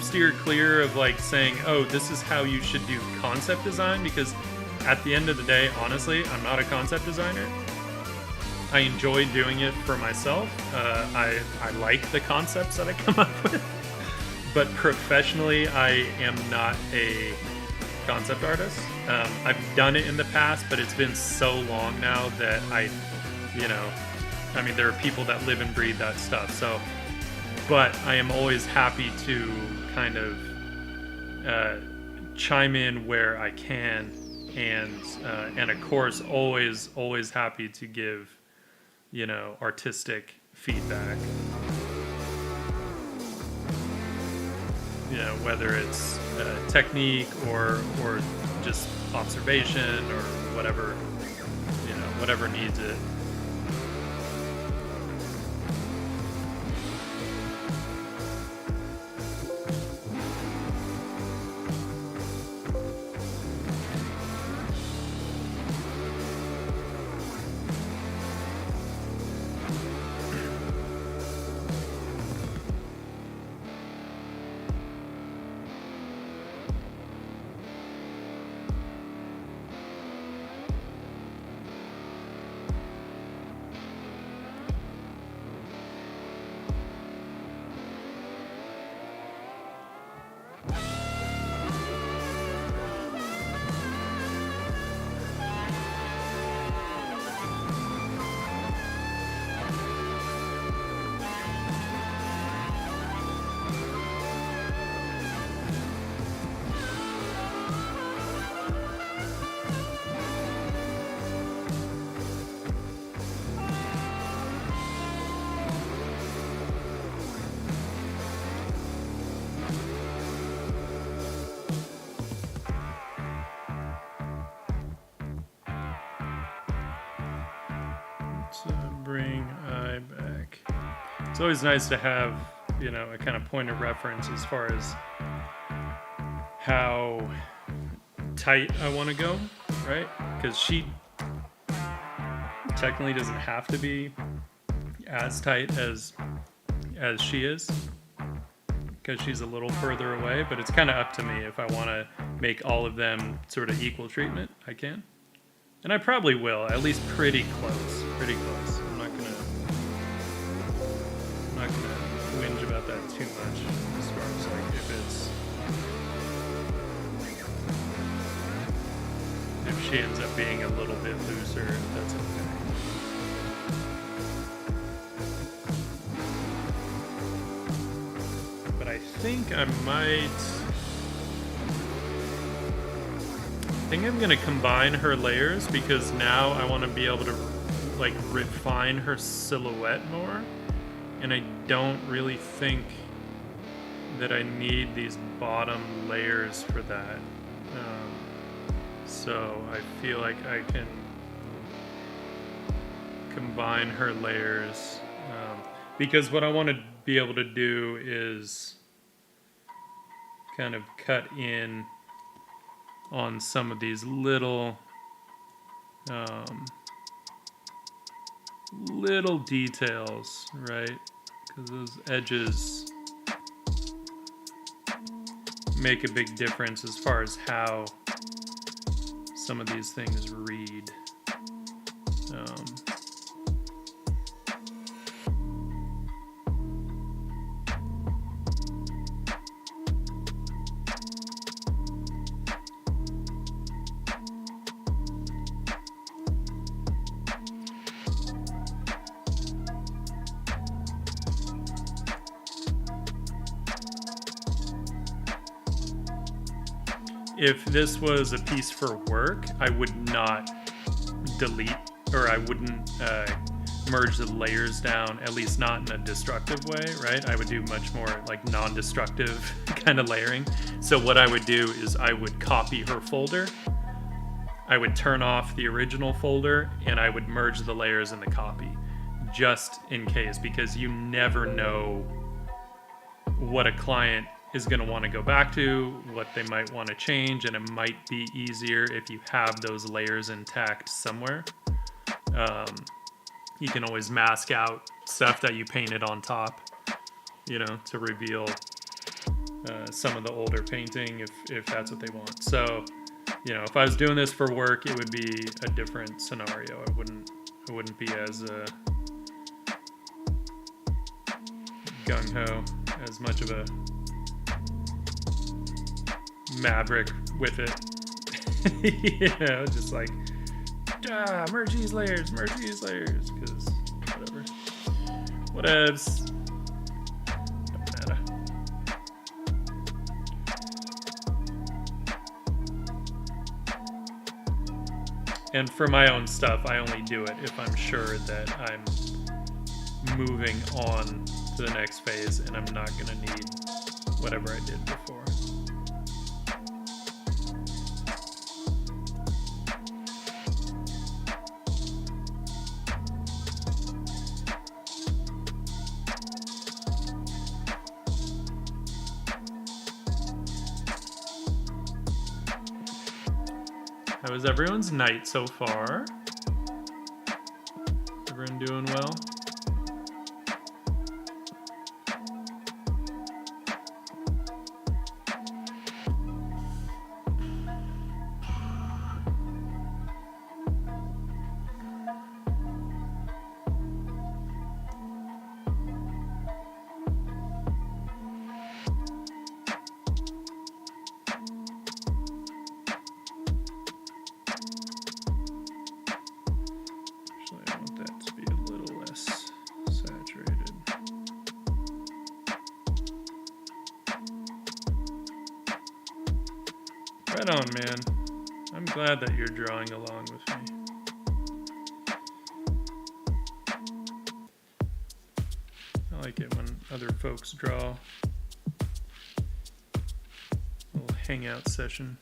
steer clear of, like, saying, oh, this is how you should do concept design, because at the end of the day, honestly, I'm not a concept designer. I enjoy doing it for myself. I like the concepts that I come up with. But professionally, I am not a concept artist. I've done it in the past, but it's been so long now that I mean, there are people that live and breathe that stuff. So but I am always happy to kind of chime in where I can, and of course always happy to give, you know, artistic feedback. You know, whether it's technique or just observation or whatever, you know, whatever needs it. Bring I back. It's always nice to have, you know, a kind of point of reference as far as how tight I want to go, right? Because she technically doesn't have to be as tight as she is, because she's a little further away, but it's kind of up to me. If I want to make all of them sort of equal treatment, I can. And I probably will, at least pretty close. I'm not gonna whinge about that too much, as far as like if she ends up being a little bit looser, that's okay. But I think I'm gonna combine her layers, because now I want to be able to like refine her silhouette more, and I don't really think that I need these bottom layers for that. So I feel like I can combine her layers, because what I want to be able to do is kind of cut in on some of these little details, right? Because those edges make a big difference as far as how some of these things read. If this was a piece for work, I would not delete, or I wouldn't merge the layers down, at least not in a destructive way, right? I would do much more like non-destructive kind of layering. So what I would do is I would copy her folder, I would turn off the original folder, and I would merge the layers in the copy, just in case, because you never know what a client is going to want to go back to, what they might want to change, and it might be easier if you have those layers intact somewhere. You can always mask out stuff that you painted on top, you know, to reveal some of the older painting if that's what they want. So, you know, if I was doing this for work, it would be a different scenario. I wouldn't be as gung-ho, as much of a maverick with it. You know, just like, merge these layers, because whatever. Whatevs. And for my own stuff, I only do it if I'm sure that I'm moving on to the next phase and I'm not going to need whatever I did before. How was everyone's night so far? Everyone doing well? Right on, man. I'm glad that you're drawing along with me. I like it when other folks draw. A little hangout session.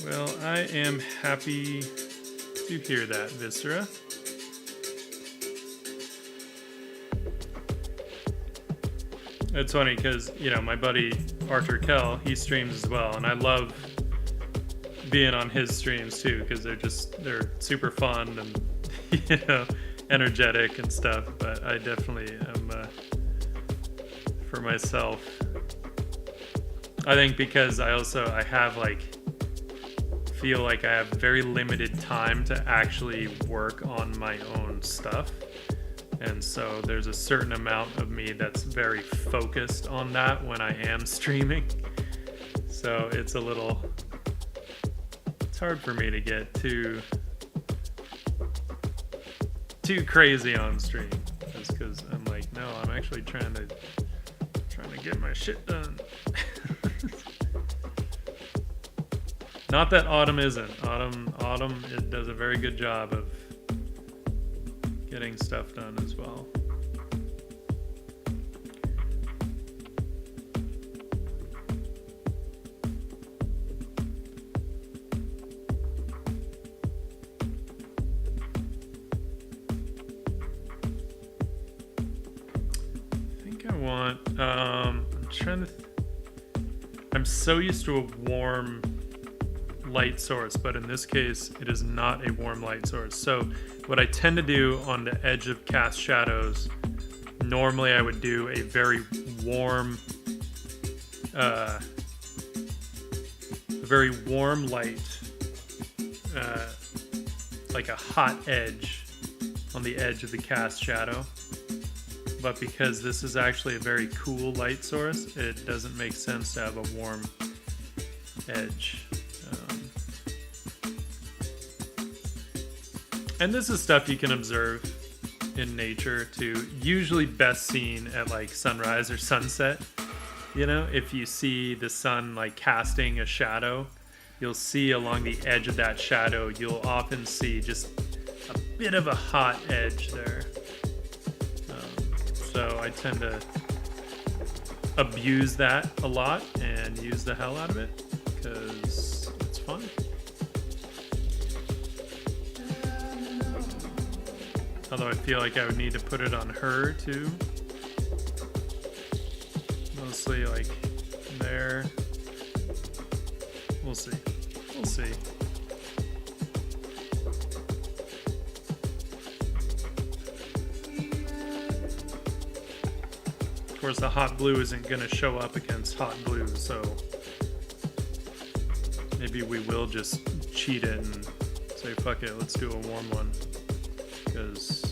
Well, I am happy to hear that, Viscera. It's funny because, you know, my buddy Arthur Kell, he streams as well, and I love being on his streams too because they're super fun and, you know, energetic and stuff. But I definitely am, for myself, I think because I have like, feel like I have very limited time to actually work on my own stuff, and so there's a certain amount of me that's very focused on that when I am streaming. So it's hard for me to get too crazy on stream, just because I'm like, no, I'm actually trying to get my shit done. Not that Autumn isn't. Autumn it does a very good job of getting stuff done as well. I think I want, I'm so used to a warm light source, but in this case it is not a warm light source. So what I tend to do on the edge of cast shadows, normally I would do a very warm light, like a hot edge on the edge of the cast shadow. But because this is actually a very cool light source, it doesn't make sense to have a warm edge. And this is stuff you can observe in nature too. Usually best seen at like sunrise or sunset. You know, if you see the sun like casting a shadow, you'll see along the edge of that shadow, you'll often see just a bit of a hot edge there. So I tend to abuse that a lot and use the hell out of it because it's fun. Although I feel like I would need to put it on her too. Mostly like there. We'll see. We'll see. Of course, the hot blue isn't going to show up against hot blue, so maybe we will just cheat it and say, fuck it, let's do a warm one. Because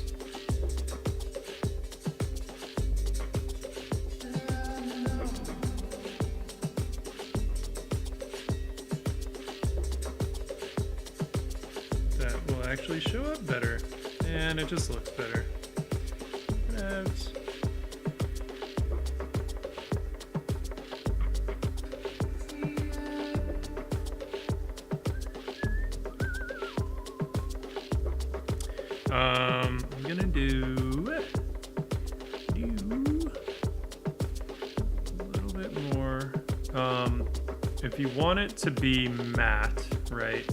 that will actually show up better. And it just looks better. Whatevs. I'm gonna do a little bit more. If you want it to be matte, right?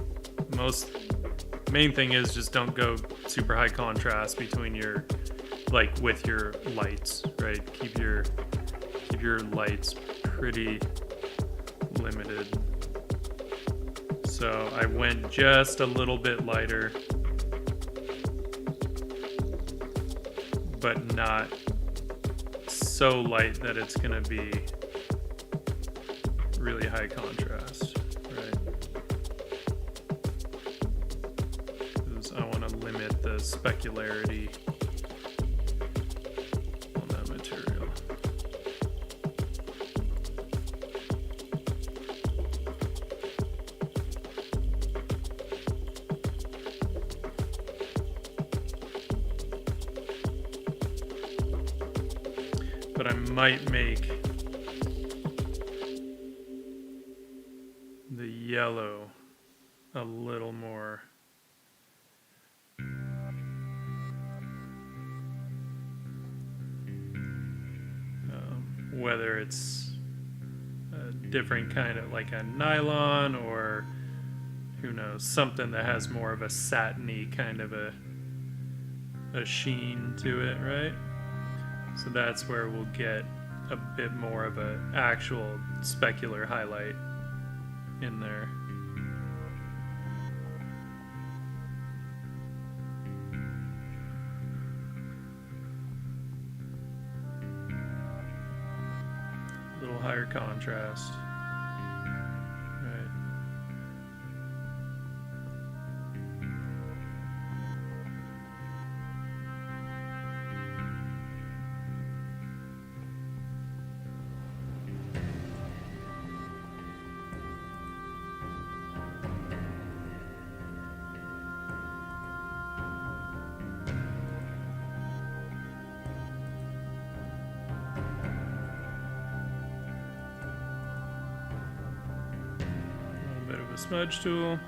Main thing is just don't go super high contrast between your, like, with your lights, right? Keep your lights pretty limited. So I went just a little bit lighter, but not so light that it's gonna be really high contrast, right? Because I want to limit the specularity on that material. But I might make the yellow a little more whether it's a different kind of, like a nylon, or who knows, something that has more of a satiny kind of a sheen to it, right? So that's where we'll get a bit more of an actual specular highlight in there. A little higher contrast. Right. Smudge tool.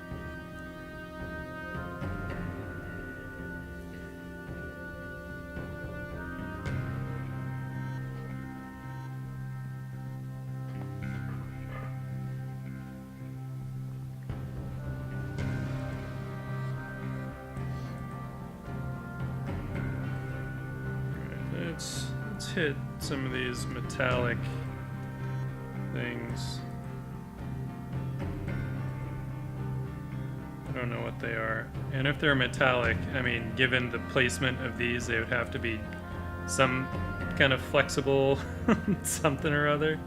Alright, let's hit some of these metallic things. I don't know what they are. And if they're metallic, I mean, given the placement of these, they would have to be some kind of flexible something or other.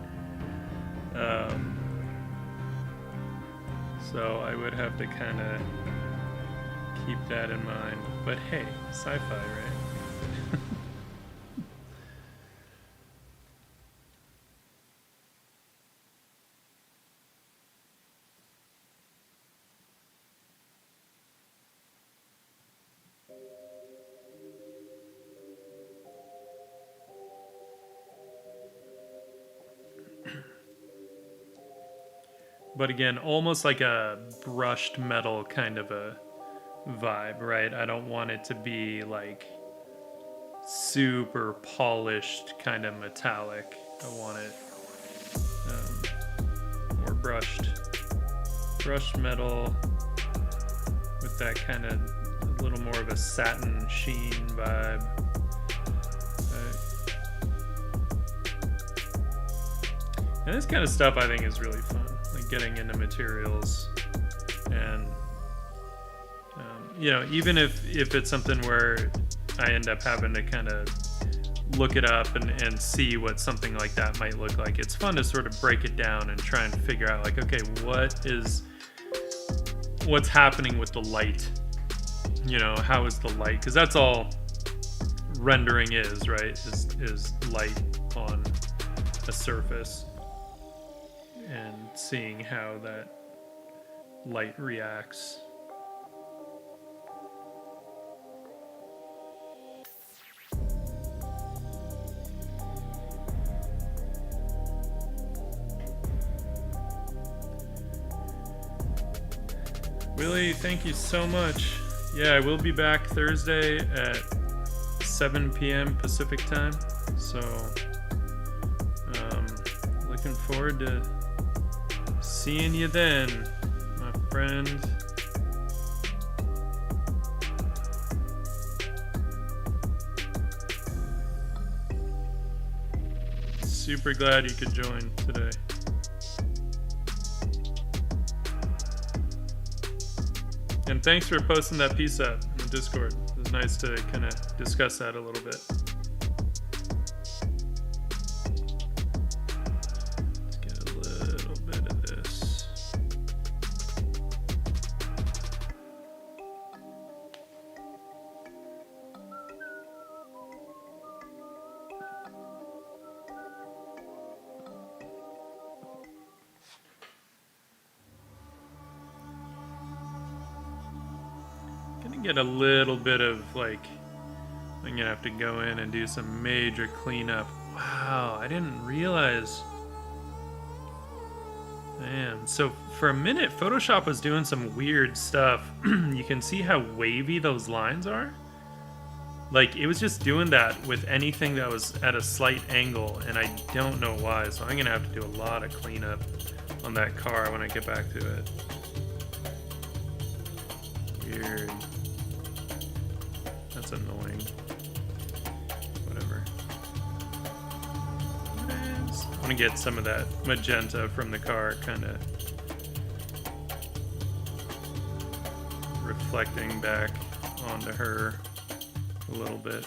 So I would have to kind of keep that in mind. But hey, sci-fi, right? But again, almost like a brushed metal kind of a vibe, right? I don't want it to be like super polished kind of metallic. I want it more brushed metal with that kind of a little more of a satin sheen vibe. And this kind of stuff I think is really fun, like getting into materials, and you know, even if it's something where I end up having to kind of look it up and see what something like that might look like. It's fun to sort of break it down and try and figure out, like, okay, what's happening with the light? You know, how is the light? Because that's all rendering is, right? Is light on a surface and seeing how that light reacts. Willie, thank you so much. Yeah, I will be back Thursday at 7 p.m. Pacific time. So, looking forward to seeing you then, my friend. Super glad you could join today. And thanks for posting that piece up in the Discord. It was nice to kind of discuss that a little bit. Let's get a little bit of this. Get a little bit of, like, I'm gonna have to go in and do some major cleanup. Wow, I didn't realize. Man, so for a minute Photoshop was doing some weird stuff. You can see how wavy those lines are. Like, it was just doing that with anything that was at a slight angle, and I don't know why, so I'm gonna have to do a lot of cleanup on that car when I get back to it. Weird. That's annoying. Whatever. I want to get some of that magenta from the car kind of reflecting back onto her a little bit.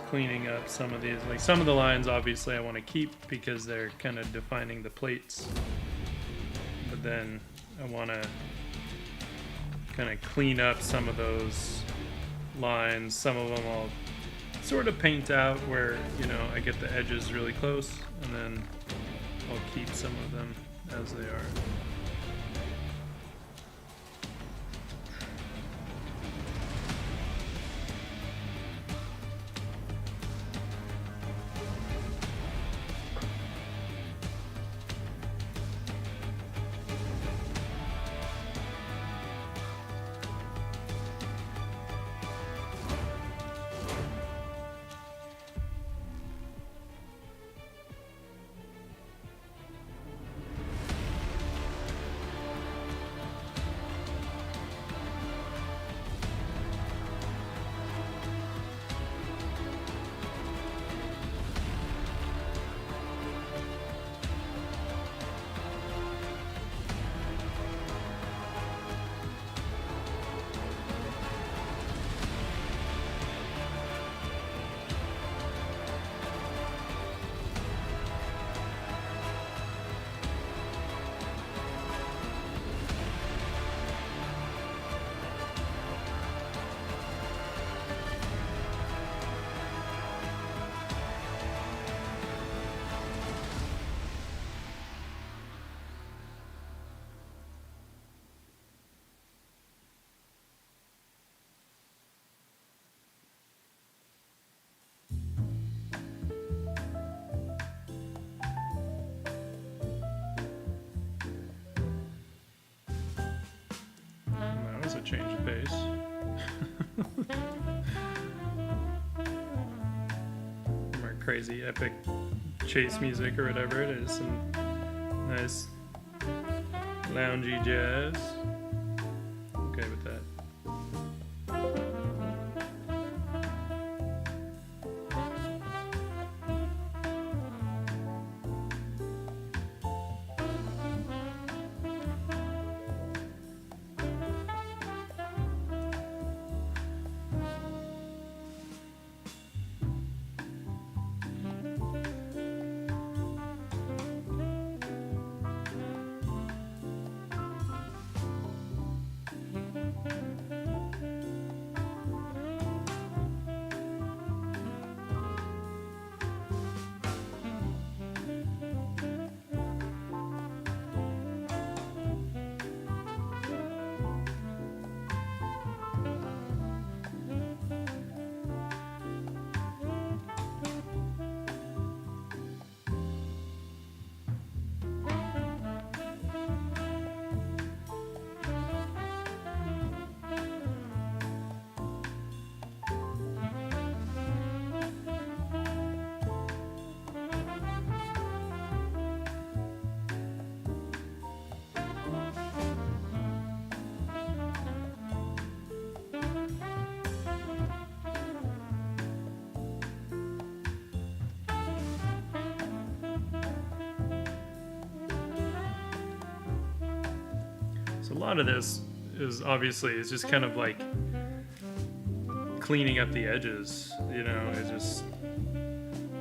Cleaning up some of these, like some of the lines obviously I want to keep because they're kind of defining the plates, but then I want to kind of clean up some of those lines. Some of them I'll sort of paint out where, you know, I get the edges really close, and then I'll keep some of them as they are. More crazy epic chase music or whatever it is. Some nice loungy jazz. Okay with that. So a lot of this is obviously is just kind of like cleaning up the edges, you know, it's just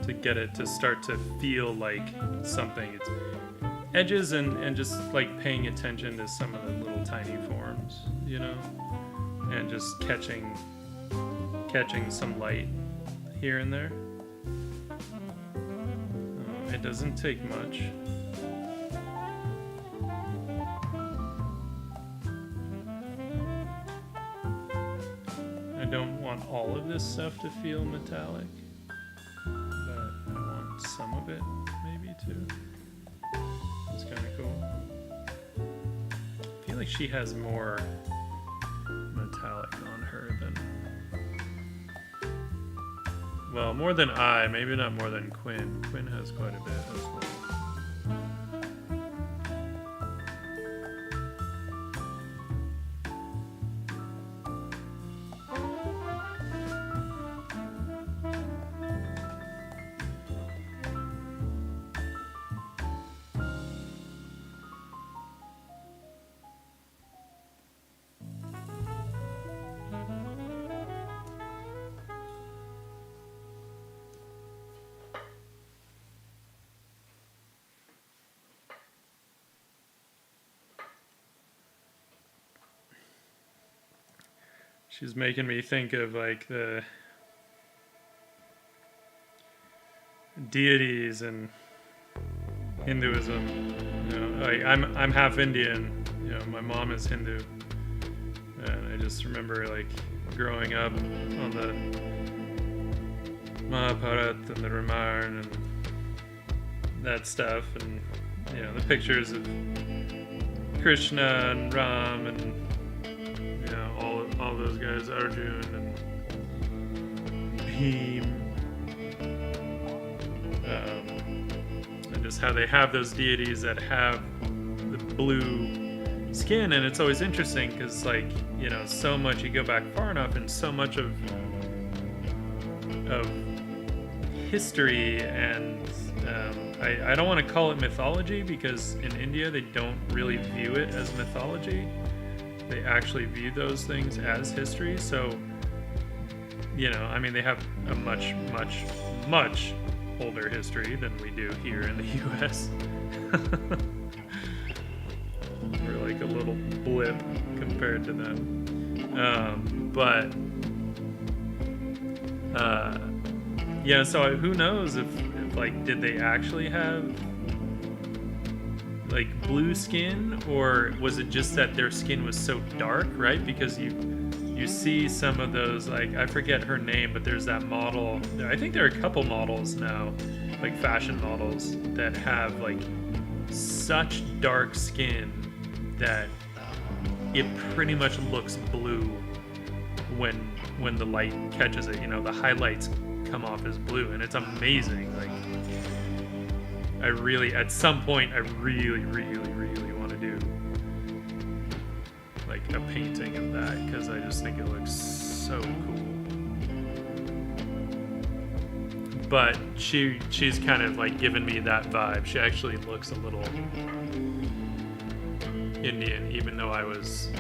to get it to start to feel like something. It's edges and just like paying attention to some of the little tiny forms, you know, and just catching some light here and there. It doesn't take much. I don't want all of this stuff to feel metallic, but I want some of it maybe too. It's kind of cool. I feel like she has more metallic on her than, well, more than I, maybe not more than Quinn. Quinn has quite a bit as well. She's making me think of like the deities in Hinduism. You know, like I'm half Indian. You know, my mom is Hindu, and I just remember like growing up on the Mahabharata and the Ramayana and that stuff, and you know the pictures of Krishna and Ram and all those guys, Arjun and Bhim, and just how they have those deities that have the blue skin, and it's always interesting because, like, you know, so much you go back far enough, and so much of history and I don't want to call it mythology because in India they don't really view it as mythology. They actually view those things as history. So, you know, I mean, they have a much, much, much older history than we do here in the US. We're like a little blip compared to them. Yeah, so who knows if like, did they actually have like blue skin, or was it just that their skin was so dark, right? Because you see some of those, like, I forget her name, but there's that model. I think there are a couple models now, like fashion models, that have like such dark skin that it pretty much looks blue when when the light catches it. You know, the highlights come off as blue, and it's amazing. Like, I really, at some point, I really want to do like a painting of that because I just think it looks so cool. But she's kind of like given me that vibe. She actually looks a little Indian, even though I was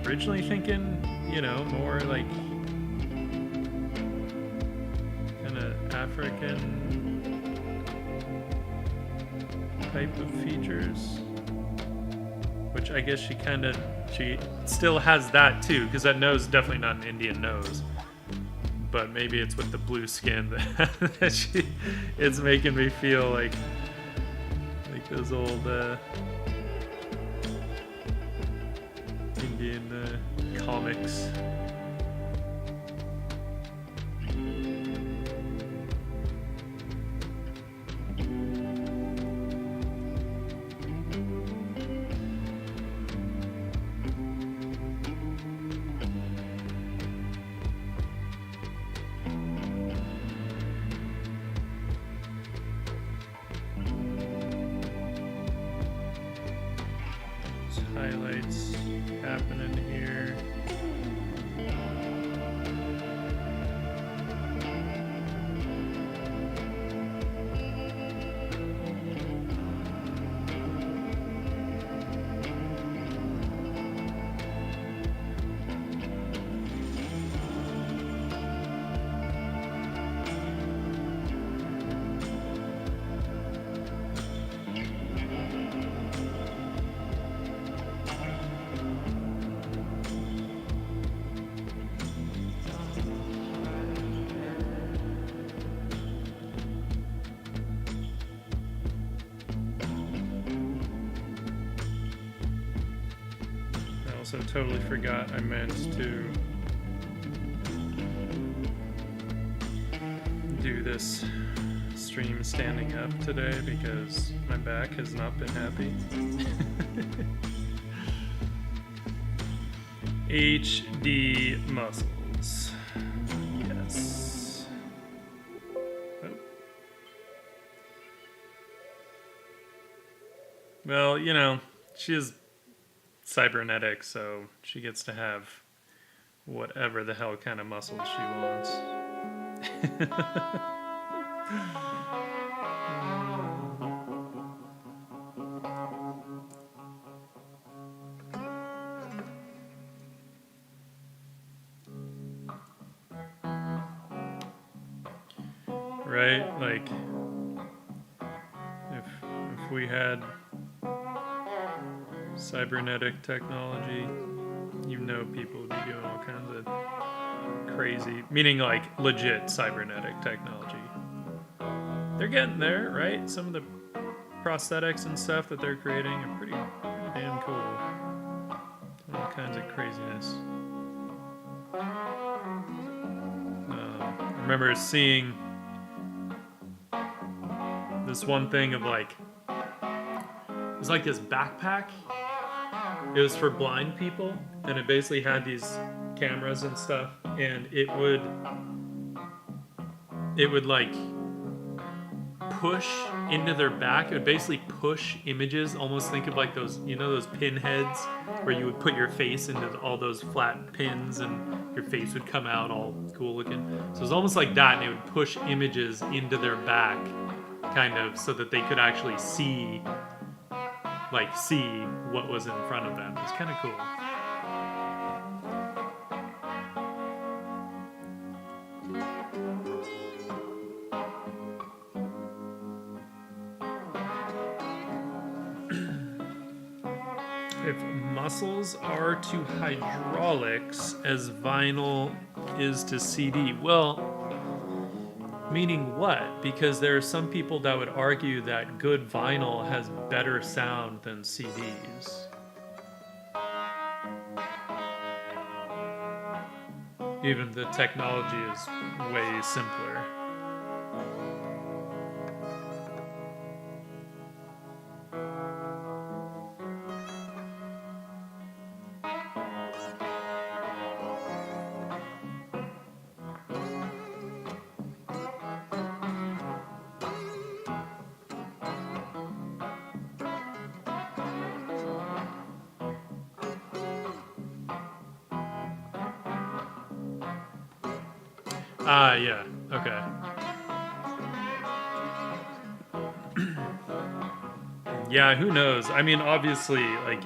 originally thinking, you know, more like kind of African type of features, which I guess she still has that too, because that nose is definitely not an Indian nose, but maybe it's with the blue skin that it's making me feel like those old Indian comics. Highlights happening here. Also totally forgot I meant to do this stream standing up today because my back has not been happy. HD muscles. Yes. Oh. Well, you know, she is cybernetic, so she gets to have whatever the hell kind of muscles she wants. Right? Like, if we had cybernetic technology, you know, people would be doing all kinds of crazy, meaning like legit cybernetic technology. They're getting there, right? Some of the prosthetics and stuff that they're creating are pretty damn cool. All kinds of craziness. I remember seeing this one thing of like, it was like this backpack. It was for blind people, and it basically had these cameras and stuff, and it would like push into their back. It would basically push images. Almost think of like those, you know, those pinheads where you would put your face into all those flat pins, and your face would come out all cool looking. So it was almost like that, and it would push images into their back, kind of, so that they could actually see what was in front of them. It's kind of cool. If muscles are to hydraulics as vinyl is to CD, well, meaning what? Because there are some people that would argue that good vinyl has better sound than CDs. Even the technology is way simpler. Ah, yeah. Okay. Yeah, who knows? I mean, obviously, like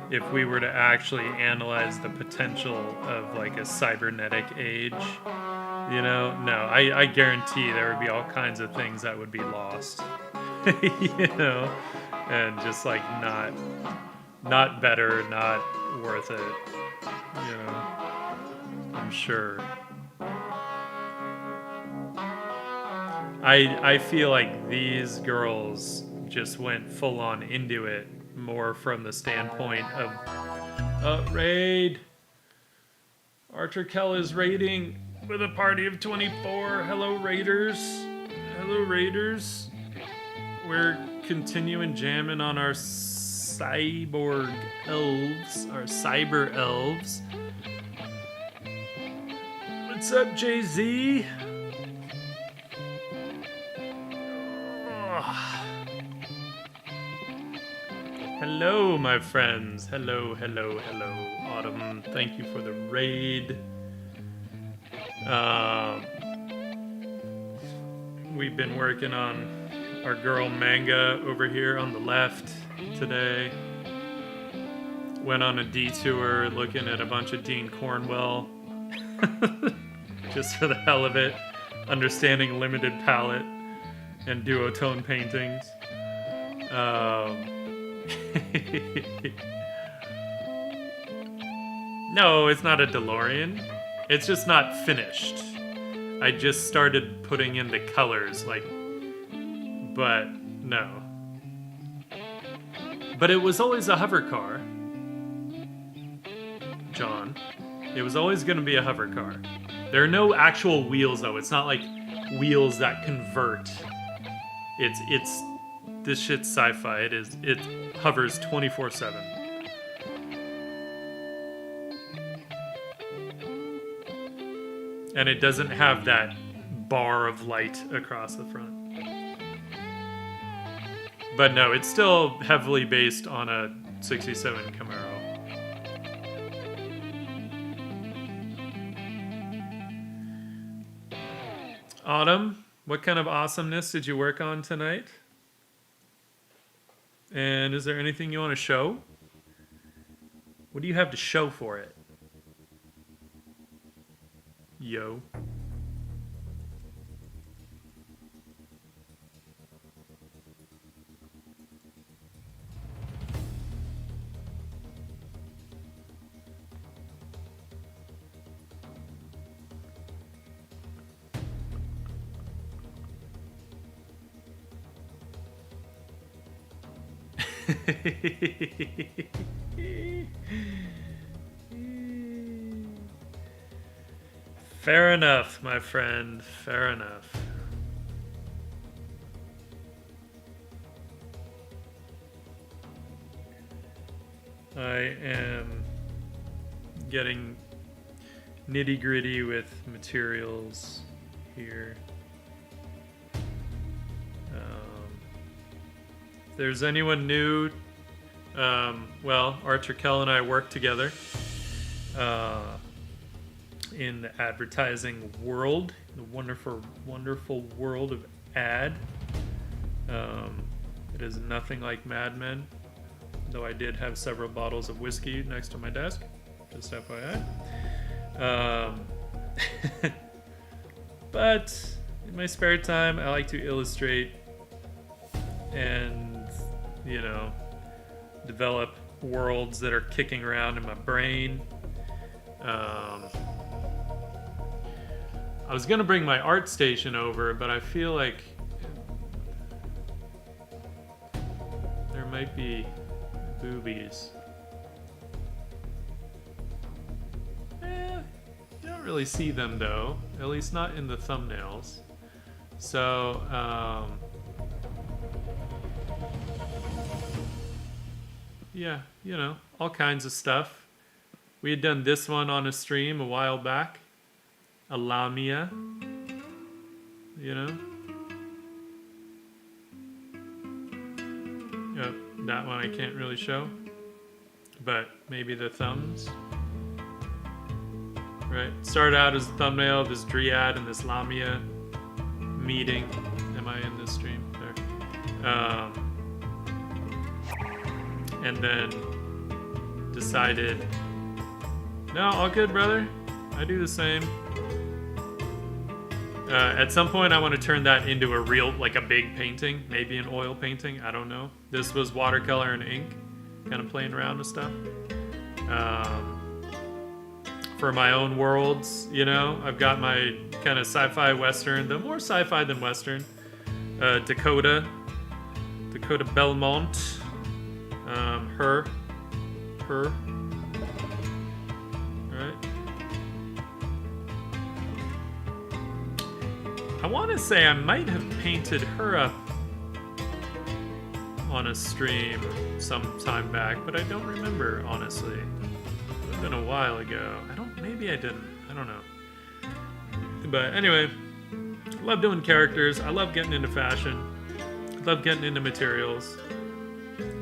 if we were to actually analyze the potential of like a cybernetic age, no, I guarantee there would be all kinds of things that would be lost, you know, and just like not better, not worth it, I'm sure. I feel like these girls just went full on into it more from the standpoint of raid. Archer Kell is raiding with a party of 24. Hello Raiders. Hello Raiders. We're continuing jamming on our cyborg elves, our cyber elves. What's up, Jay-Z? Hello, my friends. Hello, hello, hello. Autumn, thank you for the raid. We've been working on our girl manga over here on the left today. Went on a detour looking at a bunch of Dean Cornwell. Just for the hell of it. Understanding limited palette and duotone paintings. No, it's not a DeLorean. It's just not finished. I just started putting in the colors, but no. But it was always a hover car, John. It was always going to be a hover car. There are no actual wheels, though. It's not like wheels that convert. It's this shit's sci-fi. It hovers 24/7. And it doesn't have that bar of light across the front. But no, it's still heavily based on a 67 Camaro. Autumn, what kind of awesomeness did you work on tonight? And is there anything you want to show? What do you have to show for it? Yo. Fair enough, my friend. Fair enough. I am getting nitty-gritty with materials here. If there's anyone new, well, Archer Kell and I work together in the advertising world, the wonderful, wonderful world of ad. It is nothing like Mad Men, though I did have several bottles of whiskey next to my desk, just FYI. But in my spare time, I like to illustrate and, develop worlds that are kicking around in my brain. I was gonna bring my art station over, but I feel like there might be boobies. You don't really see them though, at least not in the thumbnails. So, yeah, all kinds of stuff. We had done this one on a stream a while back. A Lamia, that one I can't really show, but maybe the thumbs. Right? Started out as a thumbnail of this Dryad and this Lamia meeting. Am I in this stream? There. And then decided, no, all good, brother. I do the same. At some point, I want to turn that into a real, like a big painting, maybe an oil painting. I don't know. This was watercolor and ink, kind of playing around with stuff. For my own worlds, you know, I've got my kind of sci-fi western, the more sci-fi than western, Dakota Belmont, her, all right. I want to say I might have painted her up on a stream some time back, but I don't remember, honestly. It would have been a while ago. Maybe I didn't. I don't know. But anyway, I love doing characters. I love getting into fashion. I love getting into materials,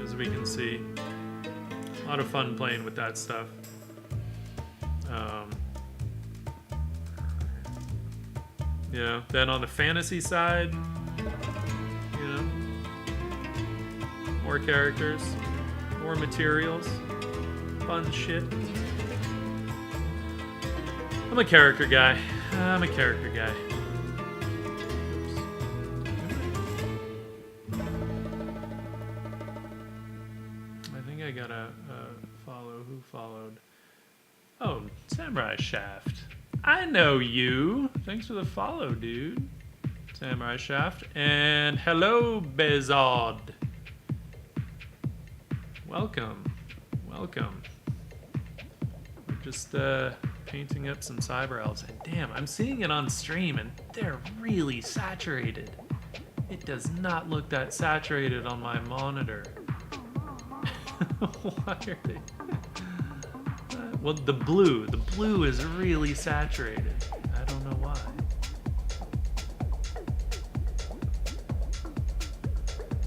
as we can see. A lot of fun playing with that stuff. Yeah. Then on the fantasy side, you know, more characters, more materials, fun shit. I'm a character guy. I'm a character guy. Oops. I think I gotta follow. Who followed? Oh, Samurai Shaft. I know you. Thanks for the follow, dude. Samurai Shaft. And hello, Bezod. Welcome. Welcome. We're just painting up some Cyber Elves. And damn, I'm seeing it on stream and they're really saturated. It does not look that saturated on my monitor. Why are they? Well, the blue is really saturated. I don't know why.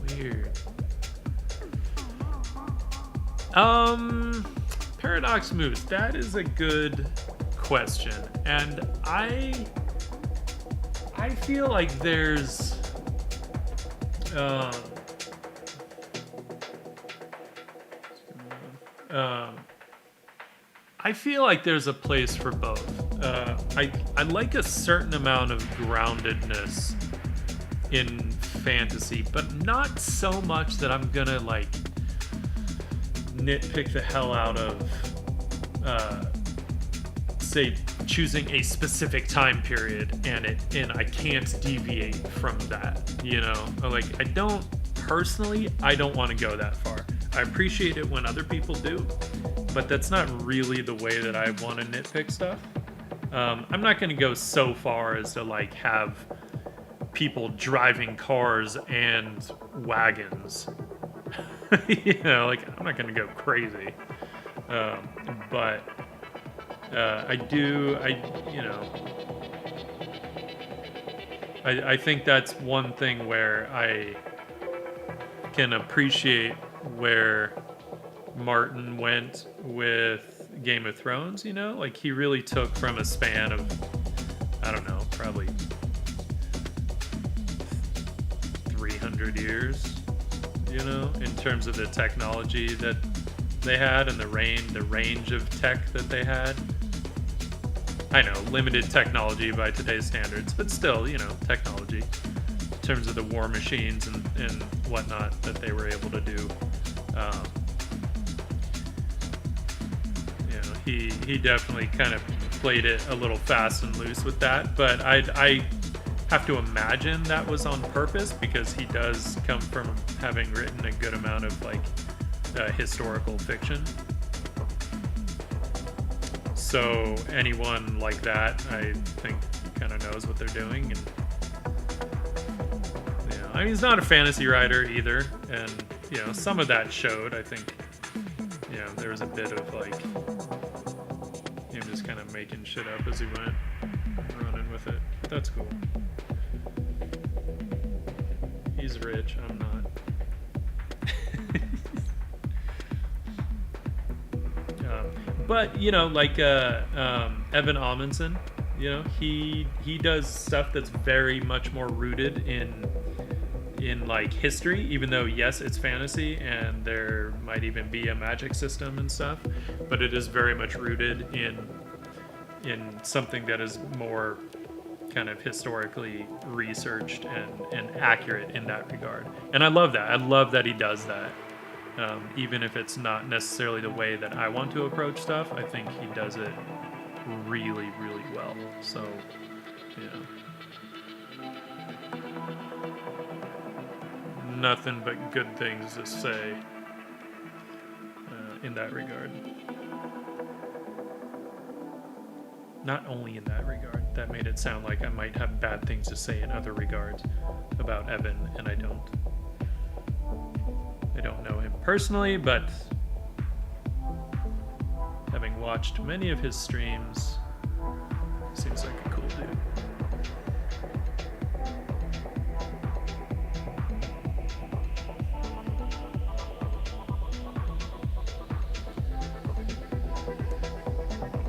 Weird. Paradox Moose, that is a good question. And I feel like there's I feel like there's a place for both. I like a certain amount of groundedness in fantasy, but not so much that I'm gonna like nitpick the hell out of say choosing a specific time period and I can't deviate from that, you know. Like I don't want to go that far. I appreciate it when other people do, but that's not really the way that I want to nitpick stuff. I'm not going to go so far as to like have people driving cars and wagons. You know, like I'm not going to go crazy. But I think that's one thing where I can appreciate where Martin went with Game of Thrones, you know? Like he really took from a span of, I don't know, probably 300 years, you know, in terms of the technology that they had and the range of tech that they had. I know, limited technology by today's standards, but still, you know, technology in terms of the war machines and whatnot that they were able to do. You know, he definitely kind of played it a little fast and loose with that, but I have to imagine that was on purpose because he does come from having written a good amount of like historical fiction. So anyone like that, I think, kind of knows what they're doing. And you know, I mean, he's not a fantasy writer either, and you know, some of that showed. I think, you know, there was a bit of like him just kind of making shit up as he went, running with it. That's cool. He's rich. I'm not. But you know, like Evan Amundsen, you know, he does stuff that's very much more rooted in like history, even though yes, it's fantasy and there might even be a magic system and stuff, but it is very much rooted in something that is more kind of historically researched and accurate in that regard. And I love that. I love that he does that. Even if it's not necessarily the way that I want to approach stuff, I think he does it really, really well. So, yeah. Nothing but good things to say in that regard. Not only in that regard. That made it sound like I might have bad things to say in other regards about Evan, and I don't. I don't know him personally, but having watched many of his streams, seems like a cool dude.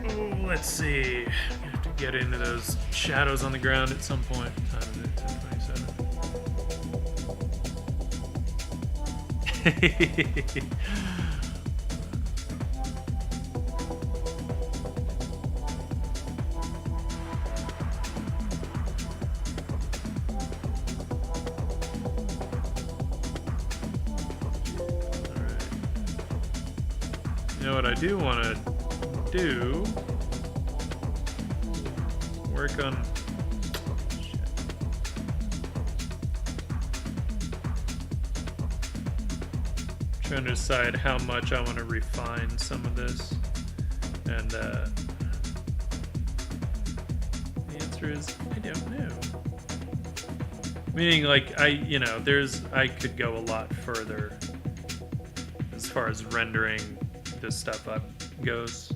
Oh, let's see. I have to get into those shadows on the ground at some point. What time is it? 10:27. You know what I do want to do? Work on... Shit. Trying to decide how much I want to refine some of this. And the answer is, I don't know. Meaning, like, I could go a lot further as far as rendering this stuff up goes,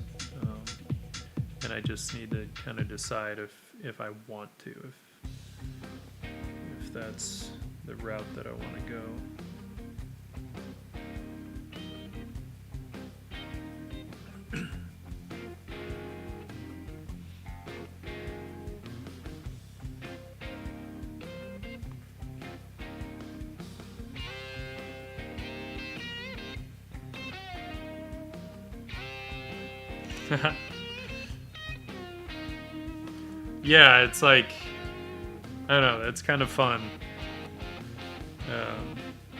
and I just need to kind of decide if I want to, if that's the route that I want to go. Yeah, it's like, I don't know, it's kind of fun.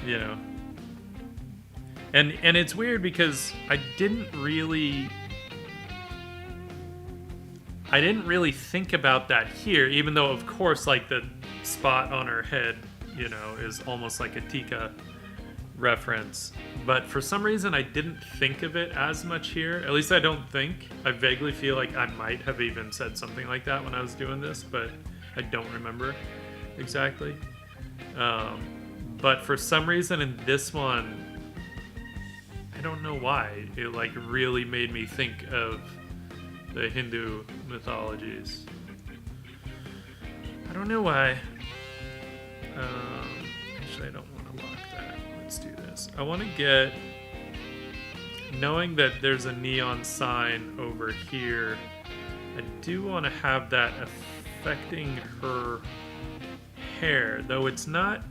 You know. And it's weird because I didn't really think about that here, even though of course like the spot on her head, you know, is almost like a Tika reference. But for some reason I didn't think of it as much here. At least I don't think. I vaguely feel like I might have even said something like that when I was doing this, but I don't remember exactly. But for some reason in this one, I don't know why, it like really made me think of the Hindu mythologies. I don't know why. Actually, I don't want to lock that. Let's do this. I want to get, knowing that there's a neon sign over here, I do want to have that affecting her hair, though it's not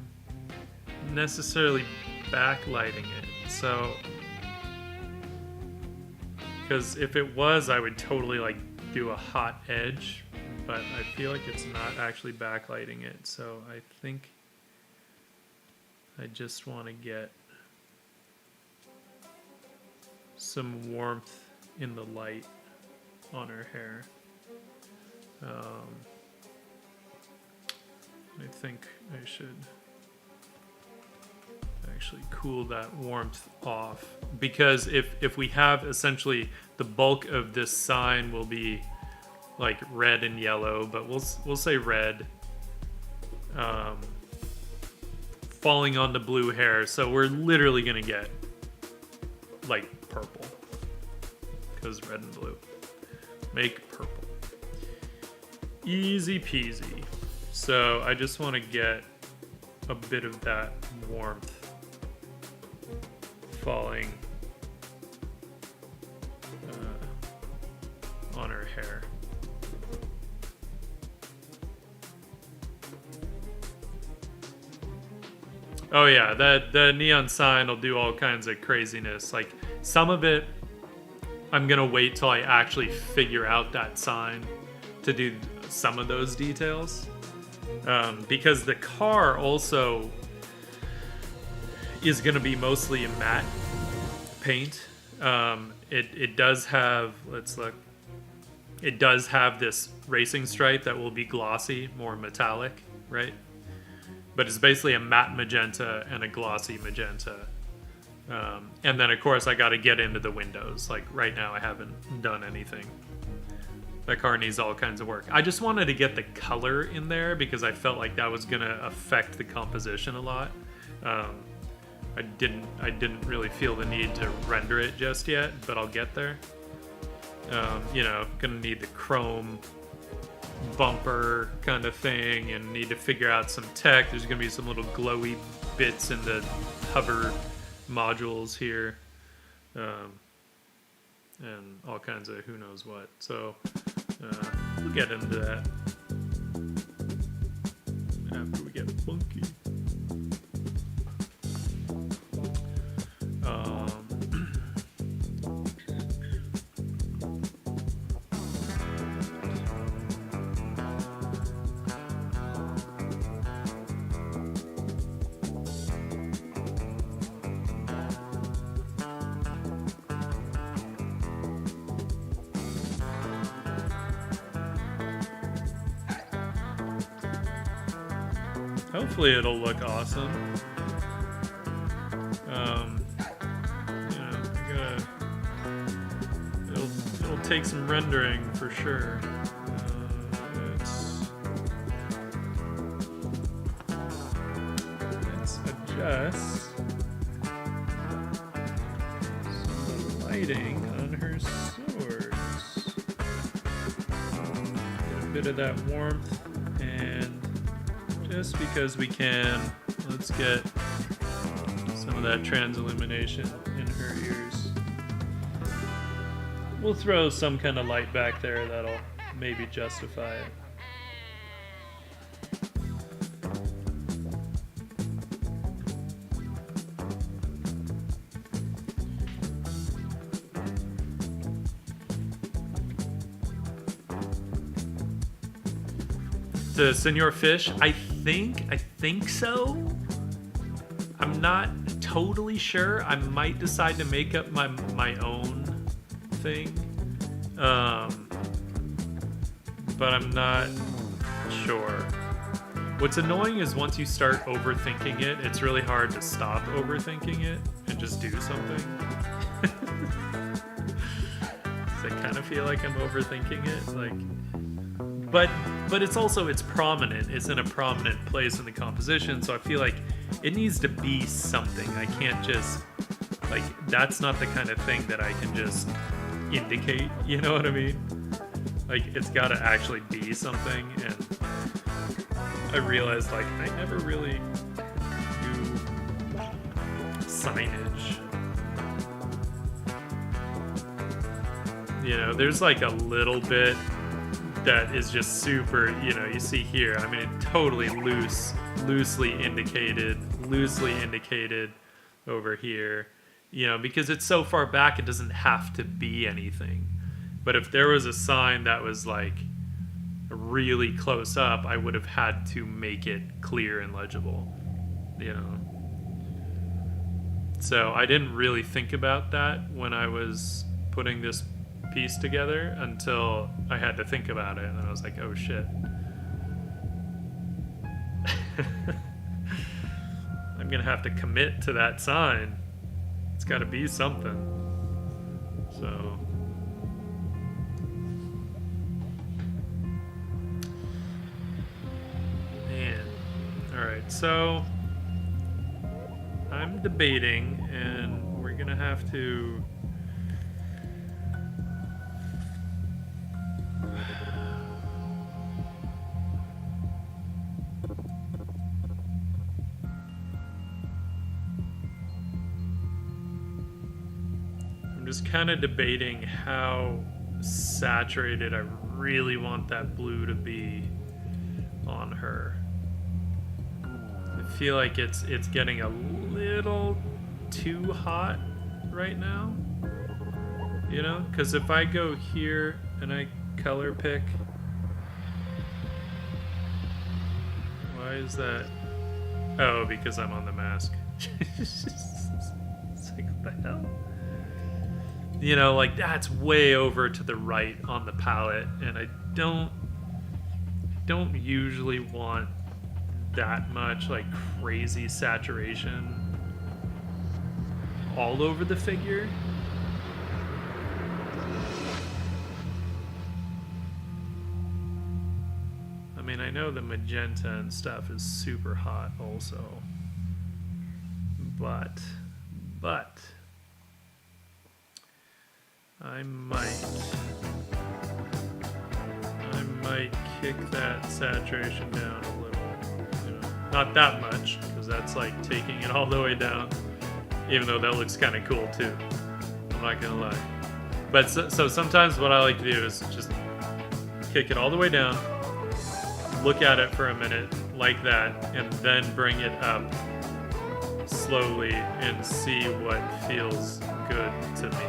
necessarily backlighting it. So, because if it was, I would totally like do a hot edge, but I feel like it's not actually backlighting it. So I think I just want to get some warmth in the light on her hair. I think I should actually cool that warmth off, because if we have essentially the bulk of this sign will be like red and yellow, but we'll say red, falling on the blue hair, so we're literally gonna get like purple, because red and blue make purple. Easy peasy. So I just want to get a bit of that warmth falling on her hair. Oh yeah, the neon sign will do all kinds of craziness. Like some of it, I'm gonna wait till I actually figure out that sign to do some of those details. Because the car also is gonna be mostly a matte paint. It does have, let's look. It does have this racing stripe that will be glossy, more metallic, right? But it's basically a matte magenta and a glossy magenta. And then, of course, I got to get into the windows. Like, right now, I haven't done anything. That car needs all kinds of work. I just wanted to get the color in there because I felt like that was going to affect the composition a lot. I didn't really feel the need to render it just yet, but I'll get there. You know, gonna need the chrome bumper kind of thing and need to figure out some tech. There's gonna be some little glowy bits in the hover modules here, and all kinds of who knows what. So we'll get into that after we get funky. Hopefully it'll look awesome. You know, it'll take some rendering for sure. Let's adjust some lighting on her swords. Get a bit of that warmth, and just because we can, let's get some of that transillumination in her ears. We'll throw some kind of light back there that'll maybe justify it. To Senor Fish, I think so. I'm not totally sure. I might decide to make up my own thing, but I'm not sure. What's annoying is once you start overthinking it, it's really hard to stop overthinking it and just do something. So I kind of feel like I'm overthinking it, like, but it's also, it's prominent. It's in a prominent place in the composition, so I feel like it needs to be something. I can't just, like, that's not the kind of thing that I can just indicate, you know what I mean? Like, it's got to actually be something, and I realized, like, I never really do signage. You know, there's like a little bit that is just super, you know, you see here, I mean, it totally loosely indicated over here, you know, because it's so far back, it doesn't have to be anything. But if there was a sign that was like really close up, I would have had to make it clear and legible, you know. So I didn't really think about that when I was putting this piece together until I had to think about it, and then I was like, oh shit. I'm gonna have to commit to that sign. It's gotta be something. So man. Alright, so I'm debating, and we're gonna have to I'm just kind of debating how saturated. I really want that blue to be on her. I feel like it's getting a little too hot right now. You know, because if I go here and I color pick, why is that? Oh, because I'm on the mask. It's like, what the hell? You know, like that's way over to the right on the palette, and I don't usually want that much like crazy saturation all over the figure. I mean, I know the magenta and stuff is super hot also, but I might kick that saturation down a little. You know, not that much, because that's like taking it all the way down. Even though that looks kind of cool too. I'm not gonna lie. But so sometimes what I like to do is just kick it all the way down, look at it for a minute like that, and then bring it up slowly and see what feels good to me.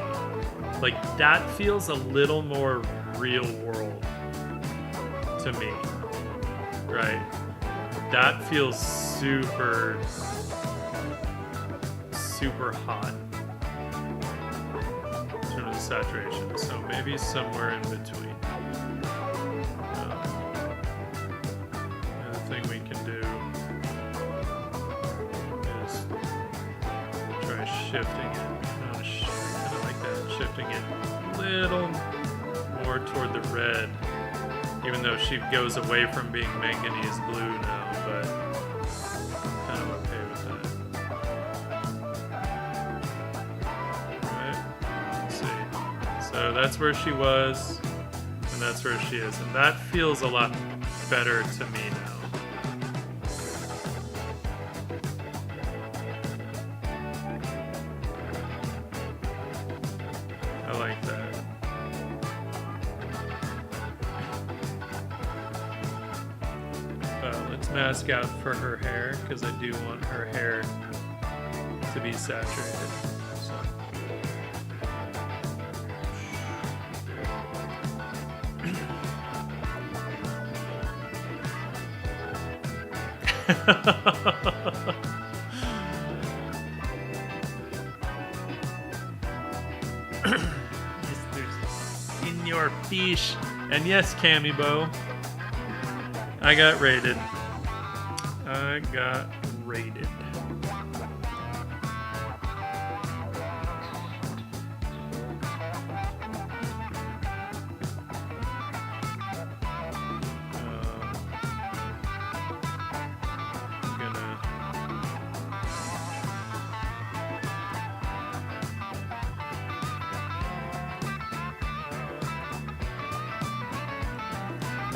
Like that feels a little more real world to me, right? That feels super hot in terms of saturation. So maybe somewhere in between. The thing we can do is try shifting it. I kind of like that, shifting it a little more toward the red, even though she goes away from being manganese blue now, but kind of okay with that. So that's where she was, and that's where she is. And that feels a lot better to me now. I like that. Let's mask out for her hair, because I do want her hair to be saturated. In your fish. And yes, Camibo, I got raided. I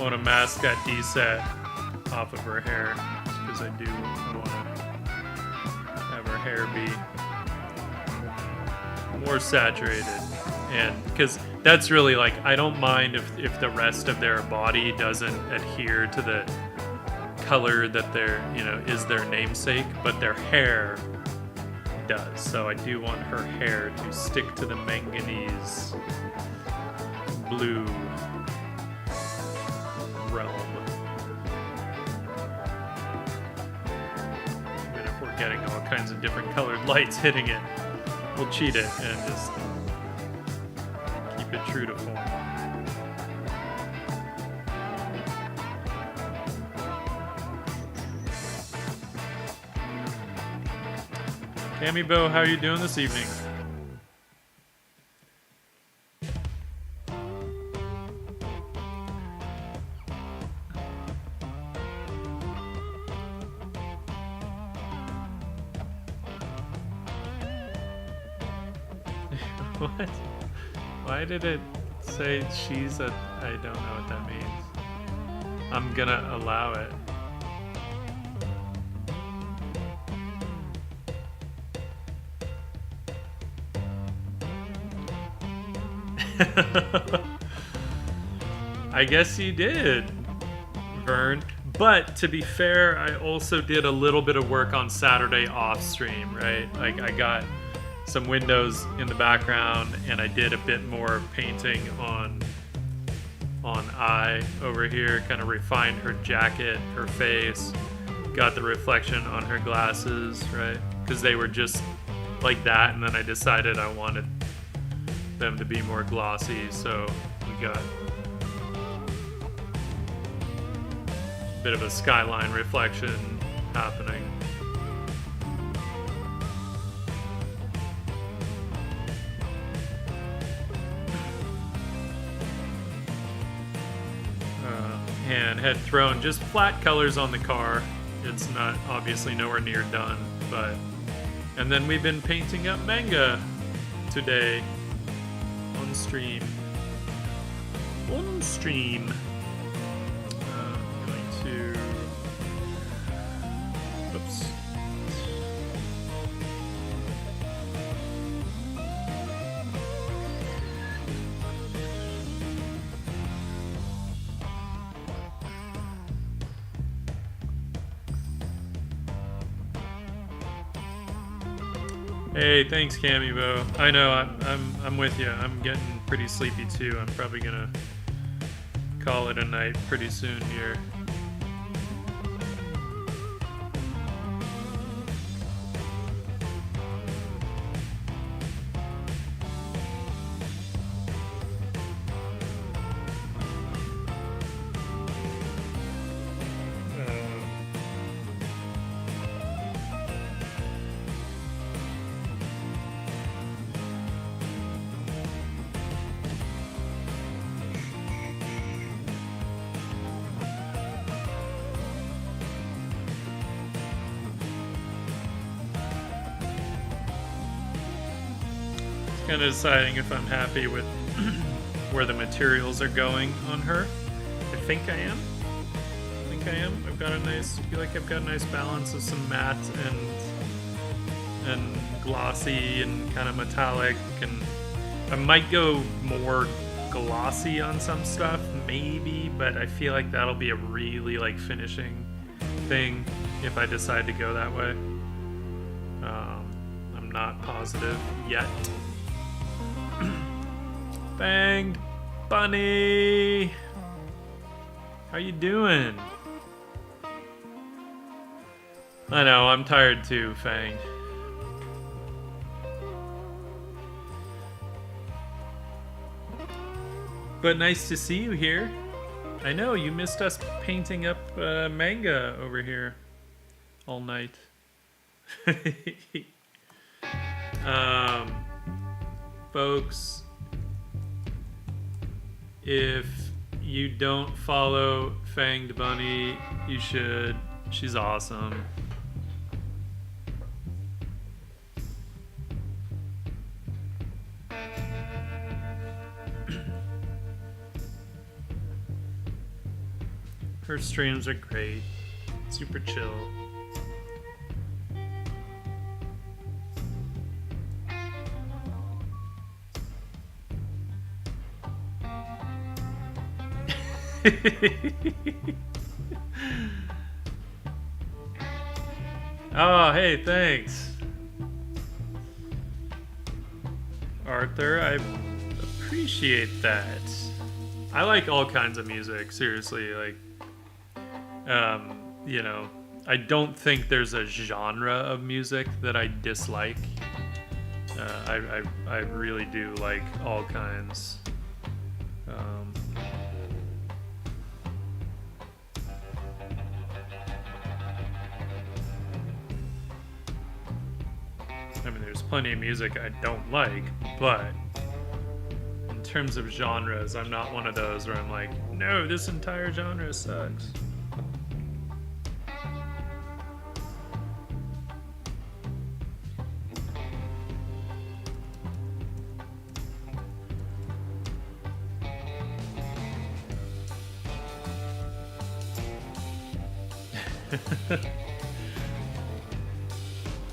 want to mask that desat off of her hair, because I want to have her hair be more saturated, and because that's really like, I don't mind if the rest of their body doesn't adhere to the color that is their namesake, but their hair does. So I do want her hair to stick to the manganese blue realm. Even if we're getting all kinds of different colored lights hitting it, we'll cheat it and just keep it true to form. Camibo, how are you doing this evening? What? Why did it say she's a... I don't know what that means. I'm gonna allow it. I guess you did, Vern. But to be fair, I also did a little bit of work on Saturday off stream, right? Like I got some windows in the background and I did a bit more painting on I over here, kind of refined her jacket, her face, got the reflection on her glasses, right? Because they were just like that, and then I decided I wanted them to be more glossy, so we got a bit of a skyline reflection happening. And had thrown just flat colors on the car. It's not obviously nowhere near done, but and then we've been painting up manga today on stream. On stream. I'm going to. Oops. Hey, thanks, Camibo. I know I'm with you. I'm getting pretty sleepy too. I'm probably gonna call it a night pretty soon here. Kind of deciding if I'm happy with where the materials are going on her. I think I am. I've got a nice. Feel like I've got a nice balance of some matte and glossy and kind of metallic, and I might go more glossy on some stuff, maybe. But I feel like that'll be a really like finishing thing if I decide to go that way. I'm not positive yet. Fanged Bunny, how you doing? I know, I'm tired too, Fang. But nice to see you here. I know, you missed us painting up manga over here all night. Folks, if you don't follow Fanged Bunny, you should. She's awesome. Her streams are great. Super chill. Oh, hey, thanks, Arthur. I appreciate that. I like all kinds of music, seriously. Like, you know, I don't think there's a genre of music that I dislike. I really do like all kinds. I mean, there's plenty of music I don't like, but in terms of genres, I'm not one of those where I'm like, no, this entire genre sucks.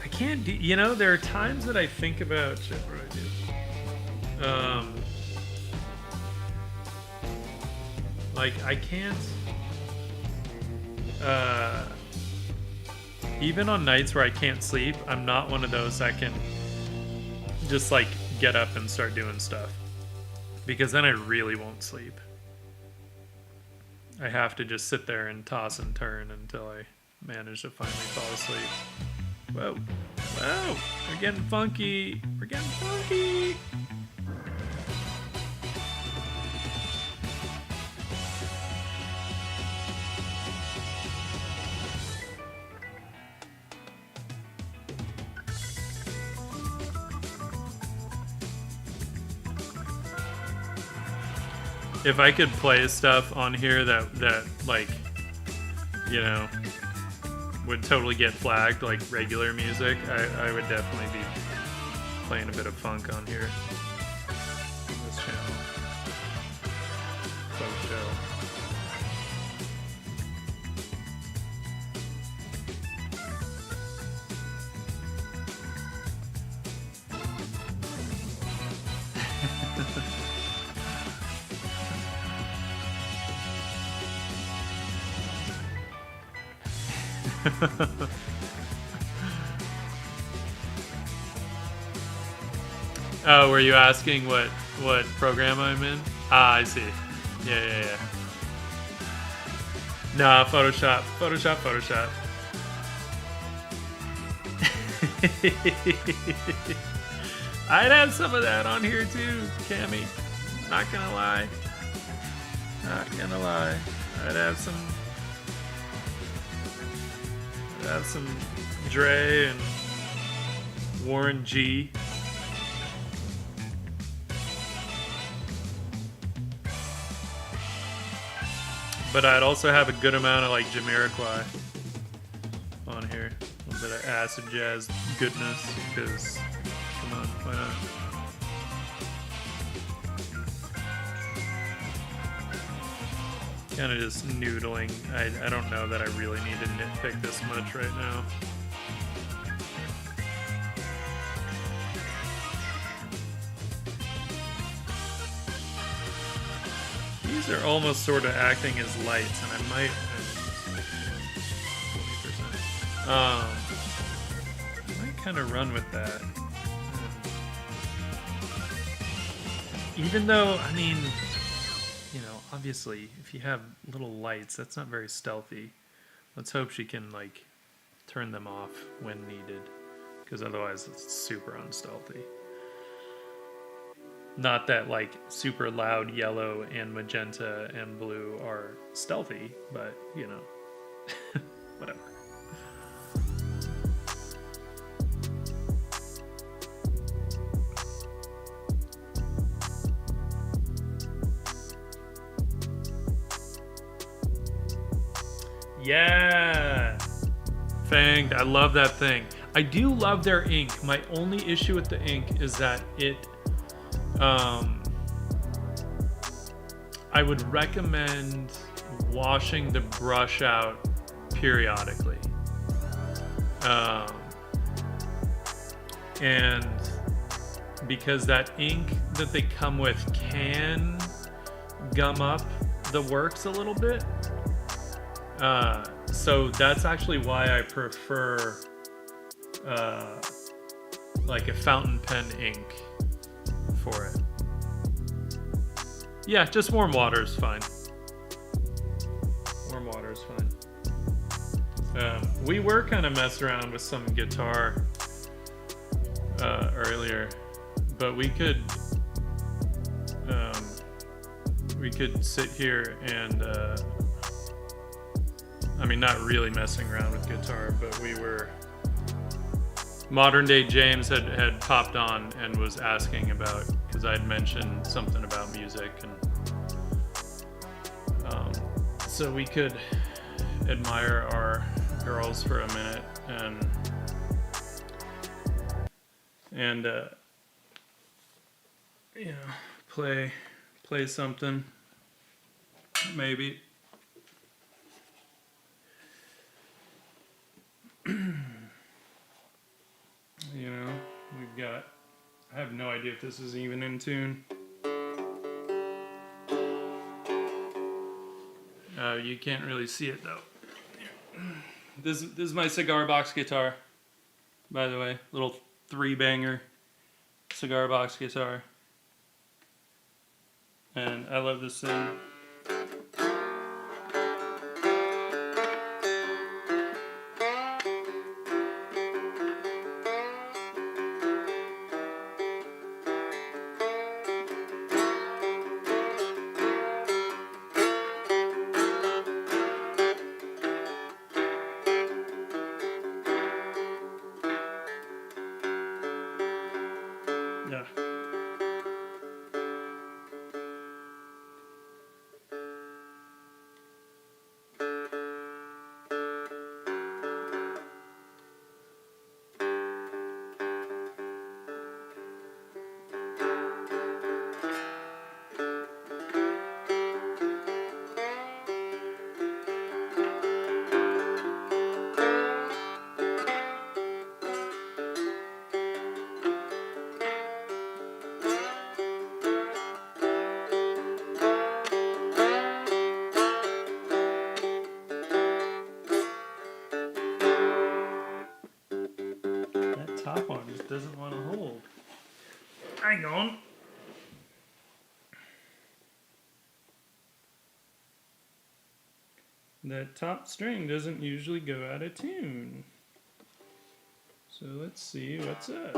I can't do, you know, there are times that I think about shit. What do I do? Like, I can't... even on nights where I can't sleep, I'm not one of those that can just, like, get up and start doing stuff. Because then I really won't sleep. I have to just sit there and toss and turn until I manage to finally fall asleep. Whoa. Whoa! We're getting funky! We're getting funky! If I could play stuff on here that like, you know, would totally get flagged like regular music, I would definitely be playing a bit of funk on here on this channel. Funk show. Oh, were you asking what program I'm in? Ah, I see. Yeah. Nah, Photoshop. I'd have some of that on here too, Cammy. Not gonna lie. I'd have some Dre and Warren G. But I'd also have a good amount of like Jamiroquai on here. A little bit of acid jazz goodness, because come on, why not? Kind of just noodling. I don't know that I really need to nitpick this much right now. These are almost sort of acting as lights, and I might 20%. I might kind of run with that. Even though, I mean, you know, obviously, if you have little lights, that's not very stealthy. Let's hope she can, like, turn them off when needed, because otherwise it's super unstealthy. Not that, like, super loud yellow and magenta and blue are stealthy, but, you know, whatever. Yeah! Fanged, I love that thing. I do love their ink. My only issue with the ink is that it... I would recommend washing the brush out periodically. And because that ink that they come with can gum up the works a little bit. So that's actually why I prefer like a fountain pen ink for it. Yeah, just warm water is fine. Warm water is fine. We were kind of messing around with some guitar earlier, but we could sit here and I mean, not really messing around with guitar, but we were. Modern Day James had popped on and was asking about, because I'd mentioned something about music, and so we could admire our girls for a minute and you know, play something maybe. You know, we've got, I have no idea if this is even in tune. You can't really see it though. This is my cigar box guitar, by the way. Little 3-banger cigar box guitar. And I love this thing. Yeah. That top one just doesn't want to hold. Hang on. That top string doesn't usually go out of tune. So let's see what's up.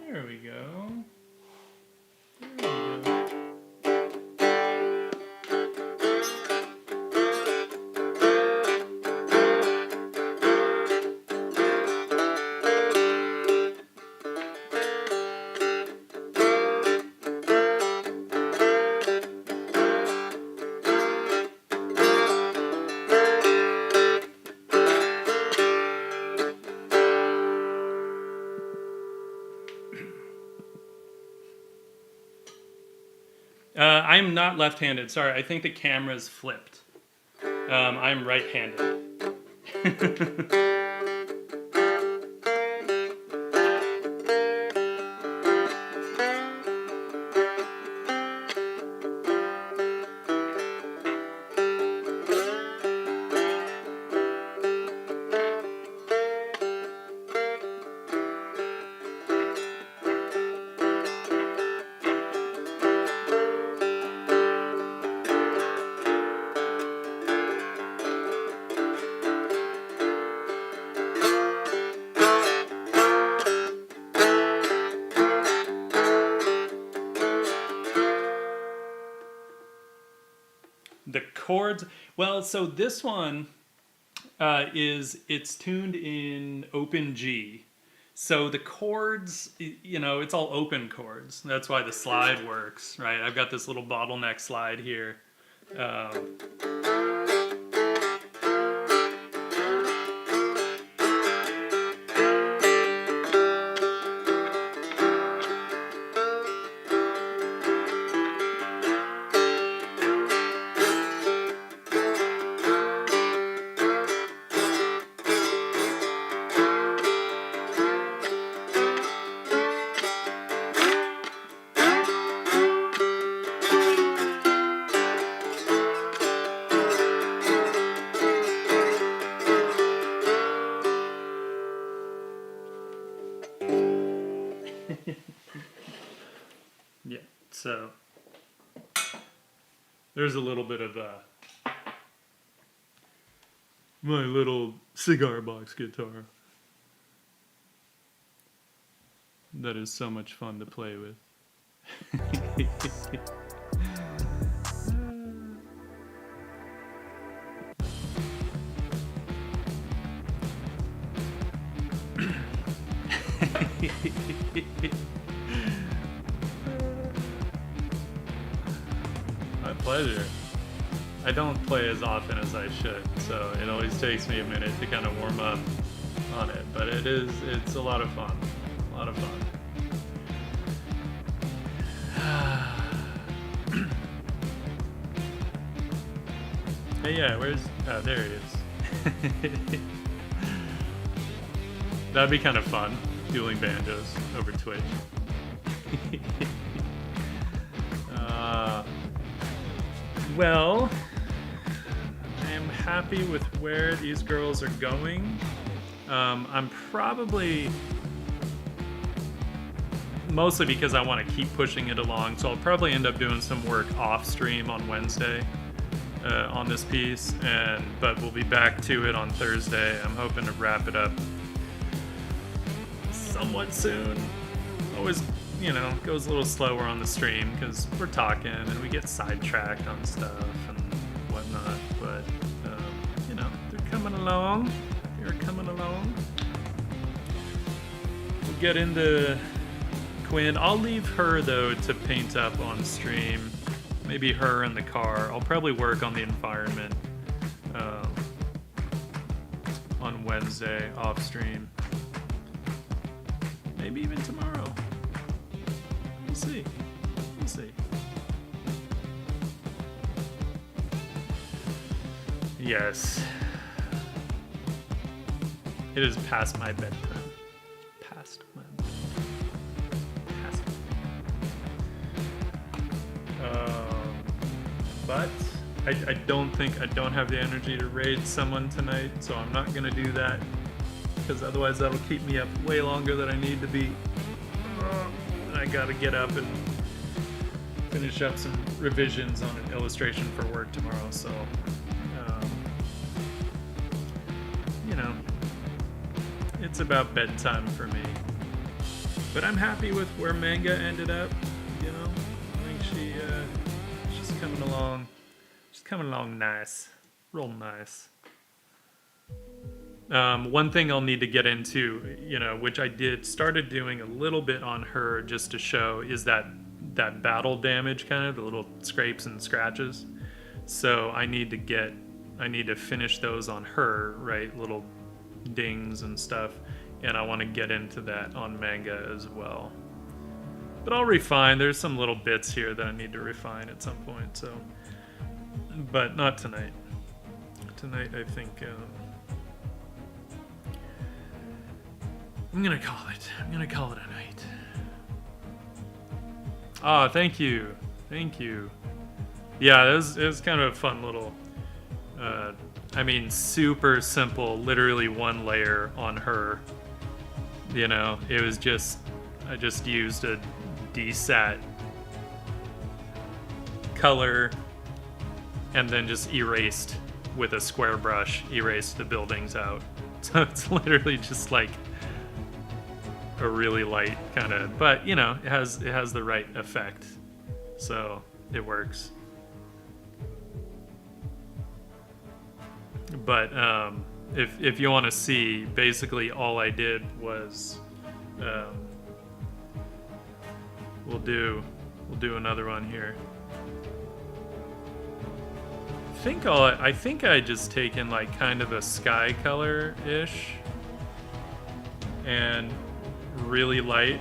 There we go. There we go. I'm not left-handed. Sorry, I think the camera's flipped. I'm right-handed. The chords, well, so this one it's tuned in open G. So the chords, it's all open chords. That's why the slide works, right? I've got this little bottleneck slide here. Yeah, so there's a little bit of my little cigar box guitar that is so much fun to play with. pleasure. I don't play as often as I should, so it always takes me a minute to kind of warm up on it. But it's a lot of fun. A lot of fun. Hey, yeah, where's... Oh, there he is. That'd be kind of fun, dueling banjos over Twitch. Well, I am happy with where these girls are going. I'm probably... Mostly because I want to keep pushing it along, so I'll probably end up doing some work off stream on Wednesday on this piece, but we'll be back to it on Thursday. I'm hoping to wrap it up somewhat soon. Always, goes a little slower on the stream because we're talking and we get sidetracked on stuff and whatnot, but they're coming along. They're coming along. We'll get into Quinn. I'll leave her though to paint up on stream. Maybe her in the car. I'll probably work on the environment on Wednesday off stream. Maybe even tomorrow. We'll see. We'll see. Yes. It is past my bedtime. But I don't have the energy to raid someone tonight, so I'm not gonna do that because otherwise that'll keep me up way longer than I need to be. And I gotta get up and finish up some revisions on an illustration for work tomorrow, so it's about bedtime for me. But I'm happy with where Manga ended up. I think she's coming along. She's coming along nice, real nice. One thing I'll need to get into, which I started doing a little bit on her just to show, is that battle damage, kind of the little scrapes and scratches. So I need to finish those on her, right? Little dings and stuff, and I want to get into that on Manga as well. But I'll refine. There's some little bits here that I need to refine at some point. So, but not tonight. Tonight, I think I'm gonna call it. I'm gonna call it a night. Ah, thank you. Yeah, it was kind of a fun little. Super simple. Literally one layer on her. It was just I just used a desat color and then just erased with a square brush, erased the buildings out. So it's literally just like a really light kind of, but it has the right effect, so it works. But if you want to see, basically all I did was we'll do another one here. I think I just taken like kind of a sky color-ish and really light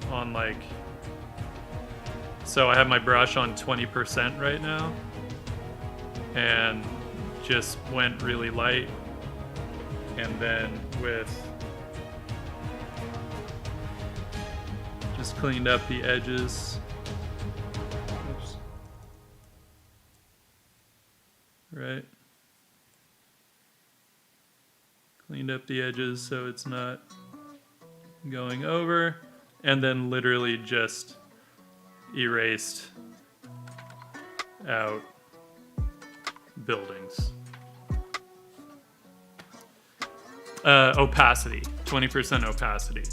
on like, so I have my brush on 20% right now and just went really light, and then just cleaned up the edges. Oops. Right. Cleaned up the edges so it's not going over, and then literally just erased out buildings. Opacity, 20% opacity.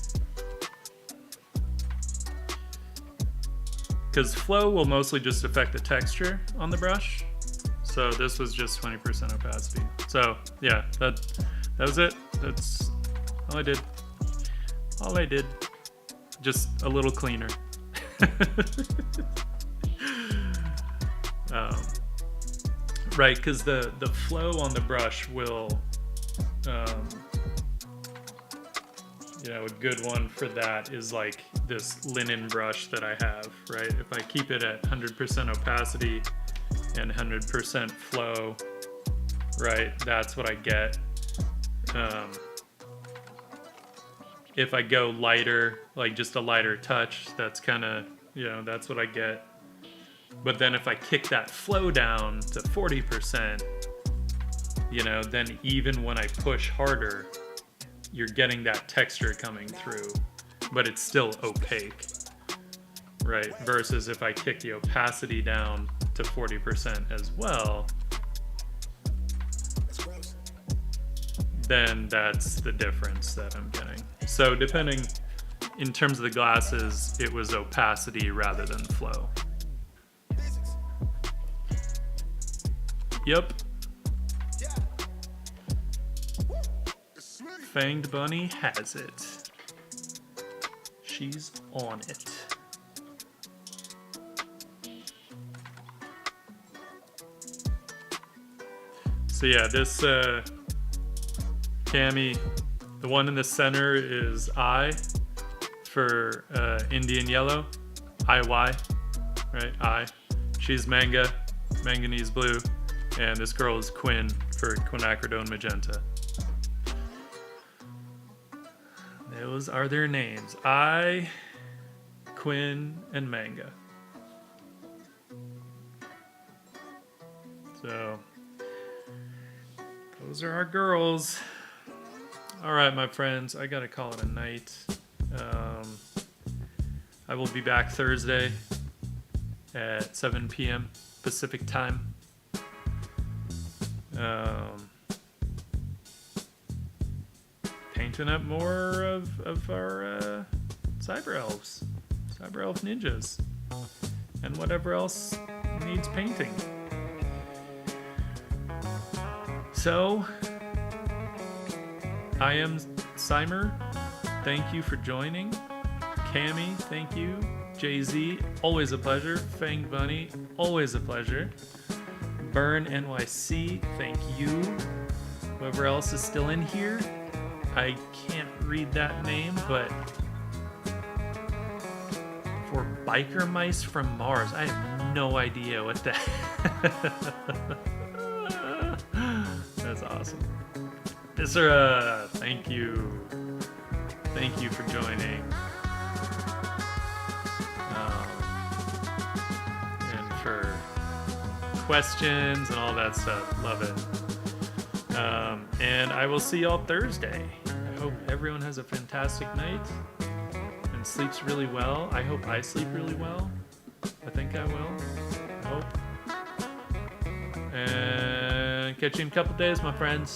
Because flow will mostly just affect the texture on the brush. So this was just 20% opacity. So yeah, that was it. That's all I did. Just a little cleaner. Right, because the flow on the brush will, um, a good one for that is like this linen brush that I have, right? If I keep it at 100% opacity and 100% flow, right, that's what I get. If I go lighter, like just a lighter touch, that's kind of, that's what I get. But then if I kick that flow down to 40%, then even when I push harder, you're getting that texture coming through, but it's still opaque, right? Versus if I kick the opacity down to 40% as well, then that's the difference that I'm getting. So depending, in terms of the glasses, it was opacity rather than flow. Yep. Fanged Bunny has it. She's on it. So yeah, this Cami, the one in the center is I for Indian Yellow, IY, right? I. She's Manga, Manganese Blue, and this girl is Quinn for Quinacridone Magenta. Those are their names. I, Quinn, and Manga. So, those are our girls. Alright, my friends, I gotta call it a night. I will be back Thursday at 7 p.m. Pacific time. Painting up more of our Cyber Elves, Cyber Elf ninjas, and whatever else needs painting. So, I am Cymer. Thank you for joining. Cami, thank you. Jay-Z, always a pleasure. Fanged Bunny, always a pleasure. Burn NYC, thank you. Whoever else is still in here, I can't read that name, but for Biker Mice from Mars, I have no idea what that. That's awesome. Isra, thank you. Thank you for joining. And for questions and all that stuff. Love it. And I will see y'all Thursday. I hope everyone has a fantastic night and sleeps really well. I hope I sleep really well. I think I will. I hope. And catch you in a couple days, my friends.